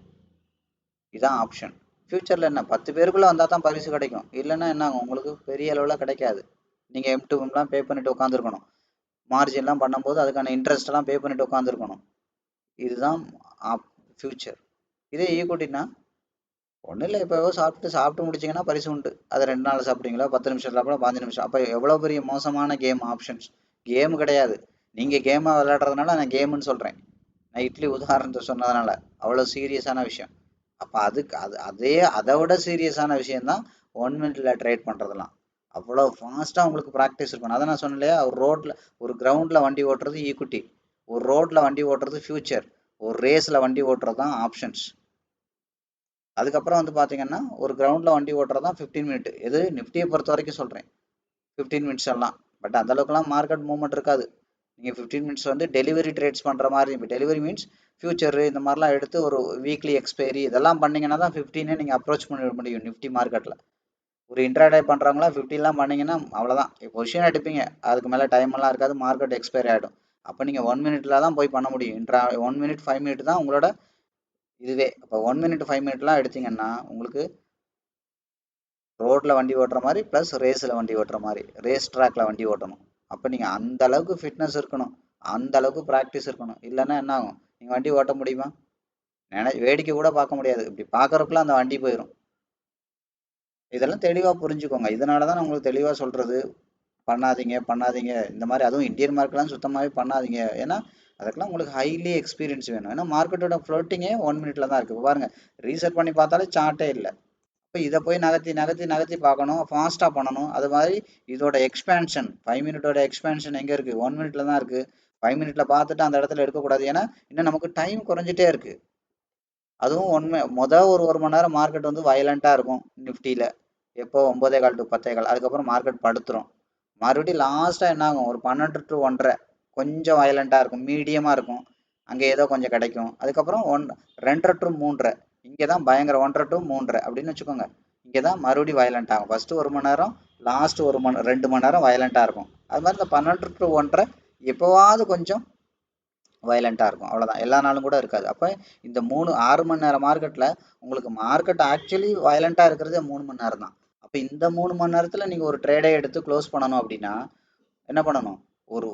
இதான் ஆப்ஷன். ஃபியூச்சரில் என்ன 10 பேருக்குள்ளே வந்தால் தான் பரிசு கிடைக்கும், இல்லைன்னா என்ன ஆகும்? உங்களுக்கு பெரிய அளவில் கிடைக்காது. நீங்கள் M2M பே பண்ணிட்டு உட்காந்துருக்கணும். மார்ஜின்லாம் பண்ணும்போது அதுக்கான இன்ட்ரெஸ்ட்லாம் பே பண்ணிட்டு உட்காந்துருக்கணும். இதுதான் ஃபியூச்சர். இதே ஈக்குவிட்டினா ஒன்றும் இல்லை, இப்போ சாப்பிட்டு முடிச்சிங்கன்னா பரிசு உண்டு. அதை 2 நாள் சாப்பிட்டீங்களா, 10 நிமிஷம் சாப்பிட 15 நிமிஷம். அப்போ எவ்வளோ பெரிய மோசமான கேம் ஆப்ஷன்ஸ். கேம் கிடையாது, நீங்கள் கேமாக விளையாடுறதுனால நான் கேமுன்னு சொல்கிறேன். நான் இட்லி உதாரணத்தை சொன்னதுனால அவ்வளோ சீரியஸான விஷயம். அப்போ அதை விட சீரியஸான விஷயம்தான் 1 மினிட்ல ட்ரேட் பண்ணுறதுலாம். அவ்வளோ ஃபாஸ்ட்டாக உங்களுக்கு ப்ராக்டிஸ் இருக்கணும். அதை நான் சொன்னேன் இல்லையா, ஒரு கிரவுண்டில் வண்டி ஓட்டுறது ஈக்குவிட்டி, ஒரு ரோட்டில் வண்டி ஓட்டுறது ஃபியூச்சர், ஒரு ரேஸில் வண்டி ஓட்டுறது தான் ஆப்ஷன்ஸ். அதுக்கப்புறம் வந்து பார்த்தீங்கன்னா ஒரு கிரவுண்டில் வண்டி ஓட்டுறது தான் 15 மினிட். எது நிஃப்டியை பொறுத்த வரைக்கும் சொல்கிறேன், 15 மினிட்ஸ் எல்லாம். பட் அந்தளவுக்குலாம் மார்க்கெட் மூவ்மெண்ட் இருக்காது. நீங்கள் 15 மினிட்ஸ் வந்து டெலிவரி ட்ரேட்ஸ் பண்ணுற மாதிரி. இப்போ டெலிவரி மீன்ஸ் ஃபியூச்சரு இந்த மாதிரிலாம் எடுத்து ஒரு வீக்லி எக்ஸ்பைரி இதெல்லாம் பண்ணிங்கன்னா தான் 15 நீங்கள் அப்ரோச் பண்ண முடியும் நிஃப்டி மார்க்கெட்டில். ஒரு இன்ட்ராடே பண்ணுறவங்களாம் 15லாம் பண்ணிங்கன்னா அவ்வளோதான். பொசிஷன் எடுப்பீங்க, அதுக்கு மேலே டைம் எல்லாம் இருக்காது, மார்க்கெட் எக்ஸ்பைரி ஆகிடும். அப்போ நீங்கள் 1 மினிட்ல தான் போய் பண்ண முடியும். 1 மினிட் 5 மினிட் தான் உங்களோட இதுவே. அப்போ 1 மினிட் 5 மினிட்லாம் எடுத்தீங்கன்னா உங்களுக்கு ரோட்டில் வண்டி ஓட்டுற மாதிரி ப்ளஸ் ரேஸில் வண்டி ஓட்டுற மாதிரி, ரேஸ் ட்ராக்ல வண்டி ஓட்டணும். அப்போ நீங்கள் அந்த அளவுக்கு ஃபிட்னஸ் இருக்கணும், அந்த அளவுக்கு ப்ராக்டிஸ் இருக்கணும். இல்லைன்னா என்ன ஆகும்? நீங்கள் வண்டி ஓட்ட முடியுமா? வேடிக்கை கூட பார்க்க முடியாது, இப்படி பார்க்குறதுக்குள்ள அந்த வண்டி போயிடும். இதெல்லாம் தெளிவாக புரிஞ்சுக்கோங்க. இதனால தான் நான் உங்களுக்கு தெளிவாக சொல்கிறது, பண்ணாதீங்க இந்த மாதிரி. அதுவும் இந்தியன் மார்க்கெட்லாம் சுத்தமாகவே பண்ணாதீங்க. ஏன்னா அதுக்கெல்லாம் உங்களுக்கு ஹைலி எக்ஸ்பீரியன்ஸ் வேணும். ஏன்னா மார்க்கெட்டோட ஃப்ளோட்டிங்கே 1 மினிட்ல தான் இருக்குது. பாருங்கள், ரீசெட் பண்ணி பார்த்தாலே சார்ட்டே இல்லை. இப்போ இதை போய் நகர்த்தி பார்க்கணும், ஃபாஸ்ட்டாக பண்ணணும். அது மாதிரி இதோட எக்ஸ்பேன்ஷன் 5 மினிட்டோட எக்ஸ்பேன்ஷன் எங்கே இருக்குது? 1 மினிட்ல தான் இருக்குது. 5 மினிட்ல பார்த்துட்டு அந்த இடத்துல எடுக்கக்கூடாது. ஏன்னா இன்னும் நமக்கு டைம் குறைஞ்சிட்டே இருக்குது. அதுவும் ஒரு மணி நேரம் மார்க்கெட் வந்து வயலண்ட்டாக இருக்கும் நிஃப்டியில். எப்போ 9:15 to 10:15. அதுக்கப்புறம் மார்க்கெட் படுத்துரும். மறுபடியும் லாஸ்ட்டாக என்ன ஆகும்? ஒரு 12 to 1:30 கொஞ்சம் வயலண்ட்டாக இருக்கும், மீடியமாக இருக்கும், அங்கே ஏதோ கொஞ்சம் கிடைக்கும். அதுக்கப்புறம் 2:30 to 3:30 இங்கே தான் பயங்கர 1:30 to 3:30 அப்படின்னு வச்சுக்கோங்க. இங்கே தான் மறுபடியும் வயலண்ட் ஆகும். ஃபஸ்ட்டு 1 மணி நேரம், லாஸ்ட்டு 2 மணி நேரம் வயலண்ட்டாக இருக்கும். அது மாதிரி இந்த 12 to 1:30 எப்போவாவது கொஞ்சம் வயலண்ட்டாக இருக்கும், அவ்வளோதான். எல்லா நாளும் கூட இருக்காது. அப்போ இந்த 6 மணி நேரம் மார்க்கெட்டில் உங்களுக்கு மார்க்கெட் ஆக்சுவலி வயலண்ட்டாக இருக்கிறதே 3 மணி நேரம் தான். அப்போ இந்த 3 மணி நேரத்தில் நீங்கள் ஒரு ட்ரேடை எடுத்து க்ளோஸ் பண்ணணும் அப்படின்னா என்ன பண்ணணும்? ஒரு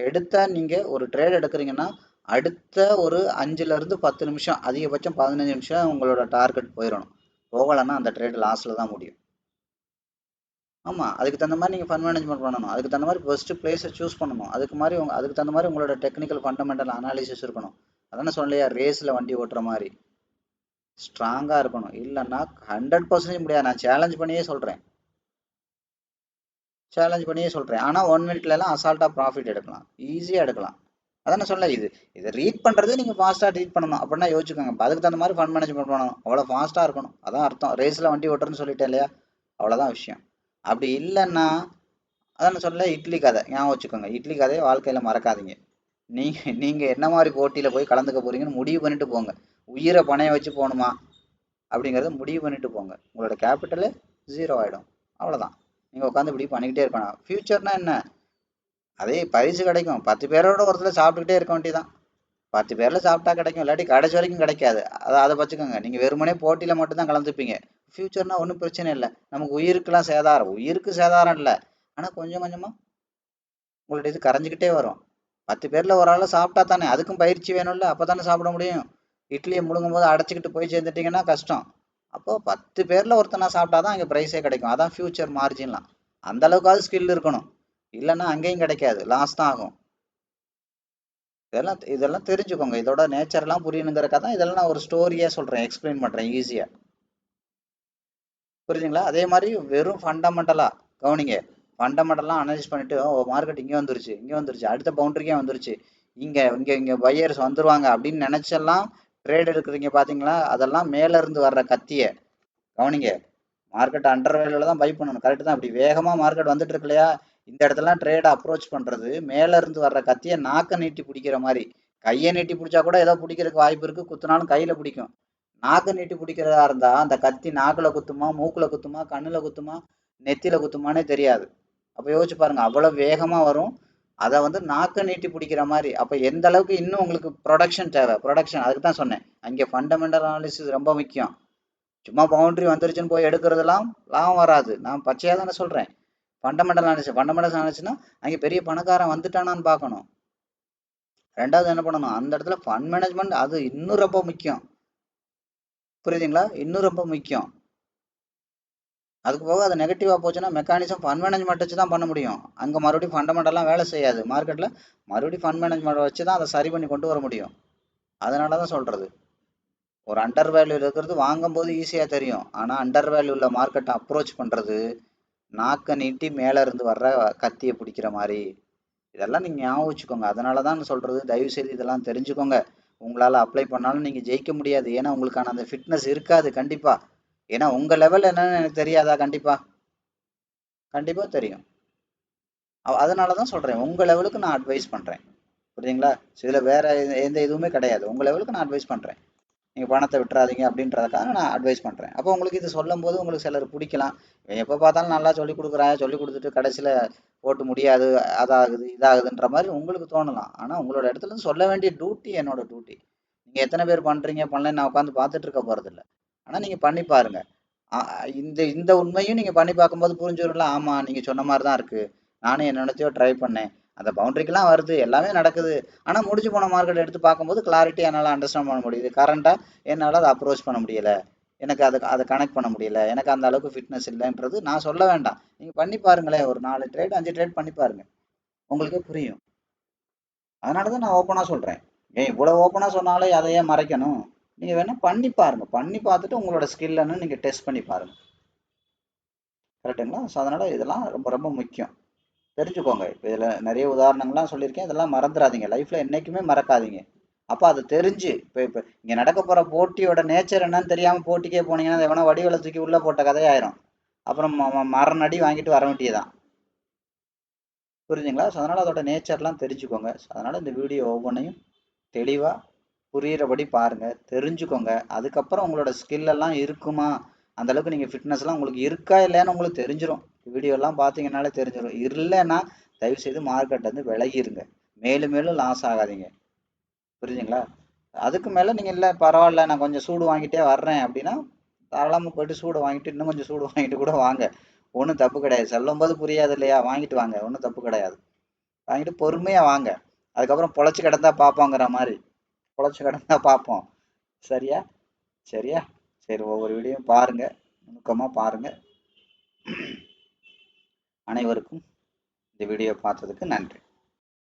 எடுத்த நீங்கள் ஒரு ட்ரேட் எடுக்கிறீங்கன்னா அடுத்த ஒரு 5லேருந்து 10 நிமிஷம், அதிகபட்சம் 15 நிமிஷம் உங்களோட டார்கெட் போயிடணும். போகலைன்னா அந்த ட்ரேட் லாஸ்ட்டில் தான் முடியும். ஆமாம், அதுக்கு தகுந்த மாதிரி நீங்கள் ஃபண்ட் மேனேஜ்மெண்ட் பண்ணணும். அதுக்கு தகுந்த மாதிரி பெஸ்ட்டு பிளேஸை சூஸ் பண்ணணும். அதுக்கு தகுந்த மாதிரி உங்களோட டெக்னிக்கல் ஃபண்டமெண்டல் அனாலிசிஸ் இருக்கணும். அதானே சொல்லலையா, ரேஸில் வண்டி ஓட்டுற மாதிரி ஸ்ட்ராங்காக இருக்கணும். இல்லைன்னா 100% முடியாது. நான் சேலஞ்ச் பண்ணியே சொல்கிறேன். ஆனால் 1 மினிட்லலாம் அசால்ட்டாக ப்ராஃபிட் எடுக்கலாம், ஈஸியாக எடுக்கலாம். அதானே சொல்ல, இதை ரீட் பண்ணுறது நீங்கள் ஃபாஸ்ட்டாக ரீட் பண்ணணும். அப்படின்னா யோசிச்சுக்கோங்க. அதுக்கு தகுந்த மாதிரி ஃபண்ட் மேனேஜ்மெண்ட் பண்ணணும். அவ்வளோ ஃபாஸ்ட்டாக இருக்கணும், அதான் அர்த்தம். ரேஸில் வண்டி ஓட்டுறதுன்னு சொல்லிட்டேன் இல்லையா, அவ்வளோதான் விஷயம். அப்படி இல்லைன்னா அதான சொல்ல, இட்லி கதை ஞாபகம் வச்சுக்கோங்க. இட்லி கதையை வாழ்க்கையில் மறக்காதீங்க. நீங்கள் என்ன மாதிரி போட்டியில் போய் கலந்துக்க போகிறீங்கன்னு முடிவு பண்ணிட்டு போங்க. உயிரை பணைய வச்சு போகணுமா அப்படிங்கிறத முடிவு பண்ணிட்டு போங்க. உங்களோட கேபிட்டலு 0 ஆகிடும், அவ்வளோதான். நீங்கள் உட்காந்து இப்படி பண்ணிக்கிட்டே இருக்கணும். ஃபியூச்சர்னா என்ன? அதே பரிசு கிடைக்கும். 10 பேரோட ஒருத்தர் சாப்பிட்டுக்கிட்டே இருக்க வேண்டியதான். 10 பேரில் சாப்பிட்டா கிடைக்கும், இல்லாட்டி கடைசி வரைக்கும் கிடைக்காது. அதை வச்சுக்கோங்க. நீங்கள் வெறுமனே போட்டியில் மட்டும்தான் கலந்துப்பீங்க. ஃபியூச்சர்னா ஒன்றும் பிரச்சனை இல்லை. நமக்கு உயிருக்கெல்லாம் சேதாரம், உயிருக்கு சேதாரம் இல்லை, ஆனால் கொஞ்சம் கொஞ்சமாக உங்கள்ட்ட இது கரைஞ்சிக்கிட்டே வரும். 10 பேரில் ஒரு ஆள் சாப்பிட்டா தானே, அதுக்கும் பயிற்சி வேணும்ல, அப்போ தானே சாப்பிட முடியும். இட்லியை முழுங்கும் போது அடைச்சிக்கிட்டு போய் சேர்ந்துட்டிங்கன்னா கஷ்டம். அப்போது 10 பேரில் ஒருத்தனா சாப்பிட்டா தான் அங்கே ப்ரைஸே கிடைக்கும். அதான் ஃபியூச்சர் மார்ஜின்லாம். அந்த அளவுக்காவது ஸ்கில் இருக்கணும், இல்லைன்னா அங்கேயும் கிடைக்காது, லாஸ் தான் ஆகும். இதெல்லாம் தெரிஞ்சுக்கோங்க. இதோட நேச்சர்லாம் புரியணுங்கிறக்காக தான் இதெல்லாம் நான் ஒரு ஸ்டோரியாக சொல்கிறேன், எக்ஸ்பிளைன் பண்ணுறேன் ஈஸியாக. புரியுதுங்களா? அதே மாதிரி வெறும் ஃபண்டமெண்டலாக கவனிங்க. ஃபண்டமெண்டலாக அனலைஸ் பண்ணிவிட்டு மார்க்கெட் இங்கே வந்துருச்சு, அடுத்த பவுண்டரிக்கே வந்துருச்சு, இங்கே பையர்ஸ் வந்துருவாங்க அப்படின்னு நினச்செல்லாம் ட்ரேட் எடுக்கிறீங்க பார்த்தீங்களா? அதெல்லாம் மேலேருந்து வர்ற கத்தியை கவனிங்க. மார்க்கெட் அண்டர் வேல்யூவில் தான் பை பண்ணணும், கரெக்டு தான். அப்படி வேகமாக மார்க்கெட் வந்துட்டு இருக்கு இல்லையா, இந்த இடத்துலலாம் ட்ரேடை அப்ரோச் பண்ணுறது மேலேருந்து வர்ற கத்தியை நாக்கை நீட்டி பிடிக்கிற மாதிரி. கையை நீட்டி பிடிச்சா கூட ஏதோ பிடிக்கிறதுக்கு வாய்ப்பு இருக்குது, குத்துனாலும் கையில் பிடிக்கும். நாக்கு நீட்டி பிடிக்கிறதா இருந்தா அந்த கத்தி நாக்குல குத்துமா, மூக்குல குத்துமா, கண்ணுல குத்துமா, நெத்தியில குத்துமானே தெரியாது. அப்ப யோசிச்சு பாருங்க, அவ்வளவு வேகமா வரும். அதை வந்து நாக்க நீட்டி பிடிக்கிற மாதிரி. அப்ப எந்த அளவுக்கு இன்னும் உங்களுக்கு ப்ரொடக்ஷன் தேவை. ப்ரொடக்ஷன் அதுக்கு தான் சொன்னேன். அங்கே ஃபண்டமெண்டல் அனாலிசிஸ் ரொம்ப முக்கியம். சும்மா பவுண்டரி வந்துருச்சுன்னு போய் எடுக்கிறதெல்லாம் லாபம் வராது. நான் பச்சையா தானே சொல்றேன். ஃபண்டமெண்டல் அனாலிசிஸ்னா அங்கே பெரிய பணக்காரன் வந்துட்டானான்னு பார்க்கணும். ரெண்டாவது என்ன பண்ணணும், அந்த இடத்துல ஃபண்ட் மேனேஜ்மெண்ட் அது இன்னும் ரொம்ப முக்கியம். புரியுதுங்களா? இன்னும் ரொம்ப முக்கியம். அதுக்கு போக அது நெகட்டிவா போச்சுன்னா மெக்கானிசம் ஃபண்ட் மேனேஜ்மெண்ட் வச்சு தான் பண்ண முடியும். அங்கே மறுபடியும் ஃபண்டமெண்டல்லாம் வேலை செய்யாது. மார்க்கெட்டில் மறுபடியும் ஃபண்ட் மேனேஜ்மெண்ட் வச்சு தான் அதை சரி பண்ணி கொண்டு வர முடியும். அதனால தான் சொல்றது. ஒரு அண்டர் வேல்யூ இருக்கிறது வாங்கும்போது ஈஸியாக தெரியும். ஆனால் அண்டர் வேல்யூல மார்க்கெட்டை அப்ரோச் பண்ணுறது நாக்க நீட்டி மேலே இருந்து வர்ற கத்தியை பிடிக்கிற மாதிரி. இதெல்லாம் நீங்கள் ஞாபகம் வச்சுக்கோங்க. அதனால தான் சொல்றது, தயவு செய்து இதெல்லாம் தெரிஞ்சுக்கோங்க. உங்களால் அப்ளை பண்ணாலும் நீங்கள் ஜெயிக்க முடியாது. ஏன்னா உங்களுக்கான அந்த ஃபிட்னஸ் இருக்காது கண்டிப்பாக. ஏன்னா உங்கள் லெவல் என்னன்னு எனக்கு தெரியாதா? கண்டிப்பாக கண்டிப்பாக தெரியும். அதனால தான் சொல்கிறேன், உங்கள் லெவலுக்கு நான் அட்வைஸ் பண்ணுறேன். புரியுதுங்களா? இதில் வேற எந்த இதுவுமே கிடையாது. உங்கள் லெவலுக்கு நான் அட்வைஸ் பண்ணுறேன். நீங்கள் பணத்தை விட்டுறாதீங்க அப்படின்றதுக்காக நான் அட்வைஸ் பண்ணுறேன். அப்போ உங்களுக்கு இது சொல்லும் போது உங்களுக்கு சிலர் பிடிக்கலாம். எப்போ பார்த்தாலும் நல்லா சொல்லி கொடுக்குறாங்க, சொல்லி கொடுத்துட்டு கடைசியில் போட்டு முடியாது, அதாகுது இதாகுதுன்ற மாதிரி உங்களுக்கு தோணலாம். ஆனால் உங்களோட இடத்துல இருந்து சொல்ல வேண்டிய டியூட்டி என்னோட டியூட்டி. நீங்கள் எத்தனை பேர் பண்ணுறீங்க பண்ணலன்னு நான் உட்காந்து பார்த்துட்டு இருக்க போகிறதில்ல. ஆனால் நீங்கள் பண்ணி பாருங்க. இந்த இந்த உண்மையும் நீங்கள் பண்ணி பார்க்கும்போது புரிஞ்சுரும்ல. ஆமாம், நீங்கள் சொன்ன மாதிரி தான் இருக்குது. நானும் என்னென்னத்தையோ ட்ரை பண்ணேன். அந்த பவுண்டரிக்கெல்லாம் வருது, எல்லாமே நடக்குது. ஆனால் முடிஞ்சு போன மார்க்கெட் எடுத்து பார்க்கும்போது கிளாரிட்டி என்னால் அண்டர்ஸ்டாண்ட் பண்ண முடியுது. கரண்ட்டாக என்னால் அதை அப்ரோச் பண்ண முடியலை. எனக்கு அதை கனெக்ட் பண்ண முடியல. எனக்கு அந்த அளவுக்கு ஃபிட்னஸ் இல்லைன்றது நான் சொல்ல வேண்டாம். நீங்கள் பண்ணி பாருங்களேன். ஒரு 4 ட்ரேட் 5 ட்ரேட் பண்ணி பாருங்க, உங்களுக்கே புரியும். அதனால தான் நான் ஓப்பனாக சொல்கிறேன். ஏன் இவ்வளோ ஓப்பனாக சொன்னாலே அதை ஏன் மறைக்கணும்? நீங்கள் வேணால் பண்ணி பாருங்க. பண்ணி பார்த்துட்டு உங்களோட ஸ்கில்லுன்னு நீங்கள் டெஸ்ட் பண்ணி பாருங்க. கரெக்டுங்களா? ஸோ அதனால் இதெல்லாம் ரொம்ப ரொம்ப முக்கியம். தெரிஞ்சுக்கோங்க. இப்போ இதில் நிறைய உதாரணங்கள்லாம் சொல்லியிருக்கேன். இதெல்லாம் மறந்துடாதீங்க. லைஃப்பில் என்றைக்குமே மறக்காதீங்க. அப்போ அது தெரிஞ்சு இப்போ இங்கே நடக்க போகிற போட்டியோட நேச்சர் என்னன்னு தெரியாமல் போட்டிக்கே போனீங்கன்னா எவனோ வடிவேலை தூக்கி உள்ளே போட்ட கதையாயிரும். அப்புறம் மரணடி வாங்கிட்டு வர வேண்டியதான். புரிஞ்சுங்களா? ஸோ அதனால் அதோட நேச்சர்லாம் தெரிஞ்சுக்கோங்க. ஸோ அதனால் இந்த வீடியோ ஒவ்வொன்றையும் தெளிவாக புரிகிறபடி பாருங்கள், தெரிஞ்சுக்கோங்க. அதுக்கப்புறம் உங்களோட ஸ்கில்லெல்லாம் இருக்குமா, அந்தளவுக்கு நீங்கள் ஃபிட்னஸ்லாம் உங்களுக்கு இருக்கா இல்லையான்னு உங்களுக்கு தெரிஞ்சிடும். வீடியோலாம் பார்த்தீங்கன்னாலே தெரிஞ்சிடும். இல்லைன்னா தயவுசெய்து மார்க்கெட் வந்து விலகிருங்க. மேலும் மேலும் லாஸ் ஆகாதீங்க. புரியுதுங்களா? அதுக்கு மேலே நீங்கள் இல்லை பரவாயில்ல நான் கொஞ்சம் சூடு வாங்கிட்டே வர்றேன் அப்படின்னா தாராளமாக போயிட்டு சூடு வாங்கிட்டு இன்னும் கொஞ்சம் சூடு வாங்கிட்டு கூட வாங்க. ஒன்றும் தப்பு கிடையாது. சொல்லும் போது புரியாது இல்லையா? வாங்கிட்டு வாங்க, ஒன்றும் தப்பு கிடையாது. வாங்கிட்டு பொறுமையாக வாங்க. அதுக்கப்புறம் பொழைச்சி கிடந்தா பார்ப்போங்கிற மாதிரி. பொழைச்சி கிடந்தா பார்ப்போம். சரியா? சரியா? சரி, ஒவ்வொரு வீடியோவும் பாருங்க, நுணுக்கமாக பாருங்க. அனைவருக்கும் இந்த வீடியோ பார்த்ததுக்கு நன்றி.